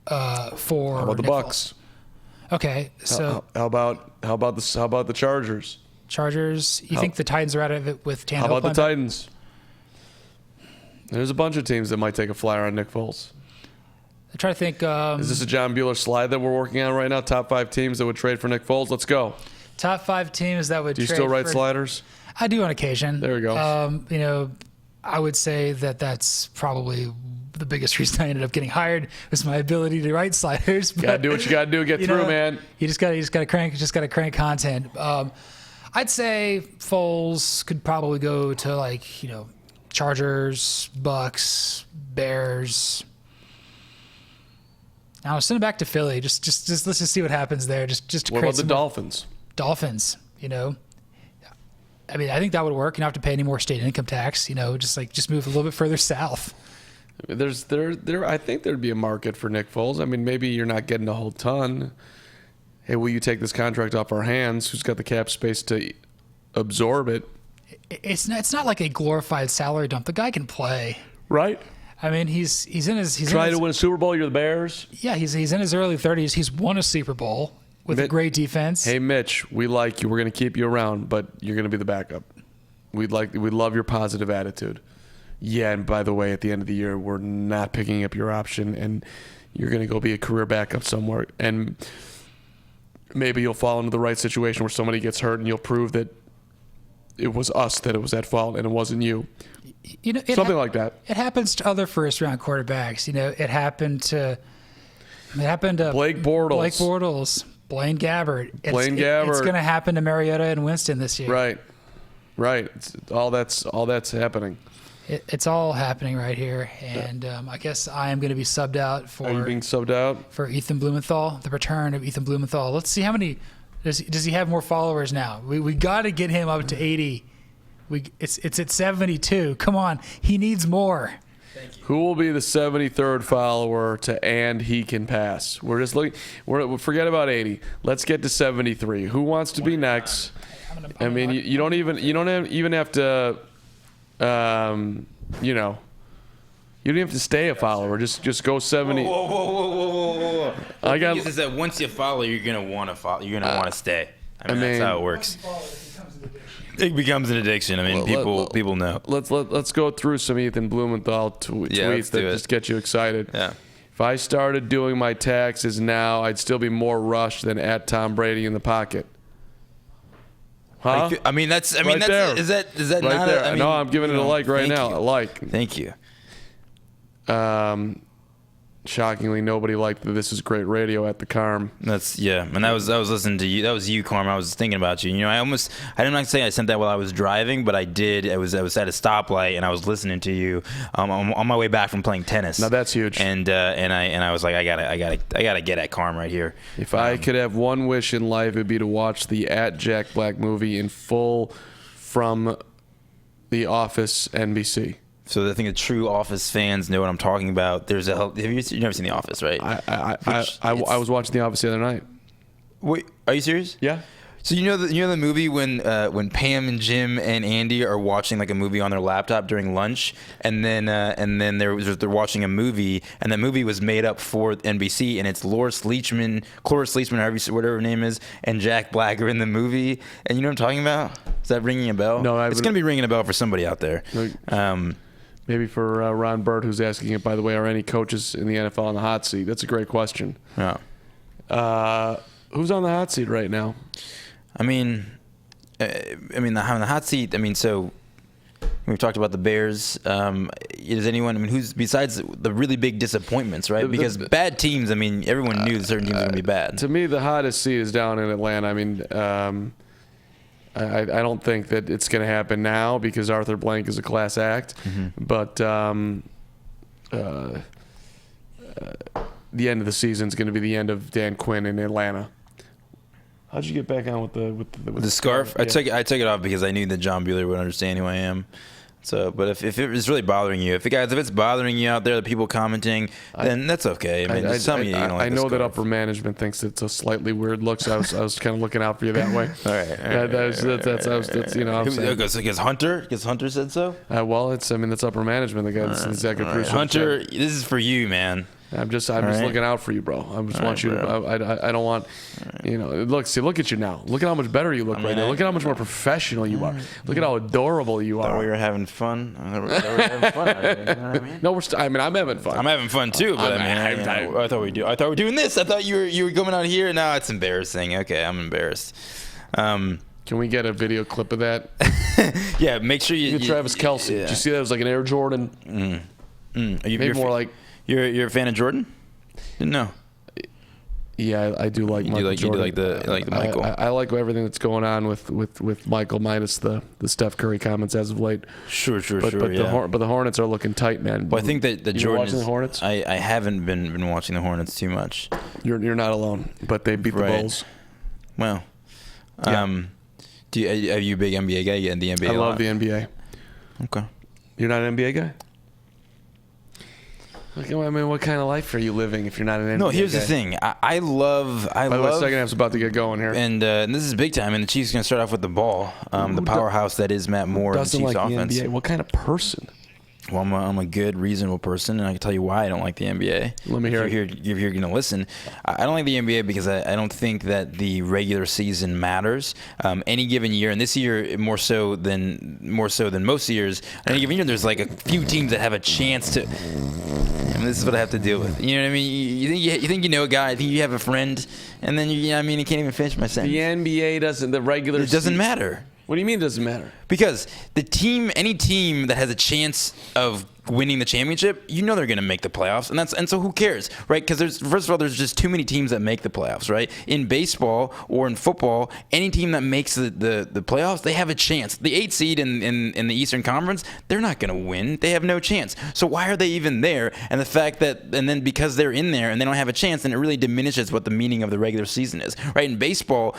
for? How about the Nick Bucks? Foles? Okay, so How about the Chargers? Chargers. You think the Titans are out of it with Tannehill? How about the playing Titans? There's a bunch of teams that might take a flyer on Nick Foles. I try to think. Is this a John Bueller slide that we're working on right now? Top 5 teams that would trade for Nick Foles? Let's go. Top 5 teams that would. Do you trade still write for, sliders? I do on occasion. There we go. You know, I would say that's probably the biggest reason I ended up getting hired was my ability to write sliders. But, Gotta do what you gotta do. Get through, man. You just gotta crank content. I'd say Foles could probably go to, like, you know, Chargers, Bucks, Bears. Now send it back to Philly. Just let's just see what happens there. Just to What create about the some Dolphins? Dolphins, you know. I mean, I think that would work. You don't have to pay any more state income tax, you know, just move a little bit further south. I think there'd be a market for Nick Foles. I mean, maybe you're not getting a whole ton. Hey, will you take this contract off our hands? Who's got the cap space to absorb it? It's not like a glorified salary dump. The guy can play. Right? I mean, he's in his Trying to win a Super Bowl, you're the Bears? Yeah, he's in his early 30s. He's won a Super Bowl with a great defense. Hey, Mitch, we like you. We're going to keep you around, but you're going to be the backup. We'd love your positive attitude. Yeah, and by the way, at the end of the year, we're not picking up your option, and you're going to go be a career backup somewhere. And maybe you'll fall into the right situation where somebody gets hurt, and you'll prove that it was us that it was at fault, and it wasn't you. You know, something like that. It happens to other first-round quarterbacks. You know, it happened to Blake Bortles. Blaine Gabbert. It's going to happen to Mariota and Winston this year. Right. All that's happening. It's all happening right here, and I guess I am going to be subbed out for. Are you being subbed out for Ethan Blumenthal? The return of Ethan Blumenthal. Let's see how many. Does he have more followers now? We got to get him up to 80. It's at 72. Come on, he needs more. Thank you. Who will be the 73rd follower to and he can pass? We're just looking. We'll forget about 80. Let's get to 73. Who wants to be next? I mean, you don't even have to. You know, you don't have to stay a follower. Just go 70. Whoa. I got. Is that once you follow, you're gonna want to follow. You're gonna want to stay. I mean, that's how it works. It becomes an addiction. I mean, people know. Let's go through some Ethan Blumenthal tweets that just get you excited. Yeah. If I started doing my taxes now, I'd still be more rushed than at Tom Brady in the pocket. Huh? I mean, that's. I mean, right that's. there. Is that right not? There. I mean, no, I'm giving it a like right now. A like. Thank you. Shockingly, nobody liked the "This Is Great Radio" at the Carm. That's and I was listening to you. That was you, Carm. I was thinking about you. You know, I didn't like to say I sent that while I was driving, but I did. I was at a stoplight and I was listening to you on my way back from playing tennis. Now that's huge. And I was like, I gotta get at Carm right here. If I could have one wish in life, it'd be to watch the Jack Black movie in full from The Office NBC. So I think the true Office fans know what I'm talking about. You've never seen The Office, right? I was watching The Office the other night. Wait, are you serious? Yeah. So you know the movie when Pam and Jim and Andy are watching like a movie on their laptop during lunch, and then they're watching a movie, and the movie was made up for NBC, and it's Cloris Leachman, whatever her name is, and Jack Black are in the movie, and you know what I'm talking about? Is that ringing a bell? No, it's gonna be ringing a bell for somebody out there. Maybe for Ron Bird, who's asking it, by the way, are any coaches in the NFL on the hot seat? That's a great question. Yeah. Who's on the hot seat right now? I mean, on the hot seat. I mean, so we've talked about the Bears. Is anyone? I mean, who's besides the really big disappointments, right? Because bad teams. I mean, everyone knew certain teams were going to be bad. To me, the hottest seat is down in Atlanta. I mean, I don't think that it's going to happen now because Arthur Blank is a class act. Mm-hmm. But the end of the season is going to be the end of Dan Quinn in Atlanta. How'd you get back on with the scarf? Yeah. I took it off because I knew that John Bueller would understand who I am. So, but if it's really bothering you, if it's bothering you out there, the people commenting, then that's okay. I mean, just tell me you don't like I know this that scarf. upper management thinks it's a slightly weird look, so I was kind of looking out for you that way. All right. That's you know. I'm saying. Because Hunter said so. Well, that's upper management. The guy that's the executive producer. Hunter, this is for you, man. I'm just looking out for you, bro. I just want you to. I don't want, you know. Look at you now. Look at how much better you look right now. Look at how much more professional you are. Look at how adorable you Thought are. we were having fun. I thought we were having fun. You know what I mean? No, I'm having fun. I'm having fun too, but I thought we were doing this. I thought you were coming out here. Now it's embarrassing. Okay, I'm embarrassed. Can we get a video clip of that? Yeah, make sure you. Travis Kelce. Yeah. Did you see that? It was like an Air Jordan. Maybe more like. You're a fan of Jordan? No. Yeah, I do like Michael Jordan. You do like the Michael. I like everything that's going on with Michael, minus the Steph Curry comments as of late. Sure. But the Hornets are looking tight, man. Well, I think that you Jordan watching the Hornets. I haven't been watching the Hornets too much. You're not alone, but they beat the Bulls. Well, Yeah. are you a big NBA guy? You get in the NBA? I love the NBA. Okay. You're not an NBA guy? Like, I mean, what kind of life are you living if you're not an NBA guy? No, here's the thing. I love. By the way, second half's about to get going here. And this is big time. And the Chiefs are going to start off with the ball. The powerhouse that is Matt Moore and the Doesn't Chiefs like offense. the NBA. What kind of person? Well, I'm a good, reasonable person, and I can tell you why I don't like the NBA. Let me hear it. If you're going to listen, I don't like the NBA because I don't think that the regular season matters. Any given year, and this year more so than most years, any given year there's like a few teams that have a chance to. And this is what I have to deal with. You know what I mean? You think you know a guy, you think you have a friend, and then you can't even finish my sentence. The NBA doesn't. The regular. It doesn't matter. What do you mean it doesn't matter? Because any team that has a chance of winning the championship, you know they're going to make the playoffs, and so who cares, right? Because first of all, there's just too many teams that make the playoffs, right? In baseball or in football, any team that makes the playoffs, they have a chance. The 8th seed in the Eastern Conference, they're not going to win. They have no chance. So why are they even there? And the fact that, and then because they're in there and they don't have a chance, then it really diminishes what the meaning of the regular season is, right? In baseball,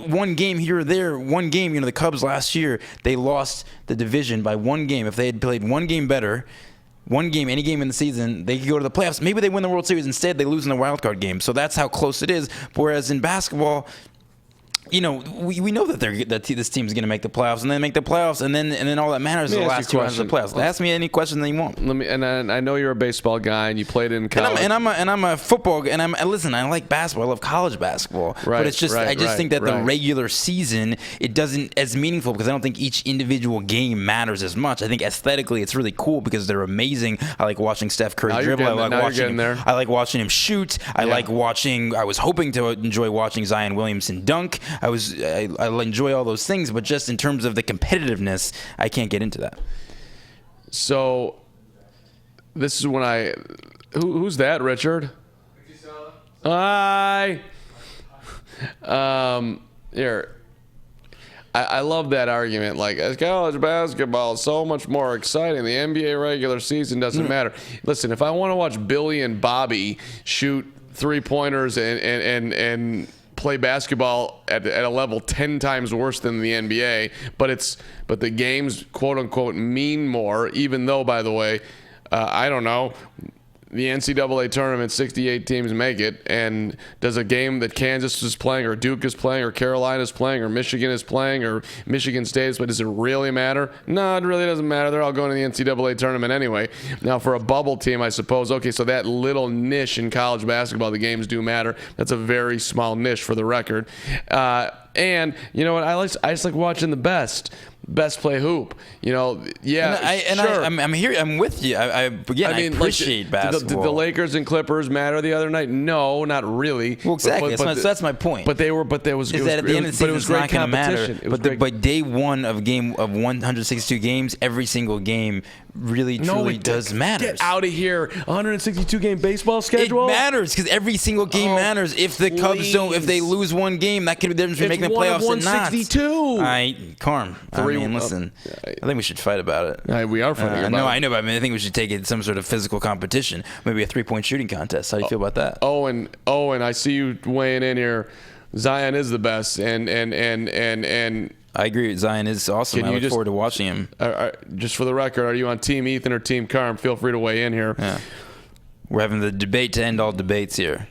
one game here or there, one game, the Cubs last year, they lost the division by one game. If they had played one game better, any game in the season, they could go to the playoffs. Maybe they win the World Series. Instead, they lose in the wild card game. So that's how close it is. Whereas in basketball, we know that this team's going to make the playoffs, and then make the playoffs, and then all that matters is the last 2 rounds of the playoffs. Ask me any question that you want. And I know you're a baseball guy, and you played in college. And I'm a football guy, and listen, I like basketball. I love college basketball. Right, but it's just I think that the regular season, it doesn't as meaningful because I don't think each individual game matters as much. I think aesthetically it's really cool because they're amazing. I like watching Steph Curry dribble. I like watching him shoot. I was hoping to enjoy watching Zion Williamson dunk. I enjoy all those things, but just in terms of the competitiveness, I can't get into that. So, this is when who's that, Richard? Hi. Here. I love that argument. Like, college basketball is so much more exciting. The NBA regular season doesn't matter. Listen, if I want to watch Billy and Bobby shoot 3-pointers and play basketball at a level 10 times worse than the NBA, but the games, quote unquote, mean more, even though, by the way, I don't know, the NCAA tournament, 68 teams make it, and does a game that Kansas is playing or Duke is playing or Carolina is playing or Michigan is playing or Michigan State is playing, does it really matter? No, it really doesn't matter. They're all going to the NCAA tournament anyway. Now, for a bubble team, I suppose, okay, so that little niche in college basketball, the games do matter. That's a very small niche for the record. And you know what? I just like watching the best play hoop. Sure. I'm here. I'm with you. I appreciate basketball. Did the Lakers and Clippers matter the other night? No, not really. Well, exactly. That's my point. But at the end of the season, it's not going to matter. But day one of 162 games, every single game really truly does matter. Get out of here! 162 game baseball schedule. It matters because every single game matters. If the Cubs if they lose one game, that could be the difference between making the playoffs and not. 162. All right, Carm. I think we should fight about it. We are fighting about it. I know, but I think we should take it in some sort of physical competition. Maybe a 3-point shooting contest. How do you feel about that? And I see you weighing in here. Zion is the best, and I agree. Zion is awesome. I look forward to watching him. Just for the record, are you on Team Ethan or Team Carm? Feel free to weigh in here. Yeah. We're having the debate to end all debates here.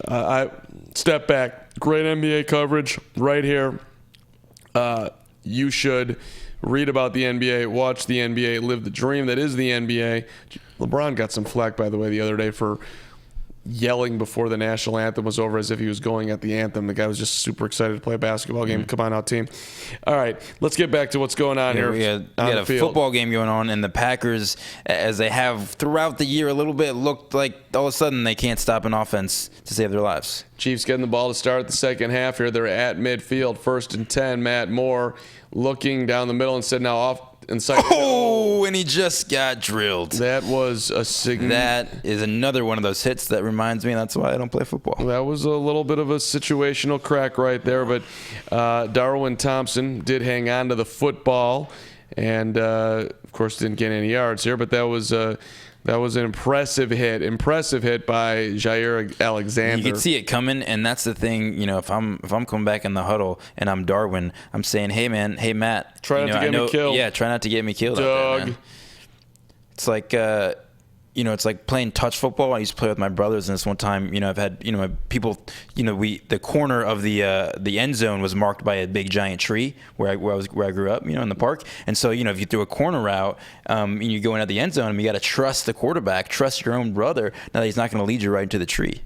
I step back. Great NBA coverage right here. You should read about the NBA, watch the NBA, live the dream that is the NBA. LeBron got some flack, by the way, the other day for yelling before the national anthem was over as if he was going at the anthem. The guy was just super excited to play a basketball game. Come on out, team. All right, let's get back to what's going on here. We had a football game going on, and the Packers, as they have throughout the year a little bit, looked like all of a sudden they can't stop an offense to save their lives. Chiefs getting the ball to start the second half here. They're at midfield, 1st and 10. Matt Moore looking down the middle instead now off. And he just got drilled. That was That is another one of those hits that reminds me that's why I don't play football. That was a little bit of a situational crack right there, but Darwin Thompson did hang on to the football and, of course, didn't get any yards here, but that was an impressive hit by Jair Alexander. You could see it coming, and that's the thing. If I'm coming back in the huddle and I'm Darwin, I'm saying, hey Matt, try not to get me killed. Yeah, try not to get me killed. Doug. Out there, man. It's like it's like playing touch football. I used to play with my brothers, and this one time, I've had my people. The corner of the end zone was marked by a big giant tree where I grew up, in the park. And so, if you threw a corner route, and you go into the end zone, you got to trust the quarterback, trust your own brother. Now that he's not going to lead you right into the tree.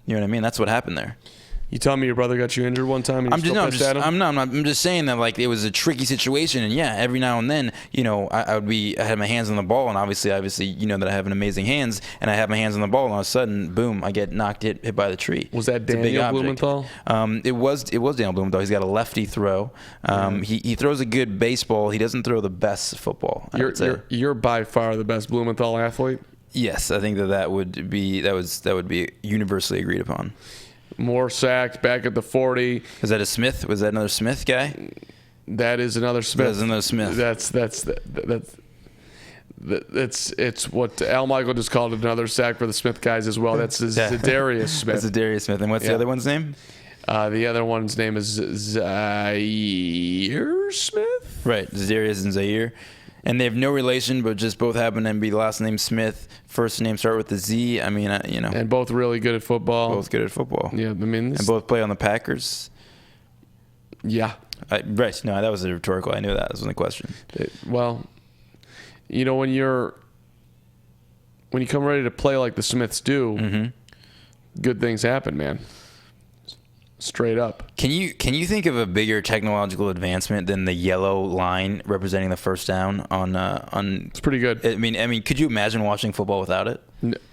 You know what I mean? That's what happened there. You telling me your brother got you injured one time? And I'm just saying that like it was a tricky situation, and yeah, every now and then, I had my hands on the ball, and obviously, that I have an amazing hands, and I have my hands on the ball, and all of a sudden, boom, I get hit by the tree. Was that Daniel Blumenthal? It was Daniel Blumenthal. He's got a lefty throw. He throws a good baseball. He doesn't throw the best football. You're by far the best Blumenthal athlete. Yes, I think that would be universally agreed upon. More sacked, back at the 40. Is that a Smith? Was that another Smith guy? That is another Smith. That's another Smith. It's what Al Michael just called it, another sack for the Smith guys as well. That's Zadarius Smith. That's Zadarius Smith. And what's the other one's name? The other one's name is Zaire Smith. Right, Zadarius and Zaire. And they have no relation, but just both happen to be the last name Smith. First name start with the Z. I mean, And both really good at football. Both good at football. Yeah, and both play on the Packers. Yeah. Right. No, that was a rhetorical. I knew that. That wasn't a question. When you come ready to play like the Smiths do, good things happen, man. Straight up. Can you think of a bigger technological advancement than the yellow line representing the first down on? It's pretty good. I mean, could you imagine watching football without it?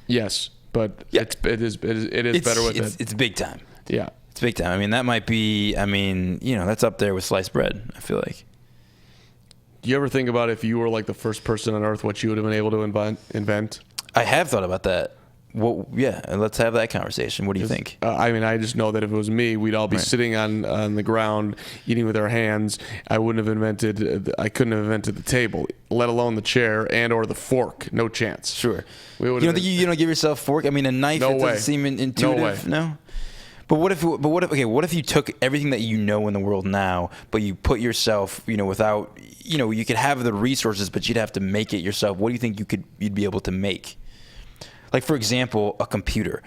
Yes, but yeah. it is better with it. It's big time. Yeah, it's big time. I mean, that might be. I mean, that's up there with sliced bread. I feel like. Do you ever think about if you were like the first person on Earth, what you would have been able to invent? I have thought about that. Well, yeah, let's have that conversation. What do you think? I just know that if it was me, we'd all be sitting on the ground eating with our hands. I couldn't have invented the table, let alone the chair and or the fork. No chance. Sure. You don't think you don't give yourself a fork? I mean, a knife. No way. Doesn't seem intuitive. No. But what if you took everything that you know in the world now, but you put yourself, without, you could have the resources, but you'd have to make it yourself. What do you think you'd be able to make? Like, for example, a computer.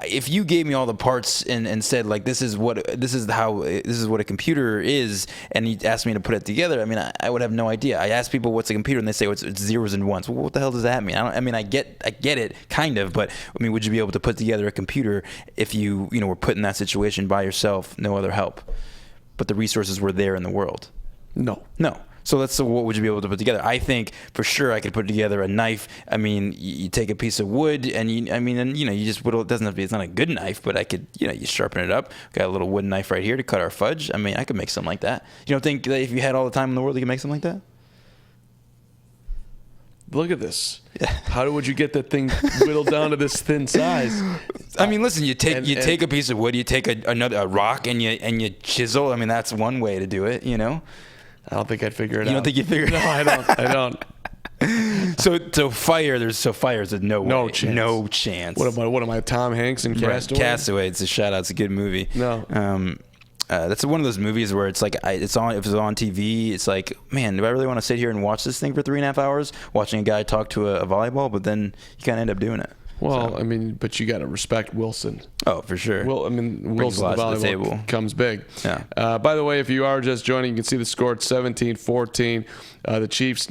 If you gave me all the parts and said, like, this is what a computer is, and you asked me to put it together, I mean, I would have no idea. I ask people what's a computer, and they say it's zeros and ones. Well, what the hell does that mean? I get it, kind of, but I mean, would you be able to put together a computer if you were put in that situation by yourself, no other help, but the resources were there in the world? No. So what would you be able to put together? I think for sure I could put together a knife. I mean, you take a piece of wood and you just whittle. It doesn't have to be. It's not a good knife, but I could, you sharpen it up. Got a little wooden knife right here to cut our fudge. I mean, I could make something like that. You don't think that if you had all the time in the world, you could make something like that? Look at this. Yeah. How would you get that thing whittled down to this thin size? I mean, listen. You take a piece of wood. You take a rock and you chisel. I mean, that's one way to do it. I don't think I'd figure it out. You don't think you'd figure it out? No, I don't. So fire. There's no chance. No chance. What am I? Tom Hanks in Castaway? Right. Castaway. It's a shout out. It's a good movie. No. that's one of those movies where it's like it's on. If it's on TV, it's like, man, do I really want to sit here and watch this thing for 3.5 hours watching a guy talk to a volleyball? But then you kind of end up doing it. Well, So. I mean, but you got to respect Wilson. Oh, for sure. Well, I mean, Brings Wilson, the lots to the volleyball table. comes big. Yeah. By the way, if you are just joining, you can see the score at 17-14. The Chiefs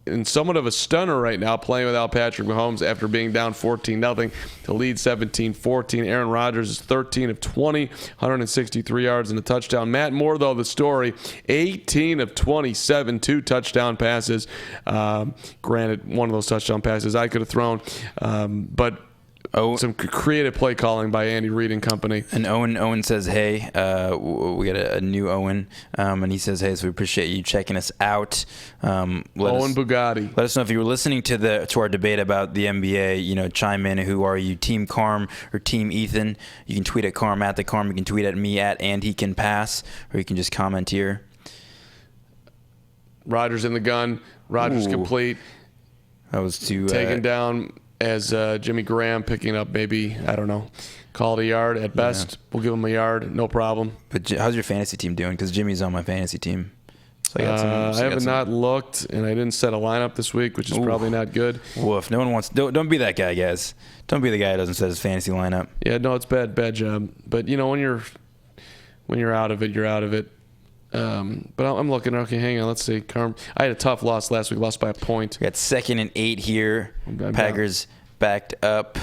in somewhat of a stunner right now, playing without Patrick Mahomes after being down 14-0 to lead 17-14. Aaron Rodgers is 13 of 20, 163 yards and a touchdown. Matt Moore, though, the story, 18 of 27, 2 touchdown passes. Granted, one of those touchdown passes I could have thrown, but some creative play calling by Andy Reid and company. And Owen says, hey, we got a new Owen, and he says, hey, so we appreciate you checking us out. Bugatti. Let us know if you were listening to our debate about the NBA. Chime in. Who are you, Team Carm or Team Ethan? You can tweet at Carm at the Carm. You can tweet at me at and he can pass, or you can just comment here. Rodgers in the gun. Rodgers complete. That was too taken down. As Jimmy Graham picking up maybe, I don't know, call it a yard at best. Yeah. We'll give him a yard, no problem. But how's your fantasy team doing? Because Jimmy's on my fantasy team. So I have not looked, and I didn't set a lineup this week, which is probably not good. Woof. No one wants. Don't be that guy, guys. Don't be the guy who doesn't set his fantasy lineup. Yeah, no, it's bad job. But when you're out of it, you're out of it. But I'm looking. Okay, hang on. Let's see. I had a tough loss last week. Lost by a point. We got 2nd and 8 here. Packers backed up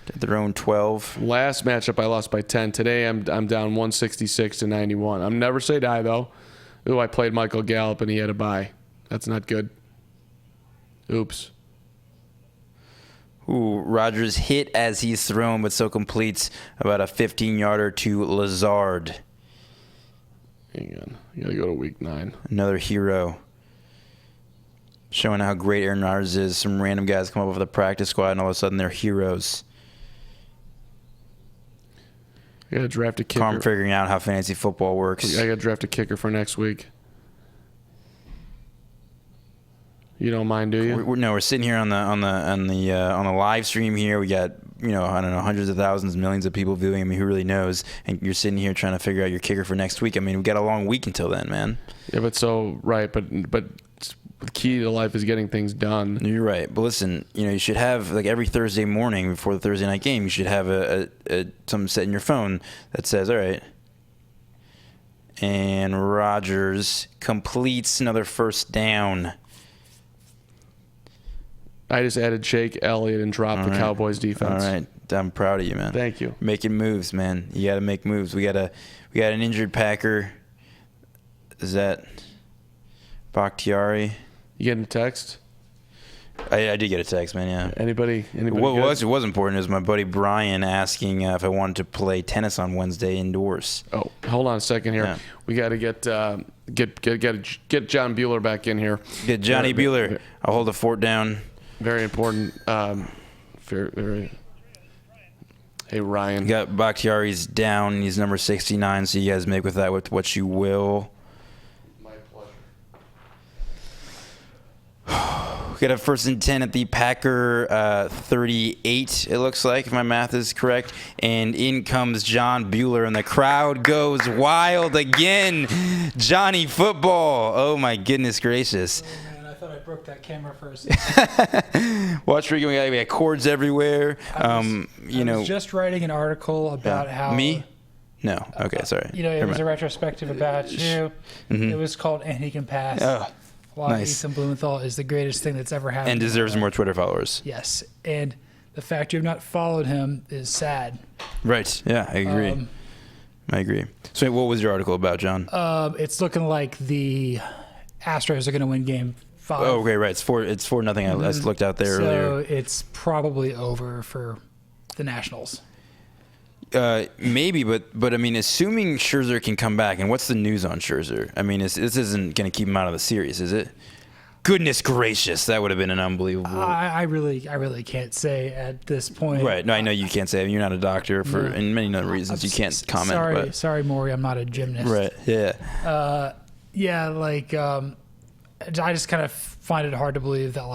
to their own 12. Last matchup, I lost by 10. Today, I'm down 166-91. I'm never say die though. Ooh, I played Michael Gallup and he had a bye. That's not good. Oops. Ooh, Rodgers hit as he's thrown, but so completes about a 15-yarder to Lazard. Hang on. You got to go to week 9. Another hero. Showing how great Aaron Rodgers is. Some random guys come up with the practice squad, and all of a sudden they're heroes. I got to draft a kicker. Carm figuring out how fantasy football works. I got to draft a kicker for next week. You don't mind, do you? We're sitting here on the live stream here. We got I don't know, hundreds of thousands, millions of people viewing. I mean, who really knows? And you're sitting here trying to figure out your kicker for next week. I mean, we got a long week until then, man. Yeah, but the key to life is getting things done. You're right, but listen, you should have, like, every Thursday morning before the Thursday night game, you should have a something set in your phone that says, all right. And Rodgers completes another first down. I just added Jake Elliott and dropped the Cowboys defense. All right. I'm proud of you, man. Thank you. Making moves, man. You got to make moves. We got an injured Packer. Is that Bakhtiari? You getting a text? I did get a text, man, yeah. Anybody what was important is my buddy Brian asking if I wanted to play tennis on Wednesday indoors. Oh, hold on a second here. Yeah. We got to get John Bueller back in here. Get Johnny Bueller. I'll hold the fort down. Very important. Very. Hey, Ryan. You got Bakhtiari's down. He's number 69, so you guys make with that what you will. My pleasure. We got a 1st and 10 at the Packer 38, it looks like, if my math is correct. And in comes John Bueller, and the crowd goes wild again. Johnny Football. Oh, my goodness gracious. I thought I broke that camera first. Watch, we got cords everywhere. I was just writing an article about how me. No. Okay. Sorry. It was a retrospective about you. Mm-hmm. It was called "And He Can Pass." Oh, why nice. Ethan Blumenthal is the greatest thing that's ever happened. And deserves more Twitter followers. Yes, and the fact you have not followed him is sad. Right. Yeah, I agree. I agree. So, what was your article about, John? It's looking like the Astros are going to win Game 5. Oh, okay, right. It's 4-0. I looked out there earlier. So it's probably over for the Nationals. Maybe, but I mean, assuming Scherzer can come back, and what's the news on Scherzer? I mean, this isn't going to keep him out of the series, is it? Goodness gracious, that would have been an unbelievable. I really can't say at this point. Right. No, I know you can't say. You're not a doctor and many other reasons you can't comment. Sorry, Maury, I'm not a gymnast. Right. Yeah. I just kind of find it hard to believe that,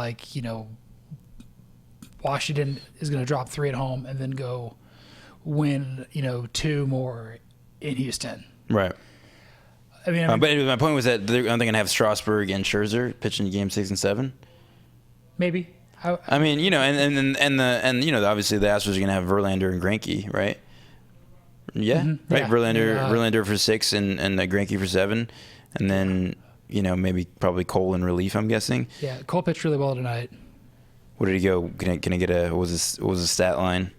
Washington is going to drop 3 at home and then go win, 2 more in Houston. Right. I mean, But my point was that they're going to have Strasburg and Scherzer pitching game 6 and 7. maybe. I mean, you know, and you know, obviously the Astros are going to have Verlander and Greinke, right? Yeah, right. Yeah. Verlander for 6 and Greinke for 7, and then you know probably Cole in relief. I'm guessing. Yeah, Cole pitched really well tonight. Where did he go? Can I get a what was the stat line?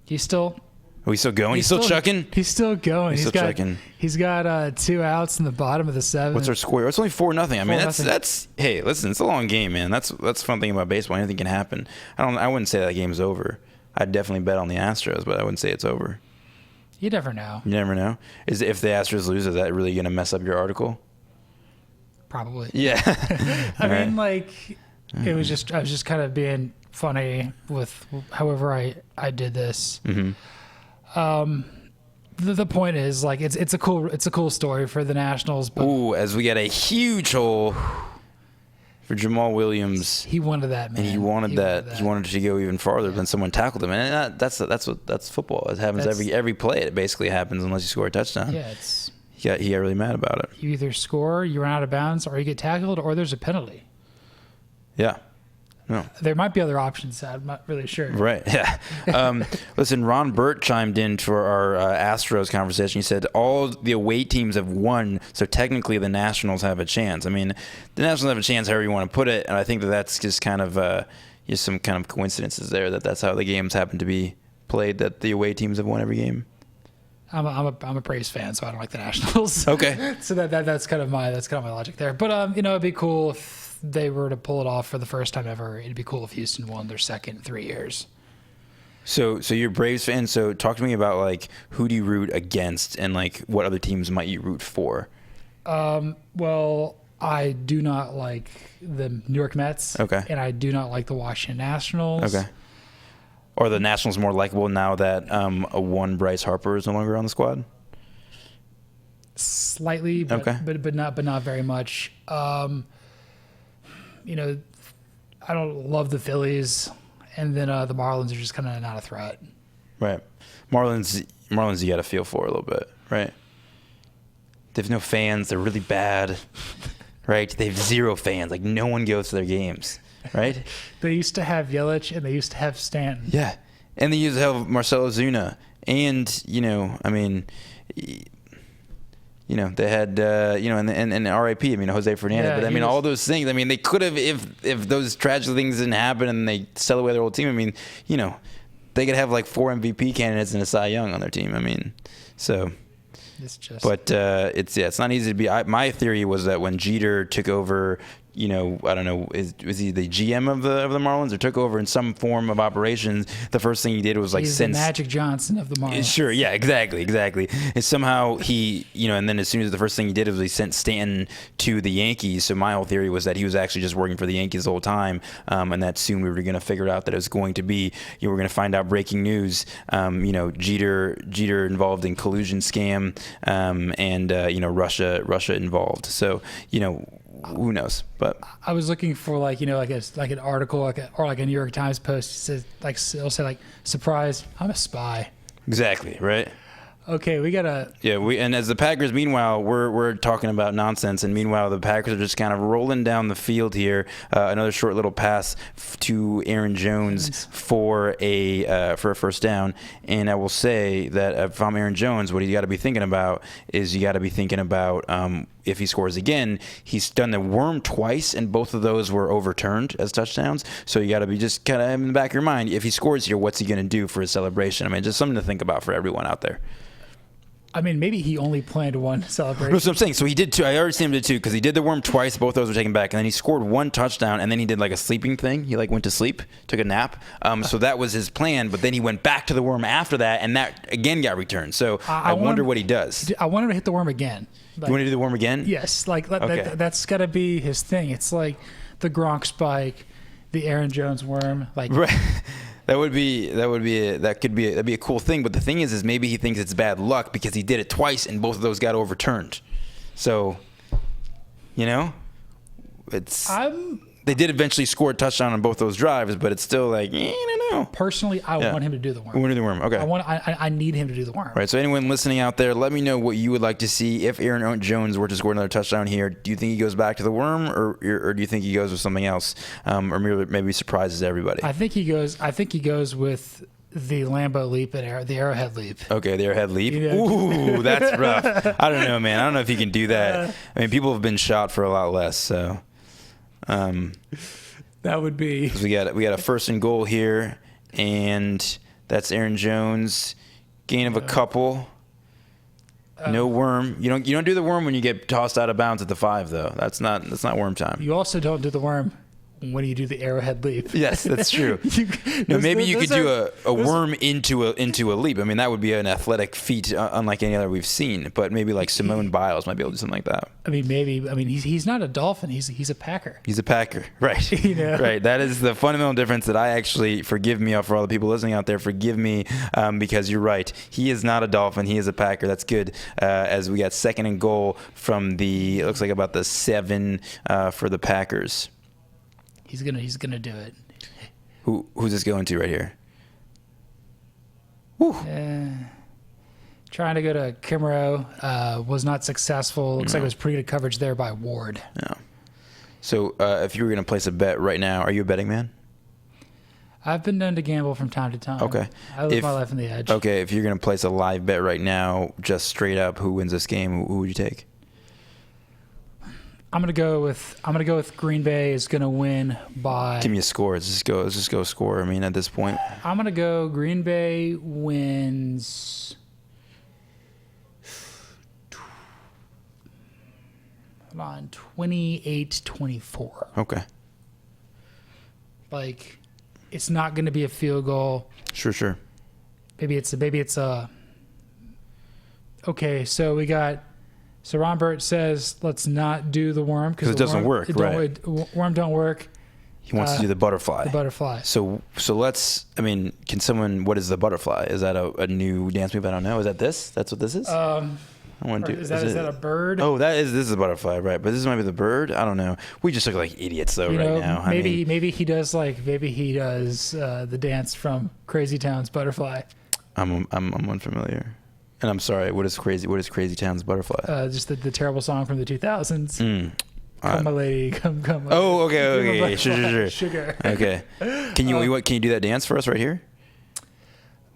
He's still. Are we still going? He's still chucking. He's still going. He's still chucking. He's got 2 outs in the bottom of the 7th. What's our score? It's only 4-0. I mean, 4-0. that's hey, listen, it's a long game, man. That's the fun thing about baseball. Anything can happen. I wouldn't say that game's over. I'd definitely bet on the Astros, but I wouldn't say it's over. You never know. You never know. If the Astros lose, is that really going to mess up your article? Probably. Yeah. I mean, like, I was just kind of being funny with however I did this. Mm-hmm. The point is, like, it's a cool story for the Nationals. But Ooh, as we got a huge hole for Jamal Williams. he wanted that, man. And he wanted that. He wanted to go even farther than someone tackled him, and that's football. It happens every play. It basically happens unless you score a touchdown. Yeah, it's He got really mad about it. you either score, you run out of bounds, or you get tackled, or there's a penalty. Yeah. No. There might be other options. I'm not really sure. Right. Yeah. Listen, Ron Burt chimed in for our Astros conversation. He said all the away teams have won, so technically the Nationals have a chance. I mean, the Nationals have a chance, however you want to put it, and I think that's just kind of just some kind of coincidences there. That's how the games happen to be played. That the away teams have won every game. I'm a Braves fan, so I don't like the Nationals. Okay. So that's kind of my logic there. But you know, it'd be cool if they were to pull it off for the first time ever. It'd be cool if Houston won their second in 3 years. So you're a Braves fan. So talk to me about like who do you root against and like what other teams might you root for? Well, I do not like the New York Mets. Okay. And I do not like the Washington Nationals. Okay. Are the Nationals more likable now that one Bryce Harper is no longer on the squad? Slightly, but, Okay. but not very much. You know, I don't love the Phillies, and then the Marlins are just kind of not a threat. Right. Marlins you got to feel for a little bit, right? They have no fans. They're really bad, right? They have 0 fans. Like, no one goes to their games, right? They used to have Yelich, and they used to have Stanton. Yeah. And they used to have Marcelo Zuna. And, you know, I mean, you know, they had, you know, and RIP, I mean, Jose Fernandez. Yeah, but, I mean, all those things, I mean, they could have, if those tragic things didn't happen and they sell away their whole team, I mean, you know, they could have like 4 MVP candidates and a Cy Young on their team. I mean, so. It's just. But it's not easy to be. My theory was that when Jeter took over, you know, I don't know, was he the GM of the Marlins or took over in some form of operations? The first thing he did was like He's the Magic Johnson of the Marlins. Sure, yeah, exactly. And somehow he, you know, and then as soon as the first thing he did was he sent Stanton to the Yankees. So my whole theory was that he was actually just working for the Yankees the whole time, and that soon we were going to figure out that it was going to be, you know, we're going to find out breaking news, you know, Jeter involved in collusion scam, and you know, Russia involved. So, you know, who knows? But I was looking for like, you know, like an article or like a New York Times post. It says like, it'll say like, surprise, I'm a spy. exactly, right? Okay, we gotta. Yeah, and as the Packers, meanwhile, we're talking about nonsense, and meanwhile the Packers are just kind of rolling down the field here. Another short little pass to Aaron Jones for a first down, and I will say that if I'm Aaron Jones, what you got to be thinking about is if he scores again, he's done the worm twice, and both of those were overturned as touchdowns. So you got to be just kind of in the back of your mind, if he scores here, what's he going to do for his celebration? I mean, just something to think about for everyone out there. I mean, maybe he only planned one celebration. That's what I'm saying. So he did 2. I already seen him do 2 because he did the worm twice. Both those were taken back, and then he scored 1 touchdown, and then he did like a sleeping thing. He like went to sleep, took a nap. So that was his plan. But then he went back to the worm after that, and that again got returned. So I wonder what he does. I want him to hit the worm again. Like, You want to do the worm again? Yes, like Okay. that's got to be his thing. It's like the Gronk spike, the Aaron Jones worm. Like, Right. That'd be a cool thing. But the thing is maybe he thinks it's bad luck because he did it twice and both of those got overturned. So, you know, it's. They did eventually score a touchdown on both those drives, but it's still like, I don't know. Personally, I want him to do the worm. Want to do the worm? Okay. I need him to do the worm. Right. So anyone listening out there, let me know what you would like to see if Aaron Jones were to score another touchdown here. Do you think he goes back to the worm, or do you think he goes with something else, or maybe surprises everybody? I think he goes with the Lambeau leap at the Arrowhead leap. Okay, the Arrowhead leap. Ooh, that's rough. I don't know, man. I don't know if he can do that. I mean, people have been shot for a lot less, so. That would be. We got a 1st and goal here, and that's Aaron Jones, gain of a couple. No worm. You don't do the worm when you get tossed out of bounds at the 5, though. That's not worm time. You also don't do the worm when you do the Arrowhead leap. Yes, that's true. Maybe you could do a worm into a leap. I mean, that would be an athletic feat unlike any other we've seen. But maybe like Simone Biles might be able to do something like that. I mean, maybe. I mean, he's not a dolphin. He's a Packer. He's a Packer, right? Right. That is the fundamental difference that I actually, forgive me for all the people listening out there, forgive me because you're right. He is not a dolphin. He is a Packer. That's good. As we got 2nd and goal from it looks like about the 7 for the Packers. He's gonna do it. Who's this going to right here? Woo. Trying to go to Kimmerow was not successful. Looks like it was pretty good coverage there by Ward. Yeah. So if you were going to place a bet right now, are you a betting man? I've been known to gamble from time to time. Okay. I live my life on the edge. Okay, if you're going to place a live bet right now, just straight up, who wins this game? Who would you take? I'm gonna go with Green Bay is gonna win by. Give me a score. Let's just go score. I mean, at this point, I'm gonna go Green Bay wins. Hold on, 28-24. Okay. Like, it's not gonna be a field goal. Sure. Maybe it's a. Okay, so we got. So Ron Burt says, let's not do the worm because it doesn't work, right? Worm don't work. He wants to do the butterfly. The butterfly. So let's. I mean, can someone? What is the butterfly? Is that a new dance move? I don't know. Is that this? That's what this is. I want to do. Is that a bird? Oh, this is a butterfly, right? But this might be the bird. I don't know. We just look like idiots though now. Maybe he does the dance from Crazy Town's Butterfly. I'm unfamiliar. And I'm sorry. What is Crazy Town's Butterfly? Just the terrible song from the 2000s. Come, my lady, come. Oh, okay. Sure. Sugar. Okay. Can you do that dance for us right here?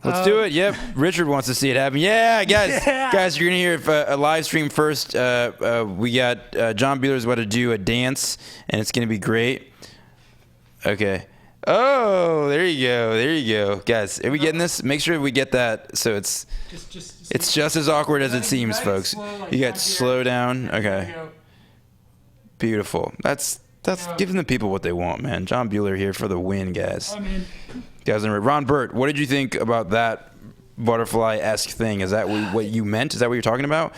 Let's do it. Yep. Richard wants to see it happen. Yeah, guys, you're gonna hear a live stream first. We got John Buehler's about to do a dance, and it's gonna be great. Okay. Oh, there you go. Guys, are we getting this? Make sure we get that so it's just as awkward as it seems, folks. You got slow down. Okay. Beautiful. That's giving the people what they want, man. John Buehler here for the win, guys. Guys, Ron Burt, what did you think about that butterfly-esque thing? Is that what you meant? Is that what you're talking about?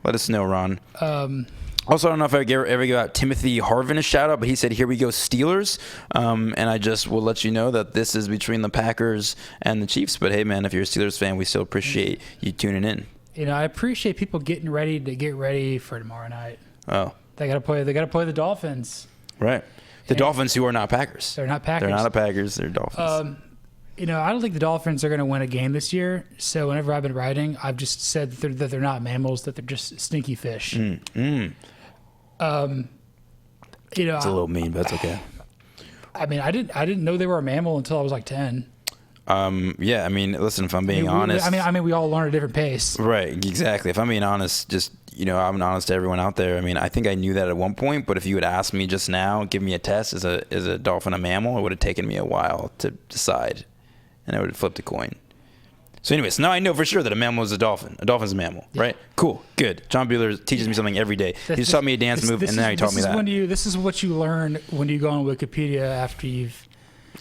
Let us know, Ron. Also, I don't know if I ever give out Timothy Harvin a shout out, but he said, "Here we go, Steelers." And I just will let you know that this is between the Packers and the Chiefs. But hey, man, if you're a Steelers fan, we still appreciate you tuning in. I appreciate people getting ready for tomorrow night. Oh, they gotta play the Dolphins. Right, the Dolphins, who are not Packers. They're not Packers. They're not the Packers. They're Dolphins. I don't think the Dolphins are going to win a game this year. So whenever I've been writing, I've just said that they're not mammals, that they're just stinky fish. It's a little mean, but that's okay. I mean, I didn't know they were a mammal until I was like 10. Yeah, I mean, listen, if I'm being honest. I mean, we all learn at a different pace. Right, exactly. If I'm being honest, just, I'm honest to everyone out there. I mean, I think I knew that at one point, but if you had asked me just now, give me a test, is a dolphin a mammal? It would have taken me a while to decide, and I would have flipped a coin. So anyways, now I know for sure that a mammal is a dolphin. A dolphin's a mammal, right? Cool, good. John Buehler teaches me something every day. He just taught me a dance move, and now he taught me that. This is what you learn when you go on Wikipedia after you've...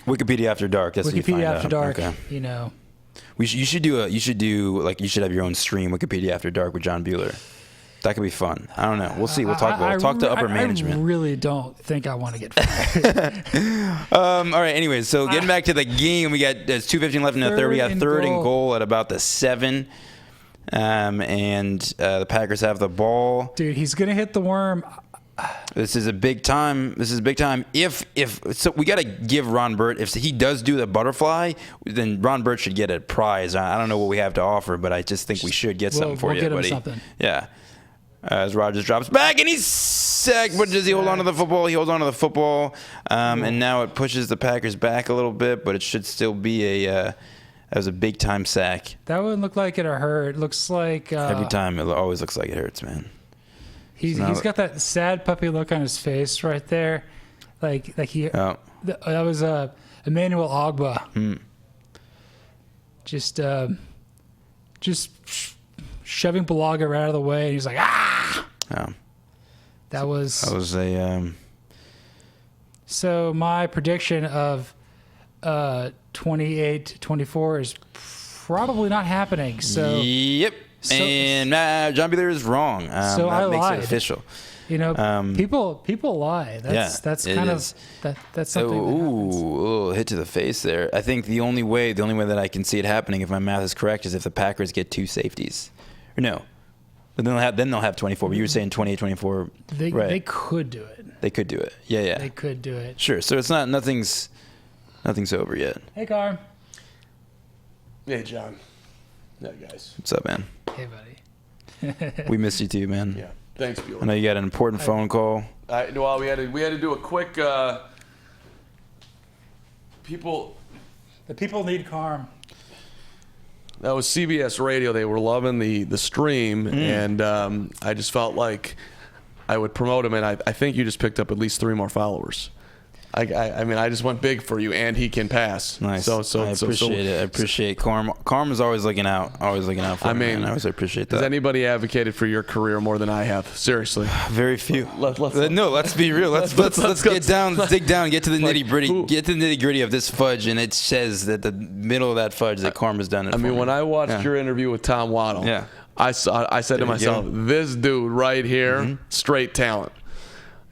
Wikipedia After Dark. That's what you find Wikipedia After Dark. Okay. You should have your own stream, Wikipedia After Dark with John Buehler. That could be fun. I don't know. We'll see. We'll talk. We'll talk to upper management. I really don't think I want to get fired. All right. Anyways, so getting back to the game, we got there's 2:15 left in the third. We got third and goal at about the 7, and the Packers have the ball. Dude, he's gonna hit the worm. This is big time. If so, we got to give Ron Burt. If he does do the butterfly, then Ron Burt should get a prize. I don't know what we have to offer, but I just think we should get something for you, get him buddy. something. Yeah. As Rodgers drops back and he's sacked, but does he hold on to the football? He holds on to the football, and now it pushes the Packers back a little bit, but it should still be that was a big time sack. That wouldn't look like it hurt. It looks like Every time it always looks like it hurts, man. He's got that sad puppy look on his face right there, like he. Oh. That was Emmanuel Ogba. Just shoving Balaga right out of the way, and he's like, ah. Oh. That was a. So my prediction of 28-24 is probably not happening. So yep. And John Beeler is wrong. So that I makes lied. it official. You know, people lie. That's kind of that's something. Ooh, a little hit to the face there. I think the only way that I can see it happening, if my math is correct, is if the Packers get 2 safeties. Or no, but then they'll have 24. But you were saying 28-24. Right. They could do it. They could do it. Yeah. They could do it. Sure. So it's not nothing's over yet. Hey, Carm. Hey, John. Yeah, guys. What's up, man? Hey, buddy. We missed you too, man. Yeah. Thanks, Bueller. I know you got an important phone call. Well, we had to do a quick. The people need Carm. That was CBS Radio. They were loving the stream, and I just felt like I would promote him, and I think you just picked up at least 3 more followers. I mean, I just went big for you, and he can pass. Nice. So I appreciate it. I appreciate Carm. Carm is always looking out. For me, man. I always appreciate that. Has anybody advocated for your career more than I have? Seriously. Very few. Let's be real. Let's get down. Let's dig down. Get to the nitty gritty. Get to the nitty gritty of this fudge, and it says that the middle of that fudge that Carm has done it. When I watched your interview with Tom Waddle, I said to myself, this dude right here, straight talent.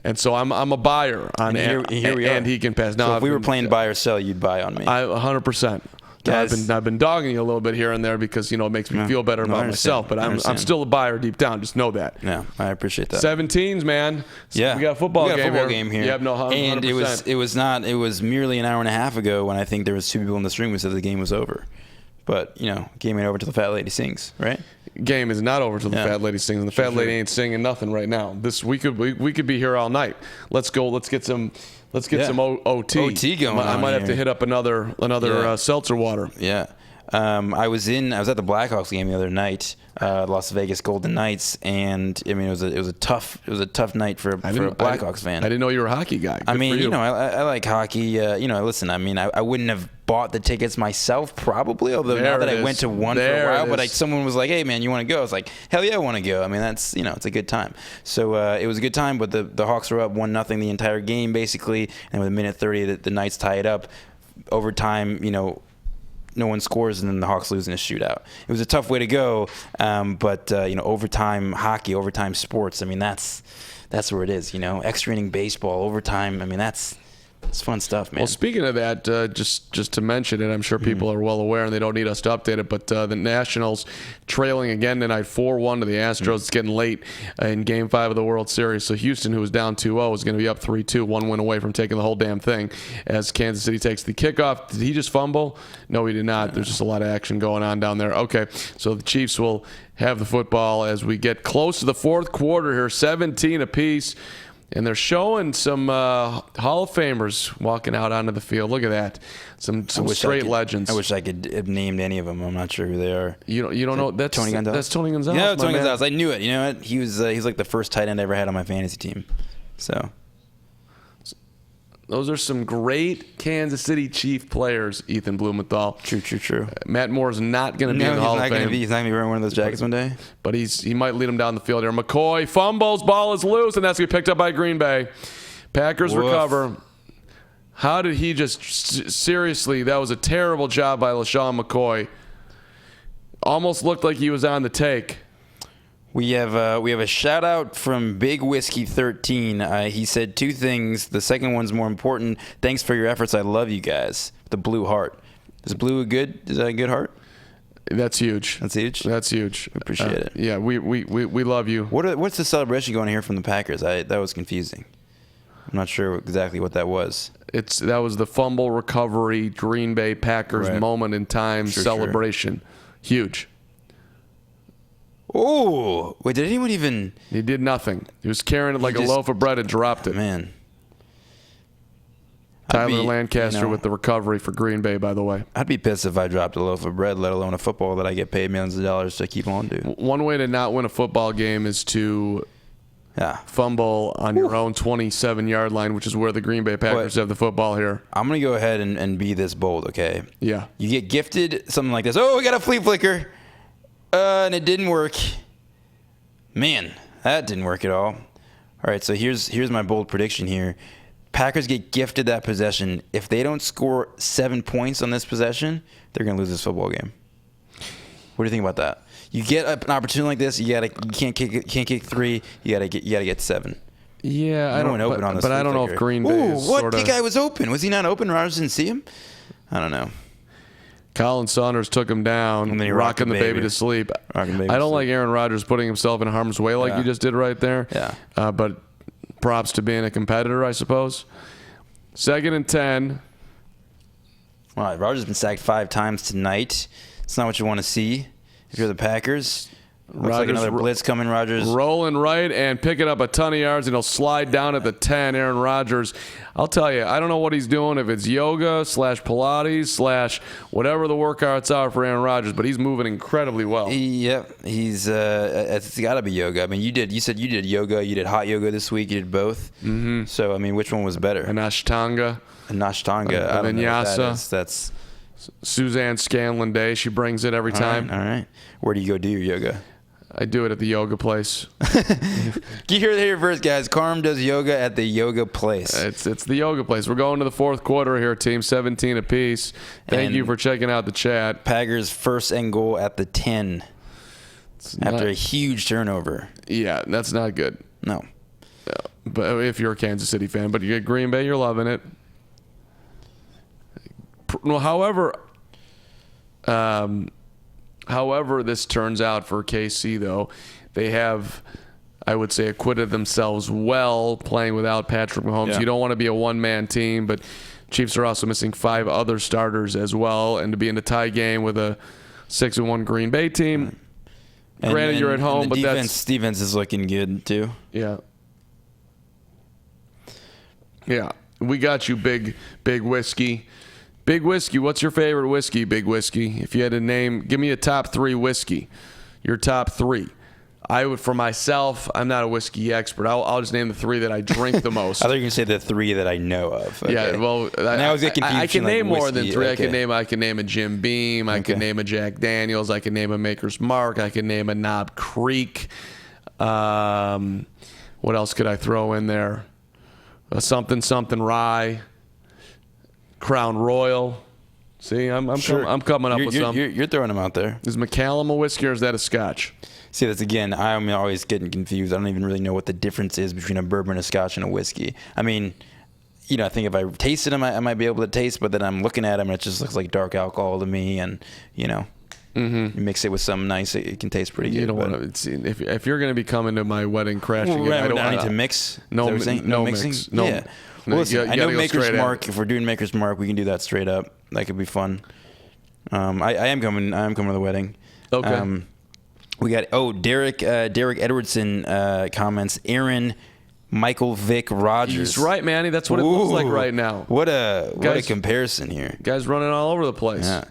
And so I'm a buyer on here we are. And he can pass. Now, so if we were playing buy or sell, you'd buy on me. 100%. I've been dogging you a little bit here and there because it makes me feel better about myself. But I'm still a buyer deep down. Just know that. Yeah, I appreciate that. 17s, man. Yeah, we got a football game here. Yeah, no, 100%. And it was merely an hour and a half ago when I think there was 2 people in this room who said the game was over. But game ain't over till the fat lady sings, right? Game is not over till the fat lady sings, and the fat lady ain't singing nothing right now. We could be here all night. Let's go. Let's get some OT. OT going on. I might have to hit up another seltzer water. Yeah. I was at the Blackhawks game the other night, Las Vegas Golden Knights, and it was a tough night for a Blackhawks fan. I didn't know you were a hockey guy. Good for you. I like hockey. Listen, I wouldn't have bought the tickets myself probably, although now that I went to one for a while, but someone was like, "Hey man, you want to go?" I was like, "Hell yeah, I want to go." That's it's a good time. So it was a good time, but the Hawks were up 1-0 the entire game basically, and with a minute 30, the Knights tie it up. Overtime, no one scores, and then the Hawks lose in a shootout. It was a tough way to go, but overtime hockey, overtime sports. That's where it is. Extra inning baseball, overtime. It's fun stuff, man. Well, speaking of that, just to mention it, I'm sure people are well aware, and they don't need us to update it, but the Nationals trailing again tonight 4-1 to the Astros. It's getting late in Game 5 of the World Series, so Houston, who was down 2-0, is going to be up 3-2, 1 win away from taking the whole damn thing as Kansas City takes the kickoff. Did he just fumble? No, he did not. There's just a lot of action going on down there. Okay, so the Chiefs will have the football as we get close to the fourth quarter here, 17 apiece. And they're showing some Hall of Famers walking out onto the field. Look at that. Some straight legends. I wish I could have named any of them. I'm not sure who they are. You don't know? That's Tony Gonzalez. That's Tony Gonzalez. Yeah, Tony Gonzalez. I knew it. You know what? He's like the first tight end I ever had on my fantasy team. So those are some great Kansas City Chief players, Ethan Blumenthal. True. Matt Moore's not going to be in the Hall of Fame. He's not going to be wearing one of those jackets one day. But he might lead him down the field here. McCoy fumbles, ball is loose, and that's going to be picked up by Green Bay. Packers recover. How did he just seriously? That was a terrible job by LaShawn McCoy. Almost looked like he was on the take. We have a shout out from Big Whiskey 13. He said 2 things. The second one's more important. Thanks for your efforts. I love you guys. The blue heart. Is that a good heart? That's huge. That's huge. That's huge. Appreciate it. Yeah, we love you. What's the celebration going to hear from the Packers? That was confusing. I'm not sure exactly what that was. That was the fumble recovery Green Bay Packers moment in time celebration. Huge. Oh, wait, did anyone even... He did nothing. He was carrying it like a loaf of bread and dropped it. Man. Tyler Lancaster with the recovery for Green Bay, by the way. I'd be pissed if I dropped a loaf of bread, let alone a football that I get paid millions of dollars to keep on to. One way to not win a football game is to fumble on your own 27-yard line, which is where the Green Bay Packers have the football here. I'm going to go ahead and be this bold, okay? Yeah. You get gifted something like this. Oh, we got a flea flicker. And it didn't work. Man, that didn't work at all. All right, so here's my bold prediction here. Packers get gifted that possession. If they don't score 7 points on this possession, they're going to lose this football game. What do you think about that? You get an opportunity like this, you can't kick 3. You gotta get 7. Yeah, I don't know. But I don't know if Green Bay is what? The guy was open. Was he not open? Rodgers didn't see him. I don't know. Colin Saunders took him down, and then rocking the baby to sleep. I don't like Aaron Rodgers putting himself in harm's way like you just did right there. Yeah. But props to being a competitor, I suppose. 2nd and 10. All right, Rodgers has been sacked 5 times tonight. It's not what you want to see if you're the Packers. Looks like another blitz coming, Rodgers. Rolling right and picking up a ton of yards, and he'll slide down at the 10, Aaron Rodgers. I'll tell you, I don't know what he's doing, if it's yoga / Pilates / whatever the workouts are for Aaron Rodgers, but he's moving incredibly well. Yep, it's got to be yoga. I mean, you said you did yoga, you did hot yoga this week, you did both. Mm-hmm. So, I mean, which one was better? An Ashtanga. I don't know what that is. That's Suzanne Scanlon Day. She brings it every time. All right. Where do you go do your yoga? I do it at the yoga place. You hear it here first, guys. Carm does yoga at the yoga place. It's the yoga place. We're going to the 4th quarter here, team. 17 apiece. Thank you for checking out the chat. Packers 1st and goal at the 10 after a huge turnover. Yeah, that's not good. No. But if you're a Kansas City fan, but you get Green Bay, you're loving it. Well, however this turns out for KC, though, they have, I would say, acquitted themselves well playing without Patrick Mahomes. Yeah. You don't want to be a one-man team, but Chiefs are also missing 5 other starters as well, and to be in a tie game with a 6-1 Green Bay team. Granted, you're at home, but defense is looking good too. Yeah. Yeah, we got you, Big Whiskey. Big Whiskey, what's your favorite whiskey, Big Whiskey? If you had to name, give me a top 3 whiskey. Your top 3. I would, for myself, I'm not a whiskey expert. I'll just name the 3 that I drink the most. I thought you were going to say the 3 that I know of. Okay. Yeah, well, I always get confused. I can name more than 3. Okay. I can name a Jim Beam. I can name a Jack Daniels. I can name a Maker's Mark. I can name a Knob Creek. What else could I throw in there? A something rye. Crown Royal. See, I'm coming up with some. You're throwing them out there. Is Macallan a whiskey or is that a Scotch? See, that's again, I'm always getting confused. I don't even really know what the difference is between a bourbon, a Scotch, and a whiskey. I mean, I think if I tasted them, I might be able to taste, but then I'm looking at them and it just looks like dark alcohol to me, and you mix it with something nice, it can taste pretty good. You don't want to. If you're going to be coming to my wedding crashing, I don't need to mix. No mixing. No. Yeah. Well, listen, I know Maker's Mark. If we're doing Maker's Mark, we can do that straight up. That could be fun. I am coming to the wedding. Okay. We got Derek Edwardson comments. Aaron Michael Vick Rodgers. He's right, Manny. That's what it looks like right now. What a comparison here. Guys running all over the place. Yeah.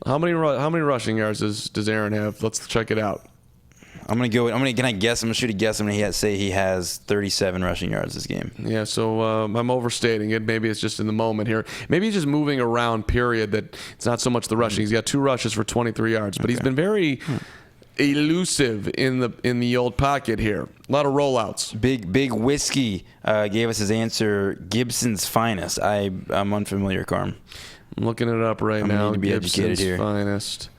How many rushing yards does Aaron have? Let's check it out. Can I guess? I'm gonna shoot a guess. I'm gonna say he has 37 rushing yards this game. Yeah, so I'm overstating it. Maybe it's just in the moment here. Maybe he's just moving around. Period. That it's not so much the rushing. He's got 2 rushes for 23 yards, but he's been very elusive in the old pocket here. A lot of rollouts. Big Whiskey gave us his answer. Gibson's finest. I'm unfamiliar, Carm. I'm looking it up right now. Need to be Gibson's educated here. finest.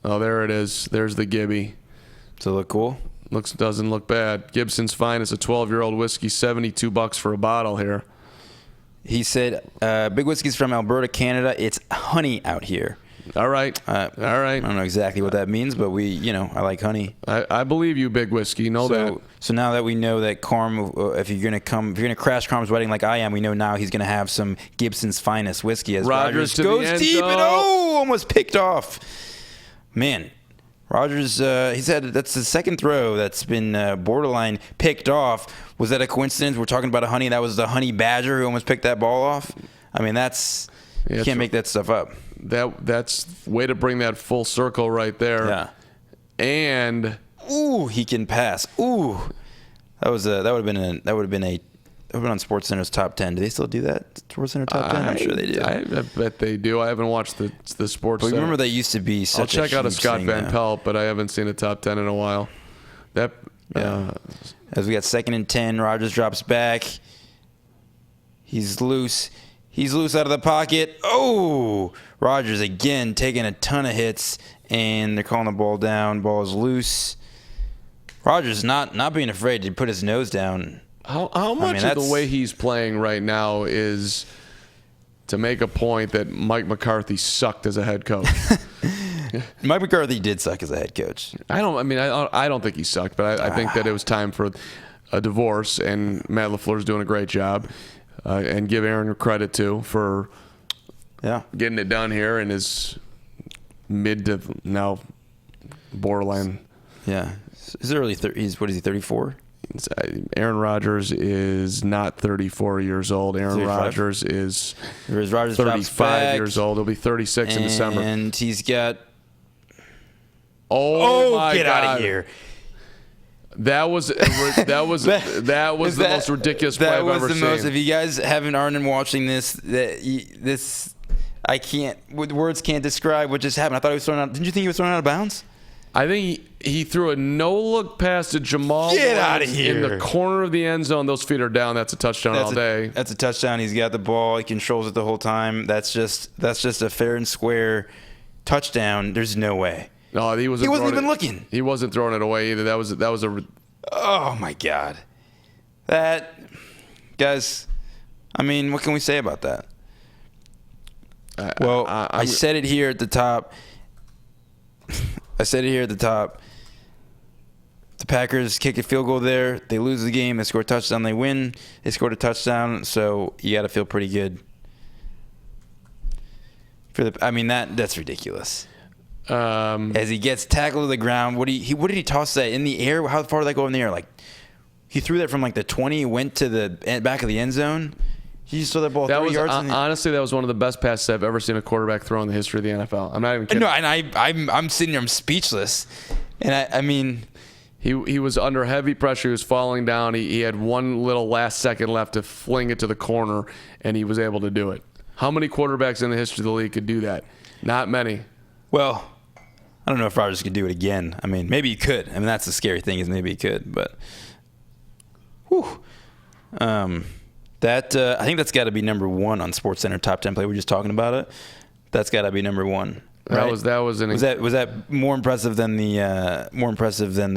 Oh, there it is. There's the Gibby. Does it look cool? Doesn't look bad. Gibson's finest, a 12-year-old whiskey, $72 for a bottle here. He said, Big Whiskey's from Alberta, Canada. It's honey out here. All right. I don't know exactly what that means, but I like honey. I believe you, Big Whiskey. Know that. So now that we know that Carm, if you're gonna crash Carm's wedding like I am, we know now he's gonna have some Gibson's finest whiskey as Rogers goes deep and almost picked off. Man, Rogers, that's the second throw that's been borderline picked off. Was that a coincidence? We're talking about a honey. That was the honey badger who almost picked that ball off. I mean, you can't make that stuff up. That's way to bring that full circle right there. Yeah. And he can pass. That would have been on SportsCenter's top 10. Do they still do that? SportsCenter top 10? I'm sure they do. I bet they do. I haven't watched the sports. But remember, that used to be such. I'll check out a Scott Van Pelt, but I haven't seen a top 10 in a while. As we got 2nd and 10, Rogers drops back. He's loose. He's loose out of the pocket. Rogers again taking a ton of hits, and they're calling the ball down. Ball is loose. Rogers not being afraid to put his nose down. How much of the way he's playing right now is to make a point that Mike McCarthy sucked as a head coach? Mike McCarthy did suck as a head coach. I don't think he sucked, but I think that it was time for a divorce, and Matt LaFleur's doing a great job. And give Aaron credit too for getting it done here in his mid to now borderline. Yeah, he's early. What is he? 34. Aaron Rodgers is not 34 years old. Aaron Rodgers is 35 years old. He'll be 36 in December. And he's got. My get God. out of here! That was the most ridiculous play I've ever seen. If you guys aren't watching this, I can't. Words can't describe what just happened. I thought he was thrown out. Didn't you think he was thrown out of bounds? I think he threw a no-look pass to Jamal. Get out of here! In the corner of the end zone. Those feet are down. That's a touchdown all day. That's a touchdown. He's got the ball. He controls it the whole time. That's just a fair and square touchdown. There's no way. No, he wasn't even looking. He wasn't throwing it away either. That was a. Oh my God, guys. I mean, what can we say about that? I said it here at the top. The Packers kick a field goal there. They lose the game. They score a touchdown. They win. They scored a touchdown. So you got to feel pretty good. That's ridiculous. As he gets tackled to the ground, what did he toss that in the air? How far did that go in the air? Like, he threw that from like the 20, went to the back of the end zone. He just threw that ball 3 yards. Honestly, that was one of the best passes I've ever seen a quarterback throw in the history of the NFL. I'm not even kidding. No, and I'm sitting here, I'm speechless. And he was under heavy pressure. He was falling down. He had one little last second left to fling it to the corner, and he was able to do it. How many quarterbacks in the history of the league could do that? Not many. Well, I don't know if Rodgers could do it again. I mean, maybe he could. I mean, that's the scary thing, is maybe he could. But, I think that's got to be number 1 on SportsCenter top 10 play. We're just talking about it. That's got to be number 1. Right? Was that more impressive than the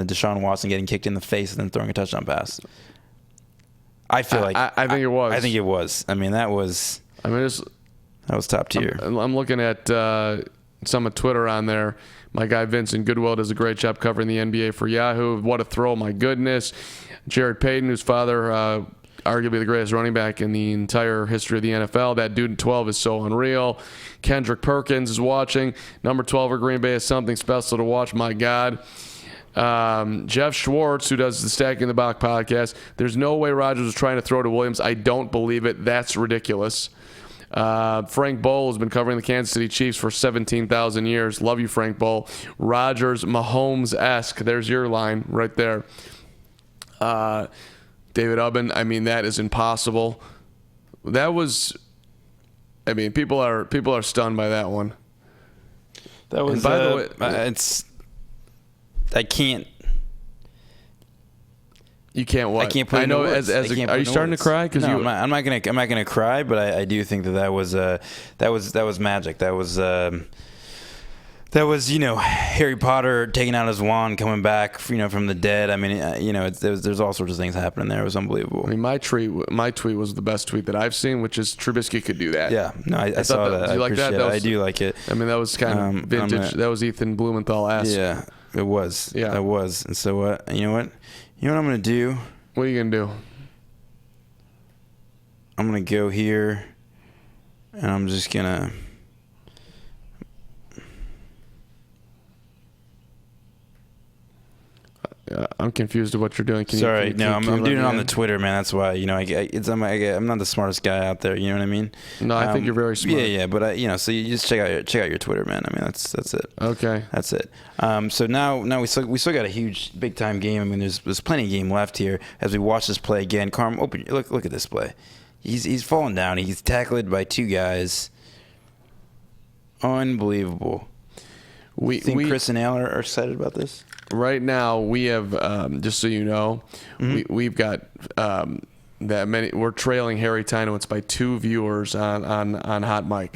Deshaun Watson getting kicked in the face and then throwing a touchdown pass? I feel like I think it was. I think it was. I mean, that was top tier. I'm looking at some of Twitter on there. My guy Vincent Goodwill does a great job covering the NBA for Yahoo. What a throw, my goodness. Jared Payton, whose father, arguably the greatest running back in the entire history of the NFL. That dude in 12 is so unreal. Kendrick Perkins is watching. Number 12 for Green Bay is something special to watch, my God. Jeff Schwartz, who does the Stacking the Box podcast, there's no way Rodgers was trying to throw to Williams. I don't believe it. That's ridiculous. Frank Bowl has been covering the Kansas City Chiefs for 17,000 years. Love you, Frank Bowl. Rodgers, Mahomes-esque. There's your line right there. David Ubben, I mean, that is impossible. That was, I mean, people are stunned by that one. That was, and by the way, I can't. You can't what? I can't put. I know. Words. Are you starting to cry? No, I'm not gonna cry. But I do think that was magic. That That was, Harry Potter taking out his wand, coming back, from the dead. I mean, there's all sorts of things happening there. It was unbelievable. I mean, my tweet was the best tweet that I've seen, which is Trubisky could do that. Yeah, no, I saw that. Do you like that? I do like it. I mean, that was kind of vintage. That was Ethan Blumenthal-esque. Yeah, it was. Yeah, it was. And so what? You know what I'm gonna do? What are you gonna do? I'm gonna go here, and I'm just gonna. I'm confused at what you're doing. Sorry, I'm doing it on the Twitter, man. That's why, I'm not the smartest guy out there. You know what I mean? No, I think you're very smart. Yeah, but so you just check out your Twitter, man. I mean, that's it. Okay, that's it. So now we still got a huge big time game. I mean, there's plenty of game left here as we watch this play again. Carm, look at this play. He's falling down. He's tackled by two guys. Unbelievable. We think Chris and Al are excited about this? Right now, we have, just so you know, we've got that many. We're trailing Harry Tynowitz by 2 viewers on Hot Mic.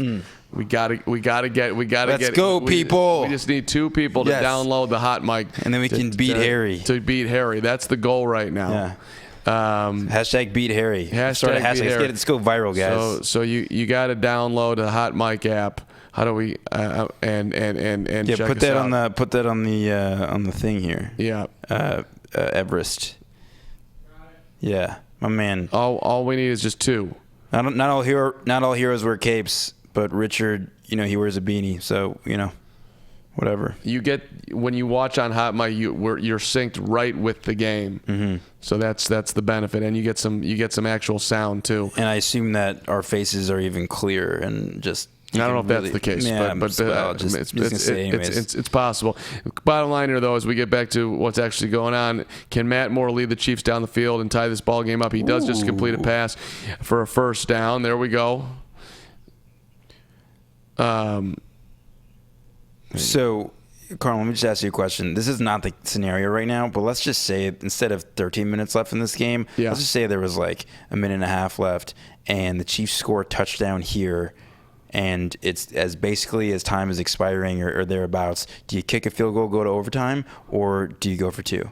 We gotta get. Let's go, people. We just need 2 people to download the Hot Mic, and then we can beat Harry. To beat Harry, that's the goal right now. Yeah. Hashtag beat Harry. Hashtag beat Harry. Let's go viral, guys. So you got to download the Hot Mic app. How do we and check put us that out. put that on the thing here. Yeah. Everest. Yeah, my man. All we need is just 2. Not all heroes wear capes, but Richard, he wears a beanie. So whatever. You get when you watch on Hot Mic, you're synced right with the game. Mm-hmm. So that's the benefit, and you get some actual sound too. And I assume that our faces are even clearer and just. I don't know if that's the case, but it's possible. Bottom line here, though, as we get back to what's actually going on, can Matt Moore lead the Chiefs down the field and tie this ball game up? He does just complete a pass for a first down. There we go. So, Carl, let me just ask you a question. This is not the scenario right now, but let's just say instead of 13 minutes left in this game, let's just say there was like a minute and a half left, and the Chiefs score a touchdown here. And it's as time is expiring or thereabouts. Do you kick a field goal, go to overtime, or do you go for 2?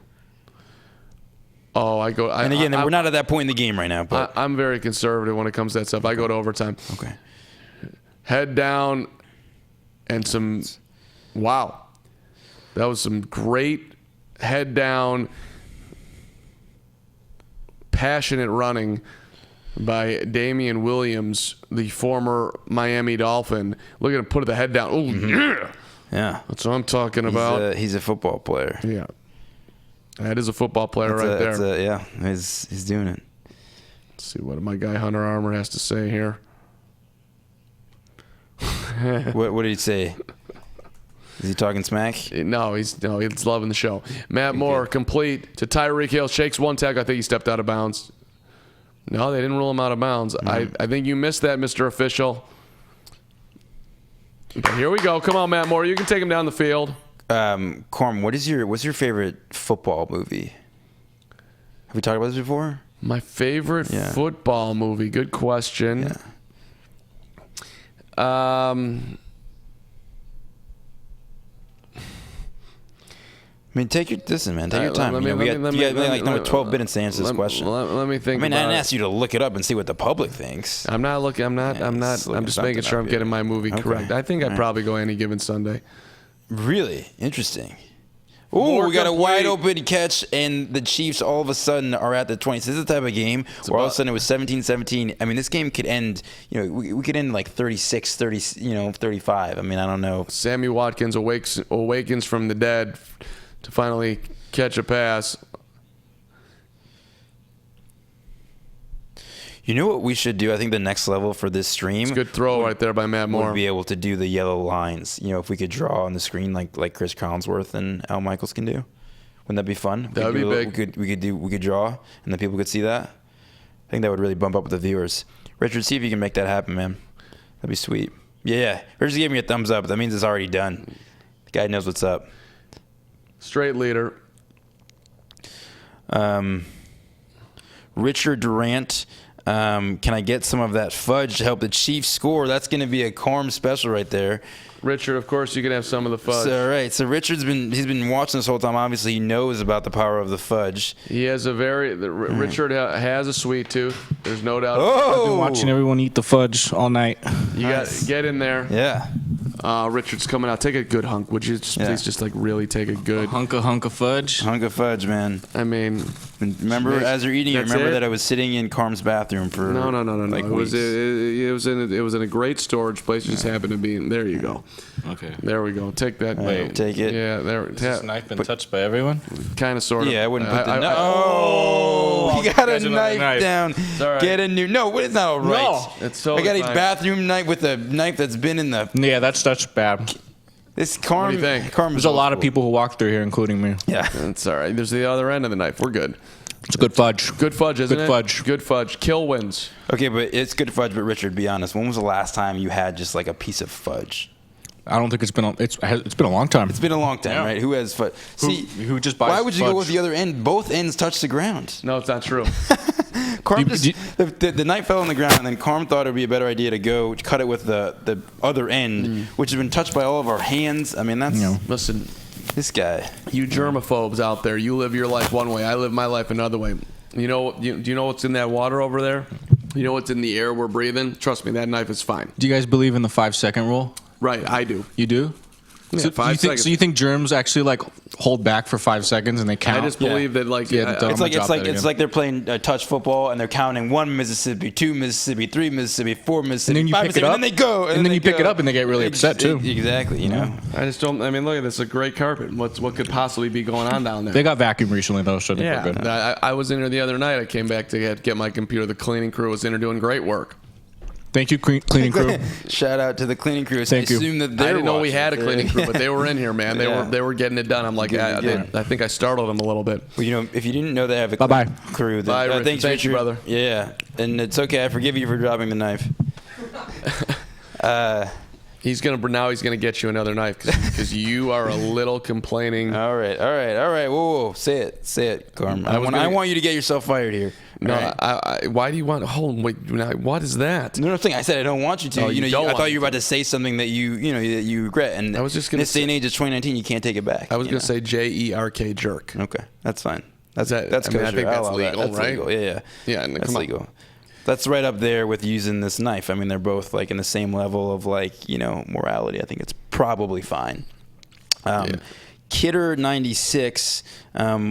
Oh, I go. And again, we're not at that point in the game right now. But I'm very conservative when it comes to that stuff. I go to overtime. Okay. Head down, and wow, that was some great head down, passionate running by Damian Williams, the former Miami Dolphin. Look at him put the head down. Oh, yeah. Yeah. That's what I'm talking about. He's a football player. Yeah. That is a football player there. Yeah, he's doing it. Let's see what my guy Hunter Armour has to say here. What did he say? Is he talking smack? No, he's loving the show. Matt Moore, complete to Tyreek Hill. Shakes one tackle. I think he stepped out of bounds. No, they didn't rule him out of bounds. I think you missed that, Mr. Official. But here we go. Come on, Matt Moore. You can take him down the field. Corm, what's your favorite football movie? Have we talked about this before? My favorite football movie. Good question. Yeah. I mean, take your time. We got 12 minutes to answer this question. Let me think. I didn't ask you to look it up and see what the public thinks. I'm not looking. I'm just making sure I'm getting my movie correct. I think I'd probably go Any Given Sunday. Really interesting. Ooh, we got a wide open catch, and the Chiefs all of a sudden are at the 20. So this is the type of game where all of a sudden it was 17-17. I mean, this game could end, we could end like 36, 30, 35. I mean, I don't know. Sammy Watkins awakens from the dead to finally catch a pass. You know what we should do? I think the next level for this stream. It's a good throw right there by Matt Moore. Would be able to do the yellow lines. If we could draw on the screen like Chris Collinsworth and Al Michaels can do. Wouldn't that be fun? That would be big. We could draw, and then people could see that. I think that would really bump up the viewers. Richard, see if you can make that happen, man. That'd be sweet. Yeah. Richard gave me a thumbs up. That means it's already done. The guy knows what's up. Straight leader. Richard Durant Can I get some of that fudge to help the Chiefs score? That's going to be a Carm special right there. Richard, of course, you can have some of the fudge. So, right. So Richard's been watching this whole time. Obviously, he knows about the power of the fudge. He has Richard has a sweet tooth. There's no doubt. Oh! I've been watching everyone eat the fudge all night. You got get in there. Yeah. Richard's coming out. Take a good hunk. Would you please just like really take a good Hunk of fudge. Hunk of fudge, man. I mean, Remember, as you're eating it, That's remember it? that I was sitting in Carm's bathroom for no. like It was weeks. it was in a great storage place. It just happened to be in. There you go. Okay. There we go. Take that. Wait, take it. Yeah, there. Has this knife been touched by everyone? Kind of, sort of. Yeah, I wouldn't put the I- knife. Oh, he got a There's another knife knife. down. all right. Get a new. No, it's not all right. No. It's I totally got a fine. bathroom knife with a knife that's been in the. Yeah, that's bad. This Carm. What do you think? Carm There's is a lot of old people who walk through here, including me. school. Yeah. That's all right. There's the other end of the knife. We're good. It's a good fudge. Good fudge, isn't Good it? fudge. Good fudge. Kill wins. Okay, but it's good fudge. But Richard, be honest. When was the last time you had just like a piece of fudge? I don't think it's been a long time. It's been a long time, Yeah. right? Who has fudge? Who just buys Why would you go fudge? with the other end? Both ends touch the ground. No, it's not true. Carm Do you- the knife fell on the ground, and then Carm thought it would be a better idea to go cut it with the other end, which has been touched by all of our hands. I mean, that's Listen, this guy. you germaphobes out there, you live your life one way. I live my life another way. Do you know what's in that water over there? You know what's in the air we're breathing? Trust me, that knife is fine. Do you guys believe in the 5-second rule? Right, I do. You do? Yeah, So 5 seconds. you think germs actually like hold back for 5 seconds and they count? I just believe that like Yeah, I- the It's I'm like gonna drop that it's again. like they're playing touch football and they're counting 1 Mississippi, 2 Mississippi, 3 Mississippi, 4 Mississippi, then you 5 pick it Mississippi, up, and then they go, and then they you pick go. it up and they get really upset, too. Exactly, you know. I just don't. I mean, look at this. It's a great carpet. What could possibly be going on down there? They got vacuumed recently though, so they're good. I was in here the other night. I came back to get my computer. The cleaning crew was in there doing great work. Thank you, cleaning crew. Shout out to the cleaning crew. Thank I you. assume that I they're didn't know we watching. had a cleaning crew, but they were in here, man. Yeah. They were getting it done. I'm like, I think I startled them a little bit. Well, you know, if you didn't know they have a Bye-bye. crew, then Bye, Richard. thanks, Thank you, Richard. brother. Yeah, and it's okay. I forgive you for dropping the knife. He's gonna get you another knife because you are a little complaining. All right. Whoa. Say it, Carm. I want you to get yourself fired here. No, All right. why do you want? Hold on, wait. Now, what is that? No, thing. I said I don't want you to. Oh, you you know, don't I want thought me you were about to say something that you regret. And I was just in gonna this day and age, it's 2019. You can't take it back. I was you gonna know? say JERK jerk. Okay, that's fine. That's that- that's I mean, I kosher. think I'll that's allow that. legal, That's right? legal. Yeah. Yeah, and That's come on. legal. That's right up there with using this knife. I mean, they're both like in the same level of like morality. I think it's probably fine. Kidder96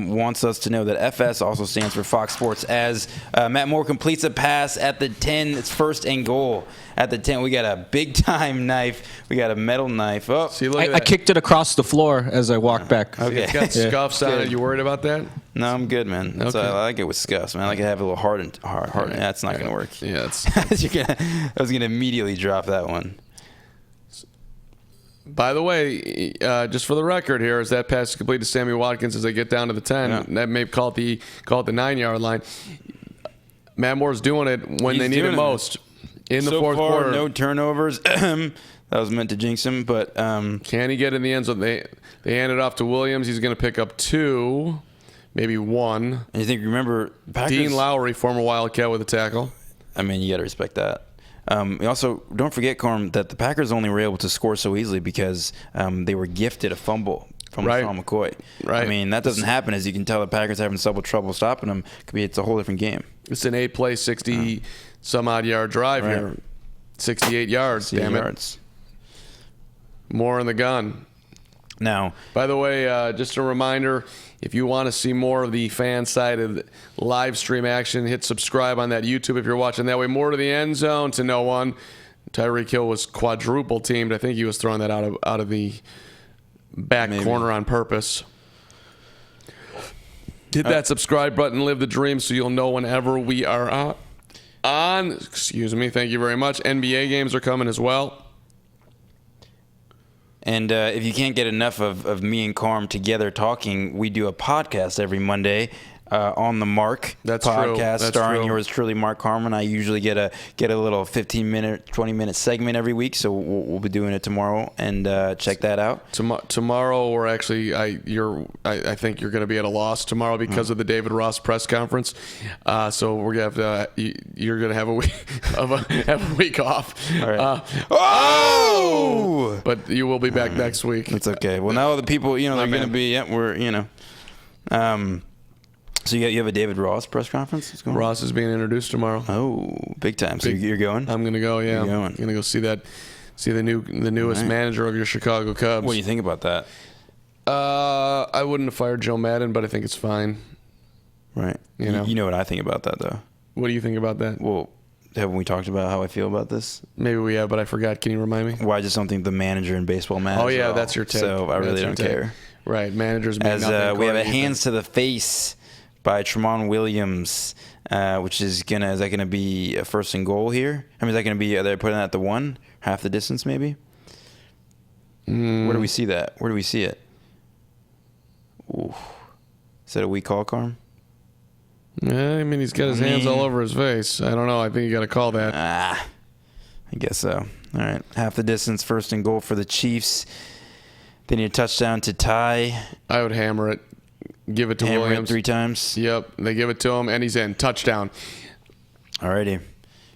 wants us to know that FS also stands for Fox Sports as Matt Moore completes a pass at the 10. It's first and goal at the 10. We got a big-time knife. We got a metal knife. Oh, See, look at I that. kicked it across the floor as I walked back. Okay. It's got Yeah. scuffs on it. Good. You worried about that? No, I'm good, man. Okay. I like it with scuffs, man. I like to have a little heart. That's not going to work. Yeah, it's. I was going to immediately drop that one. By the way, just for the record here, as that pass is complete to Sammy Watkins as they get down to the 10, Yeah. that may call it the 9-yard line. Matt Moore's doing it when He's they need doing it it. most. In the So fourth far, quarter. no turnovers. That was meant to jinx him, but Can he get in the end zone? They hand it off to Williams. He's going to pick up 2, maybe 1. and you think, remember, Packers, Dean Lowry, former Wildcat, with a tackle. I mean, you got to respect that. You also, don't forget, Carm, that the Packers only were able to score so easily because they were gifted a fumble from Right. Sean McCoy. Right. I mean, that doesn't happen. As you can tell, the Packers having some trouble stopping them. It's a whole different game. It's an 8-play, 60-some-odd yard drive Right. here. 68 yards, damn it. Yards. More in the gun. Now, By the way, just a reminder, if you want to see more of the fan-sided live stream action, hit subscribe on that YouTube if you're watching that way. More to the end zone to no one. Tyreek Hill was quadruple teamed. I think he was throwing that out of the back corner on purpose. Hit that subscribe button, live the dream, so you'll know whenever we are on. Excuse me. Thank you very much. NBA games are coming as well. and if you can't get enough of me and Carm together talking, we do a podcast every Monday On the Mark That's true. podcast, That's starring true. yours truly, Mark Harmon. I usually get a little 15-minute, 20-minute segment every week, so we'll be doing it tomorrow, and check that out. Tomorrow, we're actually I think you're going to be at a loss tomorrow because of the David Ross press conference. So we're gonna have to you're going to have a week have a week off. All right. But you will be back next week. It's okay. Well, now the people, they're going to be. Yeah, we're. So you have a David Ross press conference? What's going on? Ross is being introduced tomorrow. Oh, big time. So you're going? I'm going to go, yeah. You're going. I'm going to go see the newest manager of your Chicago Cubs. What do you think about that? I wouldn't have fired Joe Madden, but I think it's fine. Right. You know. You know what I think about that, though. What do you think about that? Well, haven't we talked about how I feel about this? Maybe we have, but I forgot. Can you remind me? Well, I just don't think the manager in baseball matters. Oh, yeah, at all. that's your take. So I really don't care. Right, managers mean As nothing. we have a Corey, hands to the face by Tremont Williams, which is that gonna be a first and goal here? I mean, is that gonna be? Are they putting that at the 1, half the distance maybe? Where do we see that? Where do we see it? Ooh. Is that a weak call, Carm? Yeah, I mean, he's got his hands all over his face. I don't know. I think you got to call that. I guess so. All right, half the distance, first and goal for the Chiefs. They need a touchdown to tie. I would hammer it. Give it to Hammer Williams. it 3 times. Yep, they give it to him, and he's in. Touchdown. All righty,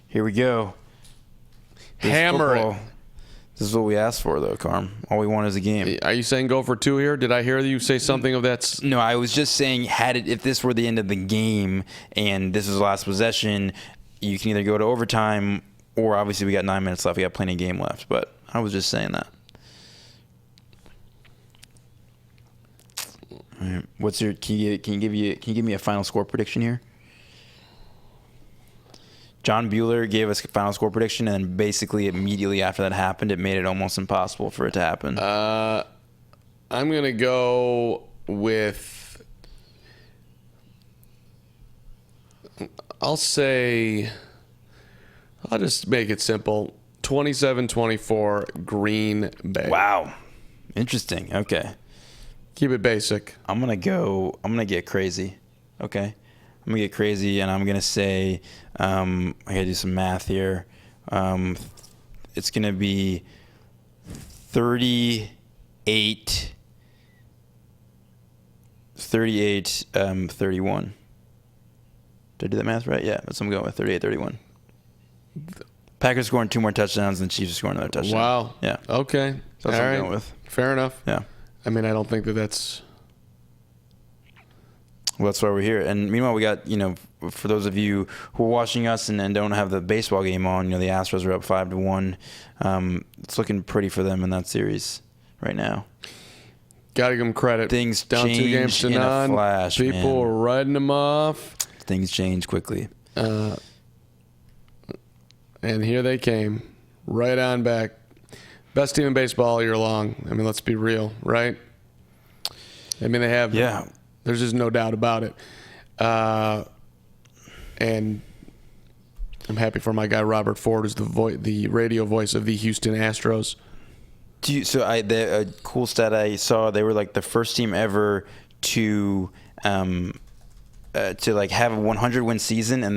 here we go. Hammer it. This is what we asked for, though, Carm. All we want is a game. Are you saying go for 2 here? Did I hear you say something of that? No, I was just saying, if this were the end of the game and this was the last possession, you can either go to overtime or obviously we got 9 minutes left. We got plenty of game left. But I was just saying that. All right. What's your? Can you give me a final score prediction here? John Bueller gave us a final score prediction, and basically immediately after that happened, it made it almost impossible for it to happen. I'm going to go with, I'll just make it simple. 27-24 Green Bay. Wow. Interesting. Okay. Keep it basic. I'm going to get crazy. Okay. I'm going to get crazy, and I'm going to say, I got to do some math here. It's going to be 38-31. Did I do that math right? Yeah, that's what I'm going with, 38-31. Packers scoring 2 more touchdowns, and the Chiefs are scoring another touchdown. Wow. Yeah. Okay. So that's what I'm going with. Fair enough. Yeah. I mean, I don't think that's... Well, that's why we're here. And meanwhile, we got, for those of you who are watching us and don't have the baseball game on, the Astros are up 5-1. It's looking pretty for them in that series right now. Got to give them credit. Things down 2 games to in none. a flash, People man. are riding them off. Things change quickly. And here they came. Right on back. Best team in baseball all year long. I mean, let's be real, right? I mean, they have... Yeah. There's just no doubt about it. And I'm happy for my guy Robert Ford, who's the radio voice of the Houston Astros. The cool stat I saw, they were like the first team ever to have a 100-win season and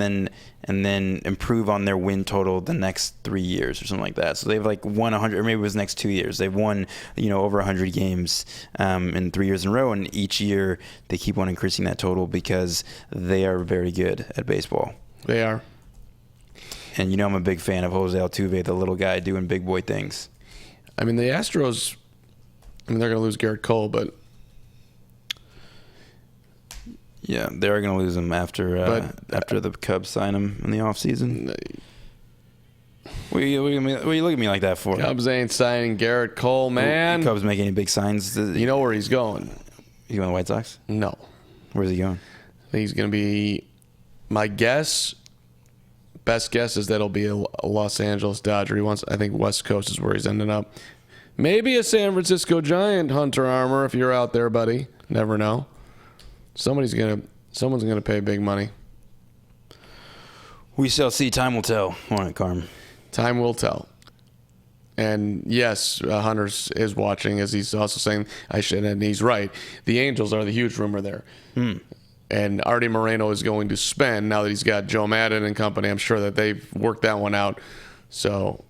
then improve on their win total the next 3 years or something like that. So they've won 100, or maybe it was the next 2 years. They've won over 100 games in 3 years in a row, and each year they keep on increasing that total because they are very good at baseball. They are. And I'm a big fan of Jose Altuve, the little guy doing big boy things. I mean, the Astros, they're going to lose Garrett Cole, but... Yeah, they're going to lose him after the Cubs sign him in the offseason. What are you looking at me like that for? Cubs ain't signing Garrett Cole, man. The Cubs make any big signs? You know where he's going? He's going to the White Sox? No. Where's he going? I think he's going to be... My best guess is that he'll be a Los Angeles Dodger. I think West Coast is where he's ending up. Maybe a San Francisco Giant, Hunter Armour, if you're out there, buddy. Never know. Someone's gonna pay big money. We shall see. Time will tell. All right, Carm. Time will tell. And yes, Hunter is watching, as he's also saying, and he's right. The Angels are the huge rumor there. and Artie Moreno is going to spend now that he's got Joe Madden and company. I'm sure that they've worked that one out. So,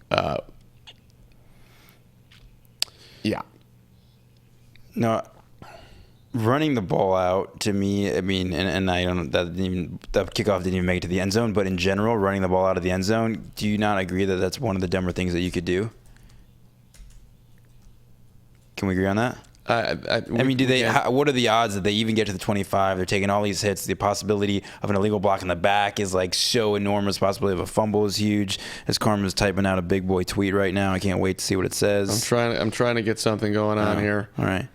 yeah. No, running the ball out to me, I mean, and I don't that kickoff didn't even make it to the end zone, but in general, running the ball out of the end zone, do you not agree that that's one of the dumber things that you could do? Can we agree on that? I mean, what are the odds that they even get to the 25? They're taking all these hits. The possibility of an illegal block in the back is like so enormous. Possibility of a fumble is huge. As Carmen's typing out a big boy tweet right now, I can't wait to see what it says. I'm trying to get something going on here. All right.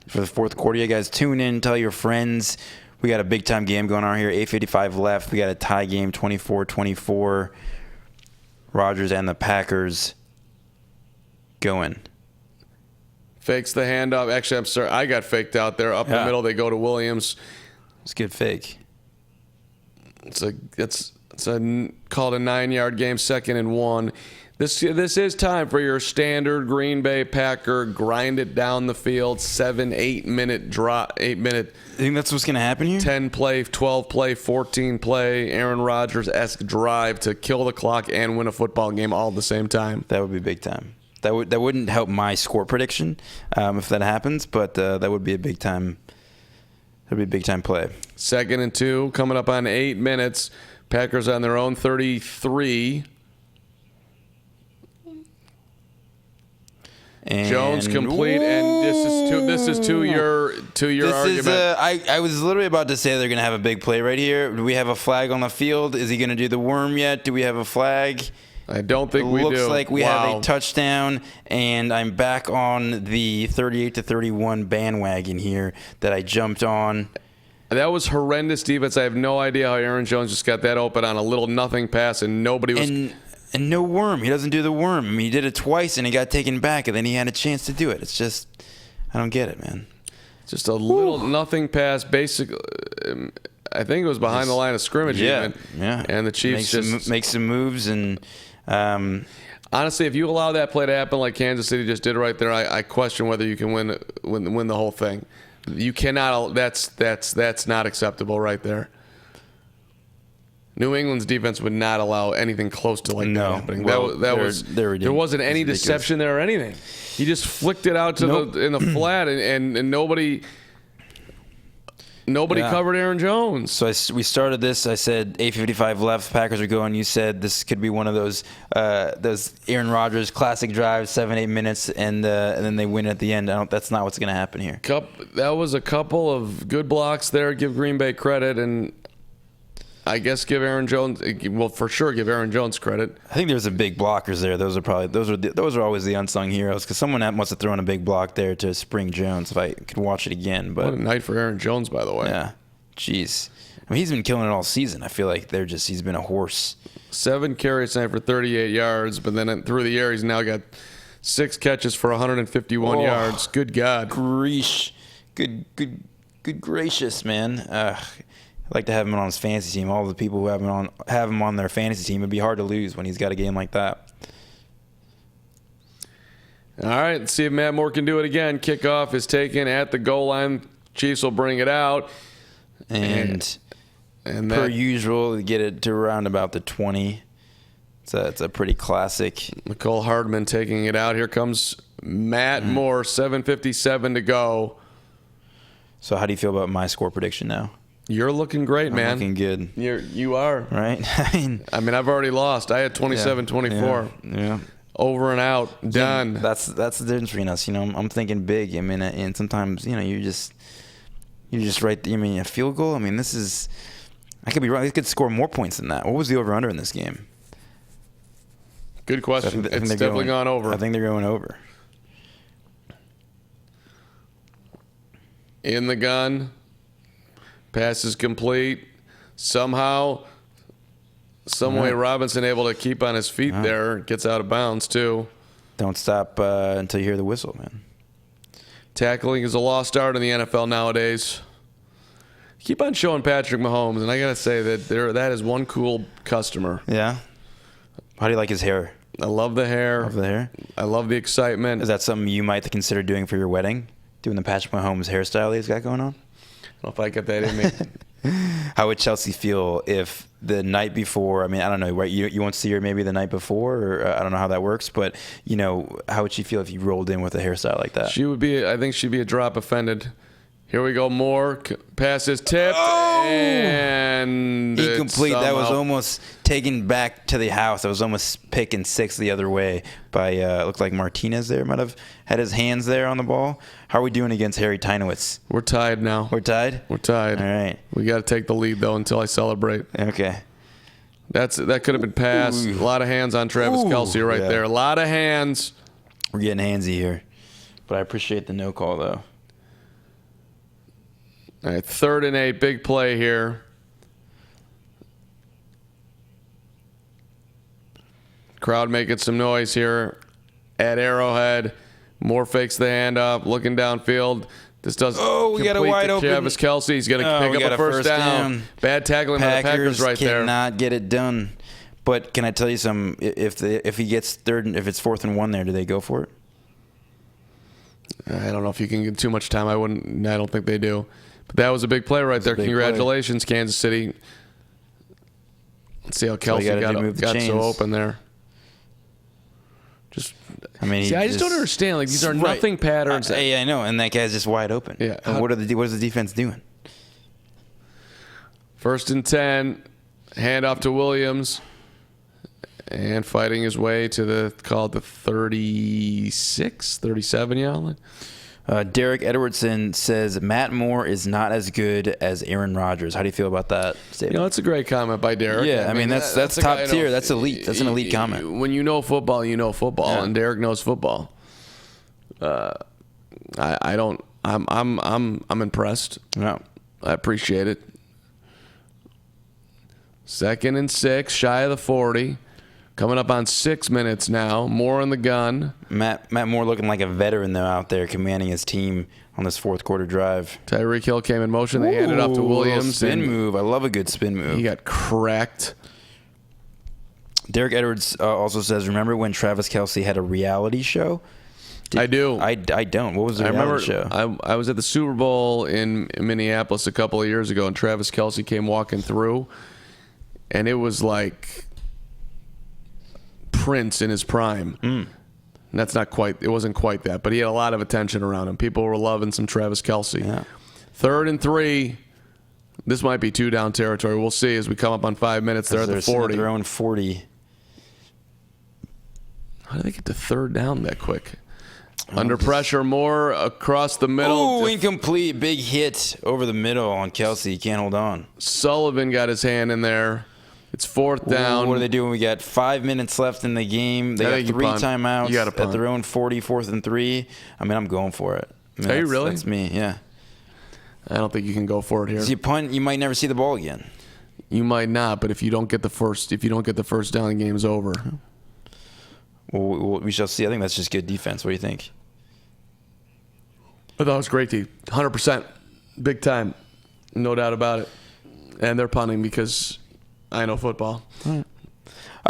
For the fourth quarter, you guys tune in, tell your friends. We got a big time game going on here. 8:55 left. We got a tie game, 24-24. Rodgers and the Packers going. Fakes the handoff. Actually, I'm sorry. I got faked out there. Up the middle, they go to Williams. It's a good fake. It's called a 9-yard game, 2nd and 1. This is time for your standard Green Bay Packer grind it down the field 8 minute drop, 8 minute. You think that's what's going to happen here? 10 play, 12 play, 14 play, Aaron Rodgers-esque drive to kill the clock and win a football game all at the same time. That would be big time. That wouldn't help my score prediction if that happens, but that would be a big time. That'd be a big time play. 2nd and 2 coming up on 8 minutes. Packers on their own 33. And Jones complete, and this is to your argument. I was literally about to say they're going to have a big play right here. Do we have a flag on the field? Is he going to do the worm yet? Do we have a flag? I don't think we do. Looks like we have a touchdown, and I'm back on the 38-31 bandwagon here that I jumped on. That was horrendous defense. I have no idea how Aaron Jones just got that open on a little nothing pass, and nobody was. And no worm. He doesn't do the worm. I mean, he did it twice, and he got taken back, and then he had a chance to do it. It's just, I don't get it, man. Just a little nothing pass, basically. I think it was behind the line of scrimmage. Yeah. And the Chiefs make some moves and. Honestly, if you allow that play to happen like Kansas City just did right there, I question whether you can win the whole thing. You cannot. That's not acceptable right there. New England's defense would not allow anything close to that happening. Well, there wasn't any deception there or anything. He just flicked it out to in the flat, and nobody covered Aaron Jones. So we started this. I said 8:55 left. Packers are going. You said this could be one of those Aaron Rodgers classic drives, 7-8 minutes, and then they win at the end. That's not what's going to happen here. That was a couple of good blocks there. Give Green Bay credit, and I guess give Aaron Jones. Well, for sure, give Aaron Jones credit. I think there's some big blockers there. Those are always the unsung heroes because someone must have thrown a big block there to spring Jones. If I could watch it again, but what a night for Aaron Jones, by the way. Yeah, jeez. I mean, he's been killing it all season. I feel like he's been a horse. 7 carries tonight for 38 yards, but then through the air, he's now got 6 catches for 151 yards. Good God. Good gracious, man. I'd like to have him on his fantasy team. All the people who have him on their fantasy team, it'd be hard to lose when he's got a game like that. All right, let's see if Matt Moore can do it again. Kickoff is taken at the goal line. Chiefs will bring it out. And per usual, get it to around about the 20. It's a pretty classic. Mecole Hardman taking it out. Here comes Matt Moore, 7:57 to go. So how do you feel about my score prediction now? You're looking great, man. I'm looking good. You are. Right? I mean, I've already lost. I had 27-24. Yeah. Over and out. Done. That's the difference between us. I'm thinking big. I mean, and sometimes, you just right. I mean, a field goal. I mean, I could be wrong. They could score more points than that. What was the over/under in this game? Good question. I think it's definitely gone over. I think they're going over. In the gun. Pass is complete. Somehow, some way, Robinson able to keep on his feet there. Gets out of bounds, too. Don't stop until you hear the whistle, man. Tackling is a lost art in the NFL nowadays. Keep on showing Patrick Mahomes, and I got to say that is one cool customer. Yeah? How do you like his hair? I love the hair. Love the hair? I love the excitement. Is that something you might consider doing for your wedding? Doing the Patrick Mahomes hairstyle he's got going on? I don't know if I get that in me. How would Chelsea feel if the night before? I mean, I don't know, right? You won't see her maybe the night before, or I don't know how that works. But how would she feel if you rolled in with a hairstyle like that? She would be. I think she'd be a drop offended. Here we go. More pass is tipped and incomplete. That was almost taken back to the house. That was almost picking six the other way by looked like Martinez there might have had his hands there on the ball. How are we doing against Harry Tynowitz? We're tied now. We're tied? We're tied. All right. We got to take the lead though until I celebrate. Okay. That could have been passed. A lot of hands on Travis Kelce right there. A lot of hands. We're getting handsy here. But I appreciate the no call though. All right, 3rd and 8, big play here. Crowd making some noise here at Arrowhead. Moore fakes the handoff, looking downfield. This does we got a wide open Travis Kelce. He's going to pick up a first down. Bad tackling by the Packers right there. Cannot get it done. But can I tell you something? If he gets third, if it's 4th and 1 there, do they go for it? I don't know if you can get too much time. I don't think they do. But that was a big play right there. Congratulations, Kansas City. Let's see how Kelce got so open there. I just don't understand. Like, these are nothing patterns. I know, and that guy's just wide open. Yeah. And what is the defense doing? 1st and 10, handoff to Williams, and fighting his way to the 36, 37-yard line. Derek Edwardson says Matt Moore is not as good as Aaron Rodgers. How do you feel about that statement? That's a great comment by Derek. Yeah, I mean that's top tier. That's elite. That's an elite comment. When you know football, and Derek knows football. I'm impressed. No, I appreciate it. 2nd and 6, shy of the 40. Coming up on 6 minutes now. Moore in the gun. Matt Moore looking like a veteran though out there, commanding his team on this 4th quarter drive. Tyreek Hill came in motion. They handed off to Williams. Spin move. I love a good spin move. He got cracked. Derek Edwards also says, remember when Travis Kelce had a reality show? I do. I don't. What was the reality show? I was at the Super Bowl in Minneapolis a couple of years ago, and Travis Kelce came walking through, and it was like Prince in his prime. That's not quite. It wasn't quite that, but he had a lot of attention around him. People were loving some Travis Kelce. Yeah. 3rd and 3. This might be 2 down territory. We'll see as we come up on 5 minutes. They're at the 40. Their own 40. How did they get to 3rd down that quick? Under pressure, Moore across the middle. Oh, incomplete. Big hit over the middle on Kelce. He can't hold on. Sullivan got his hand in there. It's 4th down. What are they doing? We got 5 minutes left in the game. They got 3 timeouts at their own 40, 4th and 3. I mean, I'm going for it. Are you really? That's me, yeah. I don't think you can go for it here. If you punt, you might never see the ball again. You might not, but if you don't get the first down, the game's over. Well, we shall see. I think that's just good defense. What do you think? I thought it was great, D. 100%. Big time. No doubt about it. And they're punting because I know football. I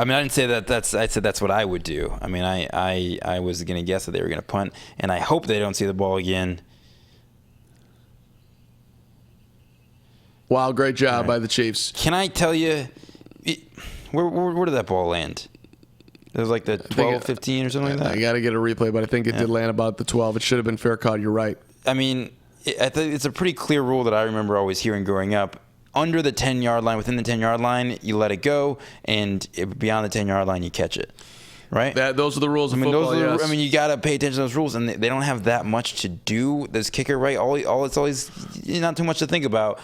mean, I didn't say that. I said that's what I would do. I mean, I was going to guess that they were going to punt, and I hope they don't see the ball again. Wow, great job by the Chiefs. Can I tell you, where did that ball land? It was like the 12, 15 or something like that? I got to get a replay, but I think it did land about the 12. It should have been fair caught. You're right. I mean, it's a pretty clear rule that I remember always hearing growing up. Under the 10-yard line, within the 10-yard line, you let it go, and beyond the 10-yard line, you catch it. Right? Those are the rules of football, yes. I mean, you got to pay attention to those rules, and they don't have that much to do. This kicker, right? It's always not too much to think about.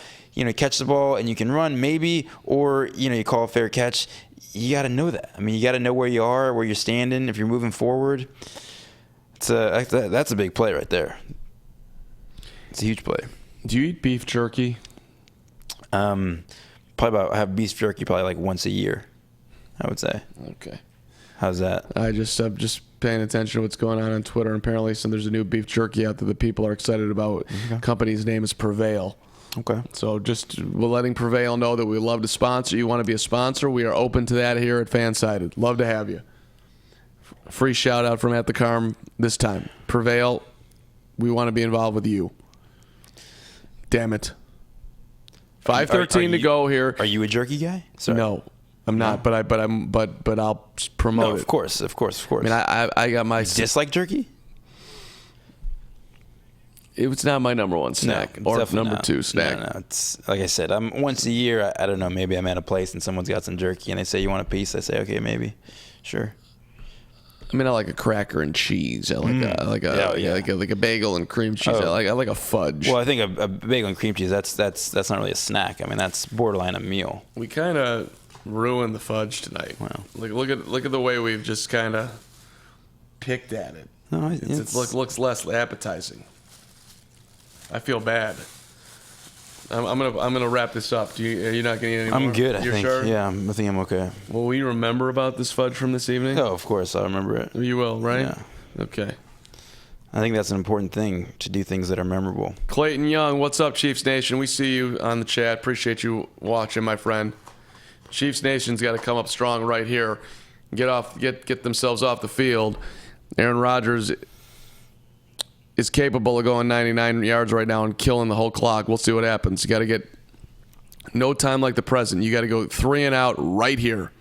Catch the ball, and you can run, maybe, or, you call a fair catch. You got to know that. I mean, you got to know where you are, where you're standing, if you're moving forward. That's a big play right there. It's a huge play. Do you eat beef jerky? I have beef jerky probably like once a year, I would say. Okay. How's that? I'm just paying attention to what's going on Twitter. And apparently, there's a new beef jerky out there that people are excited about. Okay. Company's name is Prevail. Okay. So we're letting Prevail know that we love to sponsor. You want to be a sponsor? We are open to that here at FanSided. Love to have you. Free shout out from At the Carm this time. Prevail, we want to be involved with you. Damn it. 5:13 to go here. Are you a jerky guy? Sorry. No, I'm not. But I'll promote No, it. of course. I mean, I got my. Dislike jerky? It's not my number one snack or number two snack. No. It's like I said. I'm once a year. I don't know. Maybe I'm at a place and someone's got some jerky and they say, "You want a piece?" I say, "Okay, maybe, sure." I mean, I like a cracker and cheese. I like a bagel and cream cheese. Oh. I like a fudge. Well, I think a bagel and cream cheese. That's not really a snack. I mean, that's borderline a meal. We kind of ruined the fudge tonight. Wow. Look at the way we've just kind of picked at it. No, It looks less appetizing. I feel bad. I'm gonna wrap this up. Are you not gonna eat any more? I'm good. You're I think. sure? Yeah, I think I'm okay. Will we remember about this fudge from this evening? Oh, of course, I remember it. You will, right? Yeah. Okay. I think that's an important thing, to do things that are memorable. Clayton Young, what's up, Chiefs Nation? We see you on the chat. Appreciate you watching, my friend. Chiefs Nation's got to come up strong right here. Get themselves off the field. Aaron Rodgers is capable of going 99 yards right now and killing the whole clock. We'll see what happens. You got to get no time like the present. You got to go 3 and out right here.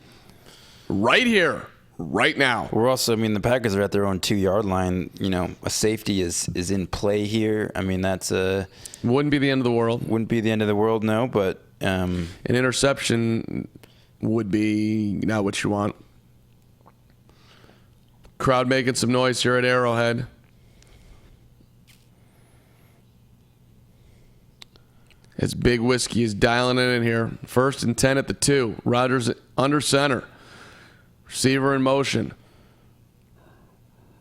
Right here. Right now. We're also, I mean, the Packers are at their own 2-yard line. You know, a safety is in play here. I mean, that's wouldn't be the end of the world. Wouldn't be the end of the world, no, but an interception would be not what you want. Crowd making some noise here at Arrowhead. As Big Whiskey is dialing it in here. 1st and 10 at the 2. Rodgers under center. Receiver in motion.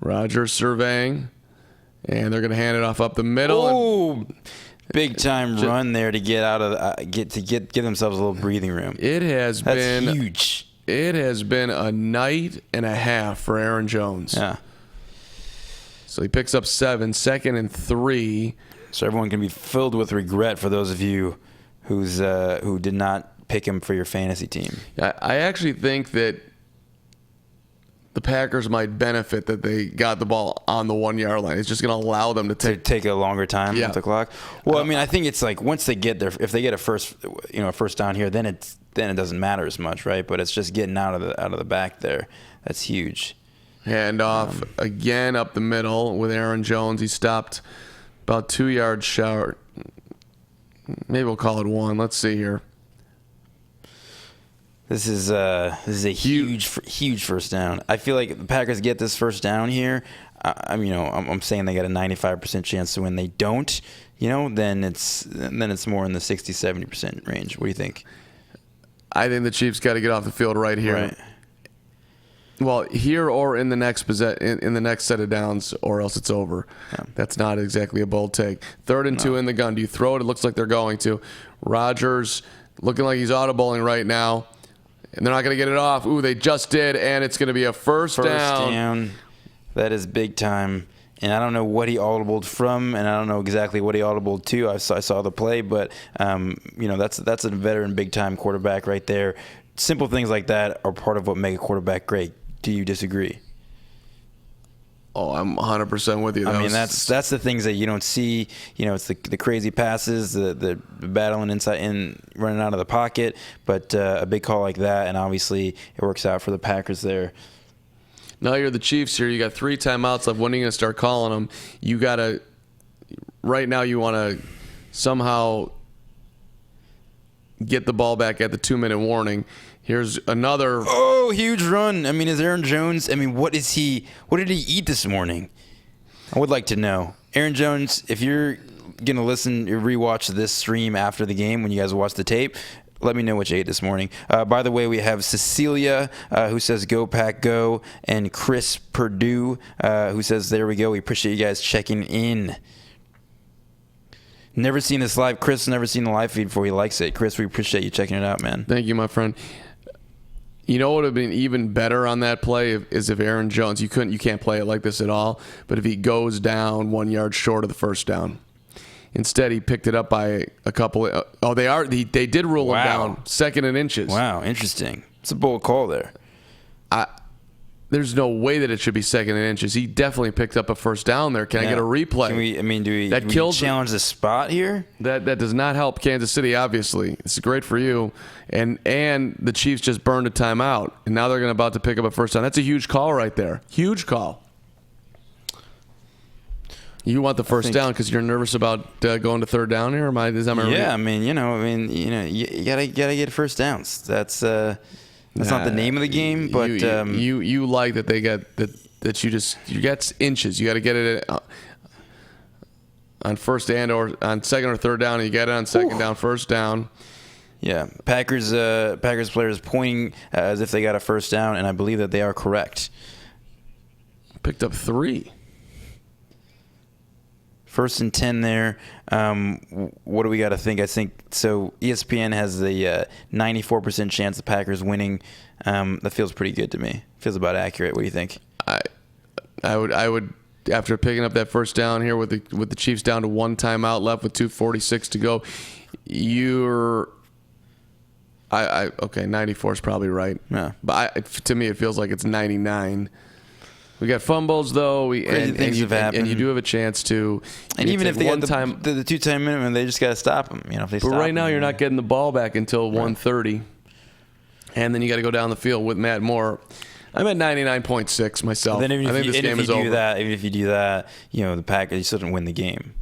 Rodgers surveying. And they're going to hand it off up the middle. Oh, big time run there to get out of give themselves a little breathing room. That's been huge. It has been a night and a half for Aaron Jones. Yeah. So he picks up 7, 2nd and 3. So everyone can be filled with regret for those of you who did not pick him for your fantasy team. I actually think that the Packers might benefit that they got the ball on the 1-yard line. It's just going to allow them to take a longer time with the clock. Well, I mean, I think it's like once they get there, if they get a first down here, then it doesn't matter as much, right? But it's just getting out of the back there. That's huge. Hand off again up the middle with Aaron Jones. He stopped about 2 yards short. Maybe we'll call it 1. Let's see here. This is a huge first down. I feel like the Packers get this first down here. I'm saying they got a 95% chance to win. They don't, then it's more in the 60-70% range. What do you think? I think the Chiefs got to get off the field right here. Right. Well, here or in the next in the next set of downs, or else it's over. Yeah. That's not exactly a bold take. 3rd and 2 in the gun. Do you throw it? It looks like they're going to. Rodgers looking like he's audibling right now. And they're not going to get it off. Ooh, they just did, and it's going to be a first down. First down. That is big time. And I don't know what he audibled from, and I don't know exactly what he audibled to. I saw the play, but that's a veteran big-time quarterback right there. Simple things like that are part of what make a quarterback great. Do you disagree? Oh, I'm 100% with you. That's the things that you don't see. It's the crazy passes, the battling inside and running out of the pocket. But a big call like that, and obviously it works out for the Packers there. Now you're the Chiefs here. You got 3 timeouts left. When are you going to start calling them? You got to. Right now, you want to somehow get the ball back at the 2-minute warning. Here's another. Oh, huge run. I mean, is Aaron Jones, what did he eat this morning? I would like to know. Aaron Jones, if you're going to rewatch this stream after the game when you guys watch the tape, let me know what you ate this morning. By the way, we have Cecilia, who says, "Go Pack, go," and Chris Perdue, who says, "There we go. We appreciate you guys checking in." Never seen this live. Chris never seen the live feed before. He likes it. Chris, we appreciate you checking it out, man. Thank you, my friend. You know what would have been even better on that play is if Aaron Jones, you can't play it like this at all, but if he goes down 1 yard short of the first down. Instead, he picked it up by a couple. They did rule him down 2nd and inches. Wow, interesting. It's a bold call there. there's no way that it should be 2nd and inches. He definitely picked up a first down there. Can I get a replay? Do we challenge the spot here? That does not help Kansas City, obviously. It's great for you. And the Chiefs just burned a timeout, and now they're about to pick up a first down. That's a huge call right there. Huge call. You want the first down because you're nervous about going to 3rd down here? Yeah, you gotta get first downs. That's not the name of the game, but you like that they got that you get inches. You got to get it on first and or on 2nd or 3rd down. And you get it on 2nd down, first down. Yeah, Packers players pointing as if they got a first down, and I believe that they are correct. Picked up 3. 1st and 10 there. What do we got to think? I think so. ESPN has the 94% chance the Packers winning. That feels pretty good to me. Feels about accurate. What do you think? I would after picking up that first down here with the Chiefs down to 1 timeout left with 2:46 to go. Okay, 94 is probably right. Yeah. But to me, it feels like it's 99. We got fumbles though, and you do have a chance to. And even if they got the 2-time minimum, they just got to stop them. If they. But right now, you're not getting the ball back until 1:30, and then you got to go down the field with Matt Moore. I'm at 99.6 myself. Then I think this game is over. Even if you do that, the Packers you still didn't win the game.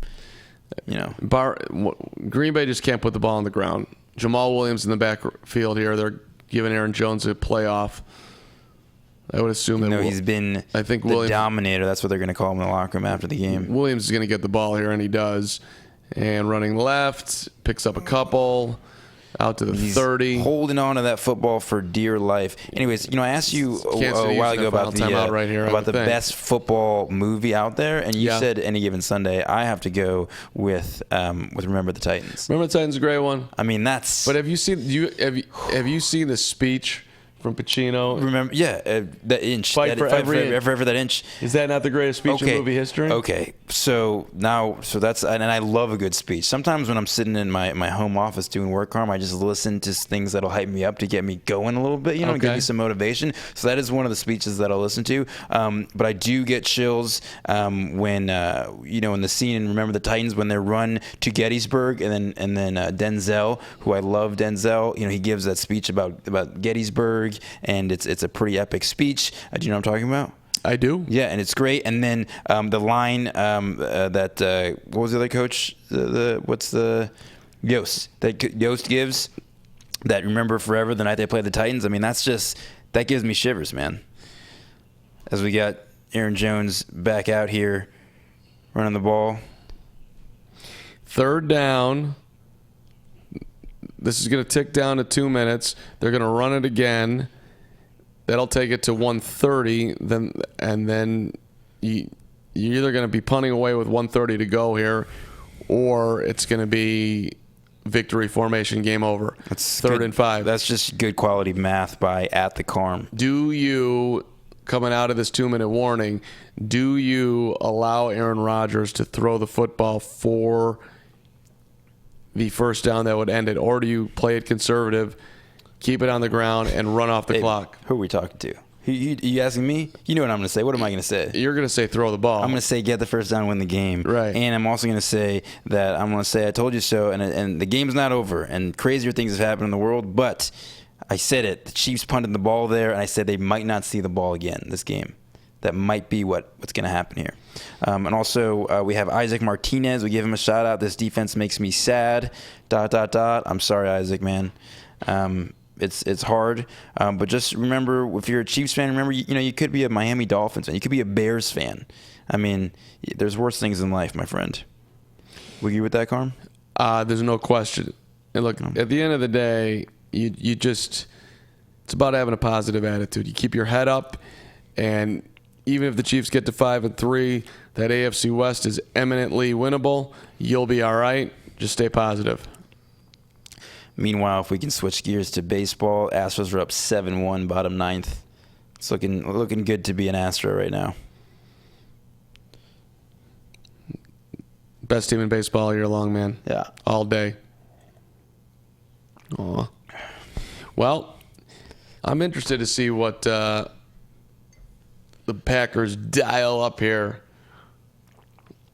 Green Bay just can't put the ball on the ground. Jamal Williams in the backfield here. They're giving Aaron Jones a playoff. I would assume that he's been the dominator. That's what they're going to call him in the locker room after the game. Williams is going to get the ball here, and he does. And running left, picks up a couple, out to the 30. Holding on to that football for dear life. Anyways, I asked you a while ago about the best football movie out there, and you said Any Given Sunday. I have to go with Remember the Titans. Remember the Titans is a great one. That's. But have you seen the speech from Pacino? Remember, that inch. Fight for every that inch. Is that not the greatest speech in movie history? Okay, so that's, and I love a good speech. Sometimes when I'm sitting in my home office doing work, I just listen to things that'll hype me up to get me going a little bit, give me some motivation. So that is one of the speeches that I'll listen to. But I do get chills when in the scene in Remember the Titans when they run to Gettysburg, and then Denzel, who I love, he gives that speech about Gettysburg. And it's a pretty epic speech. Do you know what I'm talking about? I do. Yeah, and it's great. And then the line that what was the other coach? What's the Yost that Yost gives? That remember forever the night they played the Titans. That gives me shivers, man. As we got Aaron Jones back out here running the ball. 3rd down. This is going to tick down to 2 minutes. They're going to run it again. That'll take it to 1:30. Then you're either going to be punting away with 1:30 to go here, or it's going to be victory formation, game over. That's 3rd and 5. That's just good quality math by At the Carm. Do you, coming out of this 2-minute warning, do you allow Aaron Rodgers to throw the football for the first down that would end it, or do you play it conservative, keep it on the ground, and run off the clock? Who are we talking to? You asking me? You know what I'm going to say. What am I going to say? You're going to say throw the ball. I'm going to say get the first down, win the game. Right. And I'm also going to say I told you so, and the game's not over, and crazier things have happened in the world, but I said it. The Chiefs punted the ball there, and I said they might not see the ball again this game. That might be what's going to happen here. And also, we have Isaac Martinez. We give him a shout out. This defense makes me sad. ... I'm sorry, Isaac, man. It's hard. But just remember, if you're a Chiefs fan, remember you could be a Miami Dolphins fan. You could be a Bears fan. There's worse things in life, my friend. Would you agree with that, Carm? There's no question. And look, at the end of the day, you just it's about having a positive attitude. You keep your head up, and even if the Chiefs get to 5-3, that AFC West is eminently winnable. You'll be all right. Just stay positive. Meanwhile, if we can switch gears to baseball, Astros are up 7-1, bottom 9th. It's looking good to be an Astro right now. Best team in baseball all year long, man. Yeah. All day. Aw. Well, I'm interested to see what the Packers dial up here.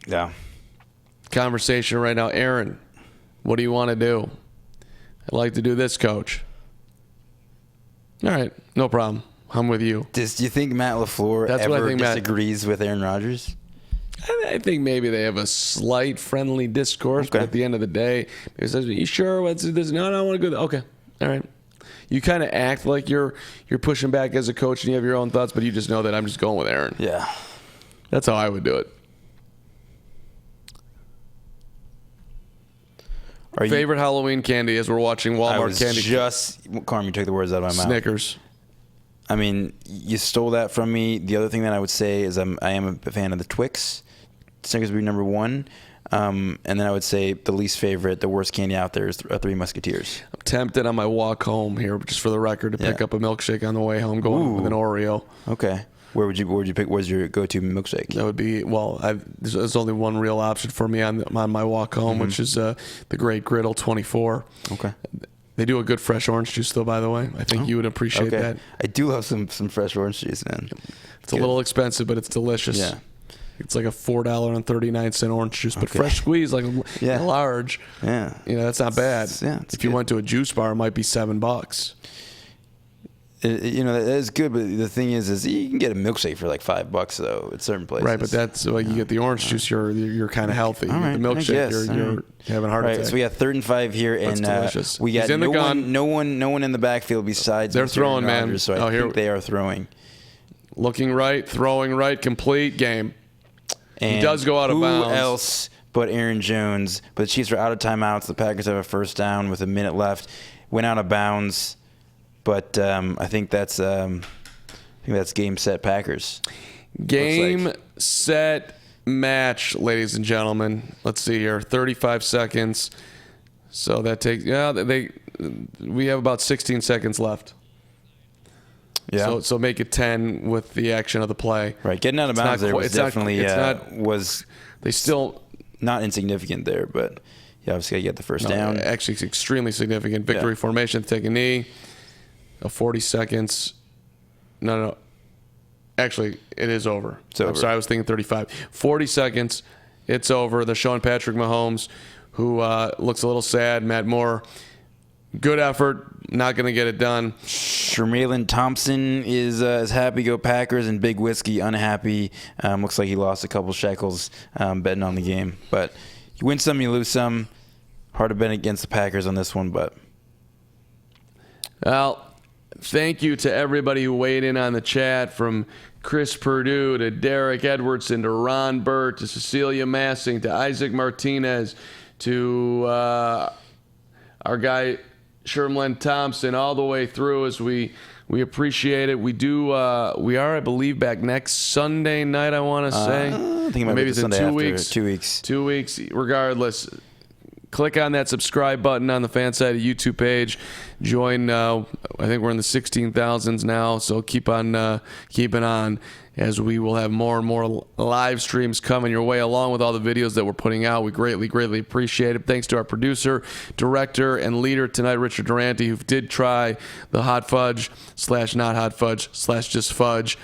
Yeah. Conversation right now. Aaron, what do you want to do? I'd like to do this, Coach. All right, no problem. I'm with you. Do you think Matt LaFleur ever disagrees with Aaron Rodgers? I think maybe they have a slight friendly discourse, but at the end of the day, he says, "You sure? What's this? No, I want to go." Okay, all right. You kind of act like you're pushing back as a coach and you have your own thoughts, but you just know that I'm just going with Aaron. Yeah, that's how I would do it. Favorite Halloween candy as we're watching Walmart candy? Carmen, you took the words out of my mouth. Snickers. I mean, you stole that from me. The other thing that I would say is I am a fan of the Twix. Snickers would be number one. And then I would say the least favorite, the worst candy out there is Three Musketeers. I'm tempted on my walk home here, just for the record, to pick up a milkshake on the way home, going with an Oreo. Okay. Where would you pick? Where's your go-to milkshake? That would be, there's only one real option for me on my walk home, which is the Great Griddle 24. Okay. They do a good fresh orange juice, though, by the way. I think you would appreciate that. I do love some fresh orange juice, man. It's a little expensive, but it's delicious. Yeah. It's like a $4.39 orange juice, but fresh squeeze, like a large. Yeah. That's not bad. If you went to a juice bar, it might be $7. That is good, but the thing is you can get a milkshake for like $5 though at certain places. Right, but that's like you get the orange juice, you're kind of healthy. All right, the milkshake, you're having a heart attack. So we got 3rd and 5 here, and we got no one in the backfield besides. They're throwing, man. Rodgers, so I think they are throwing. Looking right, throwing right, complete game. And he does go out of bounds. Who else but Aaron Jones? But the Chiefs are out of timeouts. The Packers have a first down with a minute left. Went out of bounds. But I think that's game, set, Packers. Game, set, match, ladies and gentlemen. Let's see here. 35 seconds. So that takes we have about 16 seconds left. Yeah. So make it 10 with the action of the play. Right. Getting out of bounds there was definitely they still not insignificant there, but you obviously got to get the first down. Actually, it's extremely significant. Victory formation, take a knee. 40 seconds. No. Actually, it is over. I'm sorry, I was thinking 35. 40 seconds. It's over. They're showing Patrick Mahomes, who looks a little sad. Matt Moore, good effort. Not going to get it done. Shermaylin Thompson is happy. Go Packers. And Big Whiskey unhappy. Looks like he lost a couple shekels betting on the game. But you win some, you lose some. Hard to bet against the Packers on this one, but. Well, thank you to everybody who weighed in on the chat, from Chris Perdue to Derek Edwardson to Ron Burt to Cecilia Massing to Isaac Martinez to our guy Shermaylin Thompson, all the way through. As we appreciate it. We are, I believe, back next Sunday night, I want to say. I think maybe it's in Sunday 2 weeks. 2 weeks. 2 weeks. Regardless, click on that subscribe button on the FanSided YouTube page. Join. I think we're in the 16,000s now, so keep on keeping on, as we will have more and more live streams coming your way, along with all the videos that we're putting out. We greatly, greatly appreciate it. Thanks to our producer, director, and leader tonight, Richard Durante, who did try the hot fudge / not hot fudge / just fudge,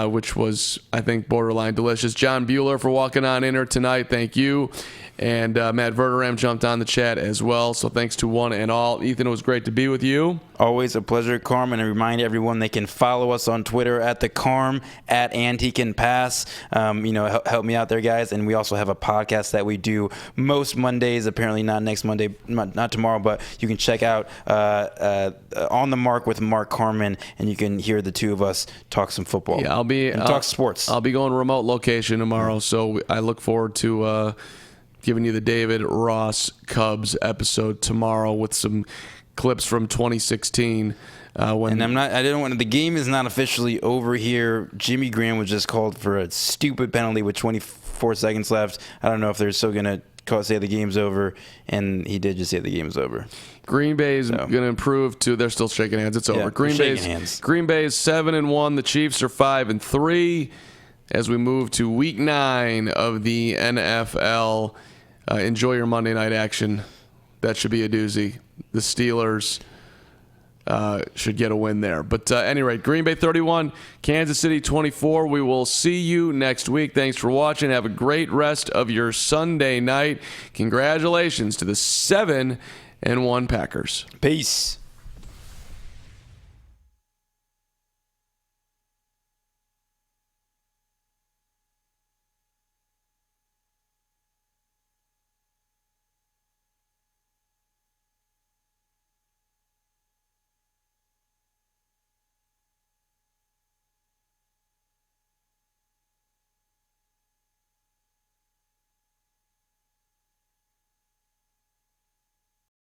which was, I think, borderline delicious. John Bueller for walking on in here tonight. Thank you. And Matt Verderam jumped on the chat as well. So thanks to one and all. Ethan, it was great to be with you. Always a pleasure, Carm. And I remind everyone they can follow us on Twitter at the Carm, and he can pass. Help me out there, guys. And we also have a podcast that we do most Mondays. Apparently not next Monday, not tomorrow, but you can check out On the Mark with Mark Carman, and you can hear the two of us talk some football. Yeah, talk sports. I'll be going remote location tomorrow, so I look forward to giving you the David Ross Cubs episode tomorrow with some clips from 2016. The game is not officially over here. Jimmy Graham was just called for a stupid penalty with 24 seconds left. I don't know if they're still going to say the game's over, and he did just say the game's over. Green Bay is going to improve to. They're still shaking hands. It's over. Green Bay is 7-1. The Chiefs are 5-3. As we move to Week 9 of the NFL. Enjoy your Monday night action. That should be a doozy. The Steelers should get a win there. But anyway, Green Bay 31, Kansas City 24. We will see you next week. Thanks for watching. Have a great rest of your Sunday night. Congratulations to the 7-1 Packers. Peace.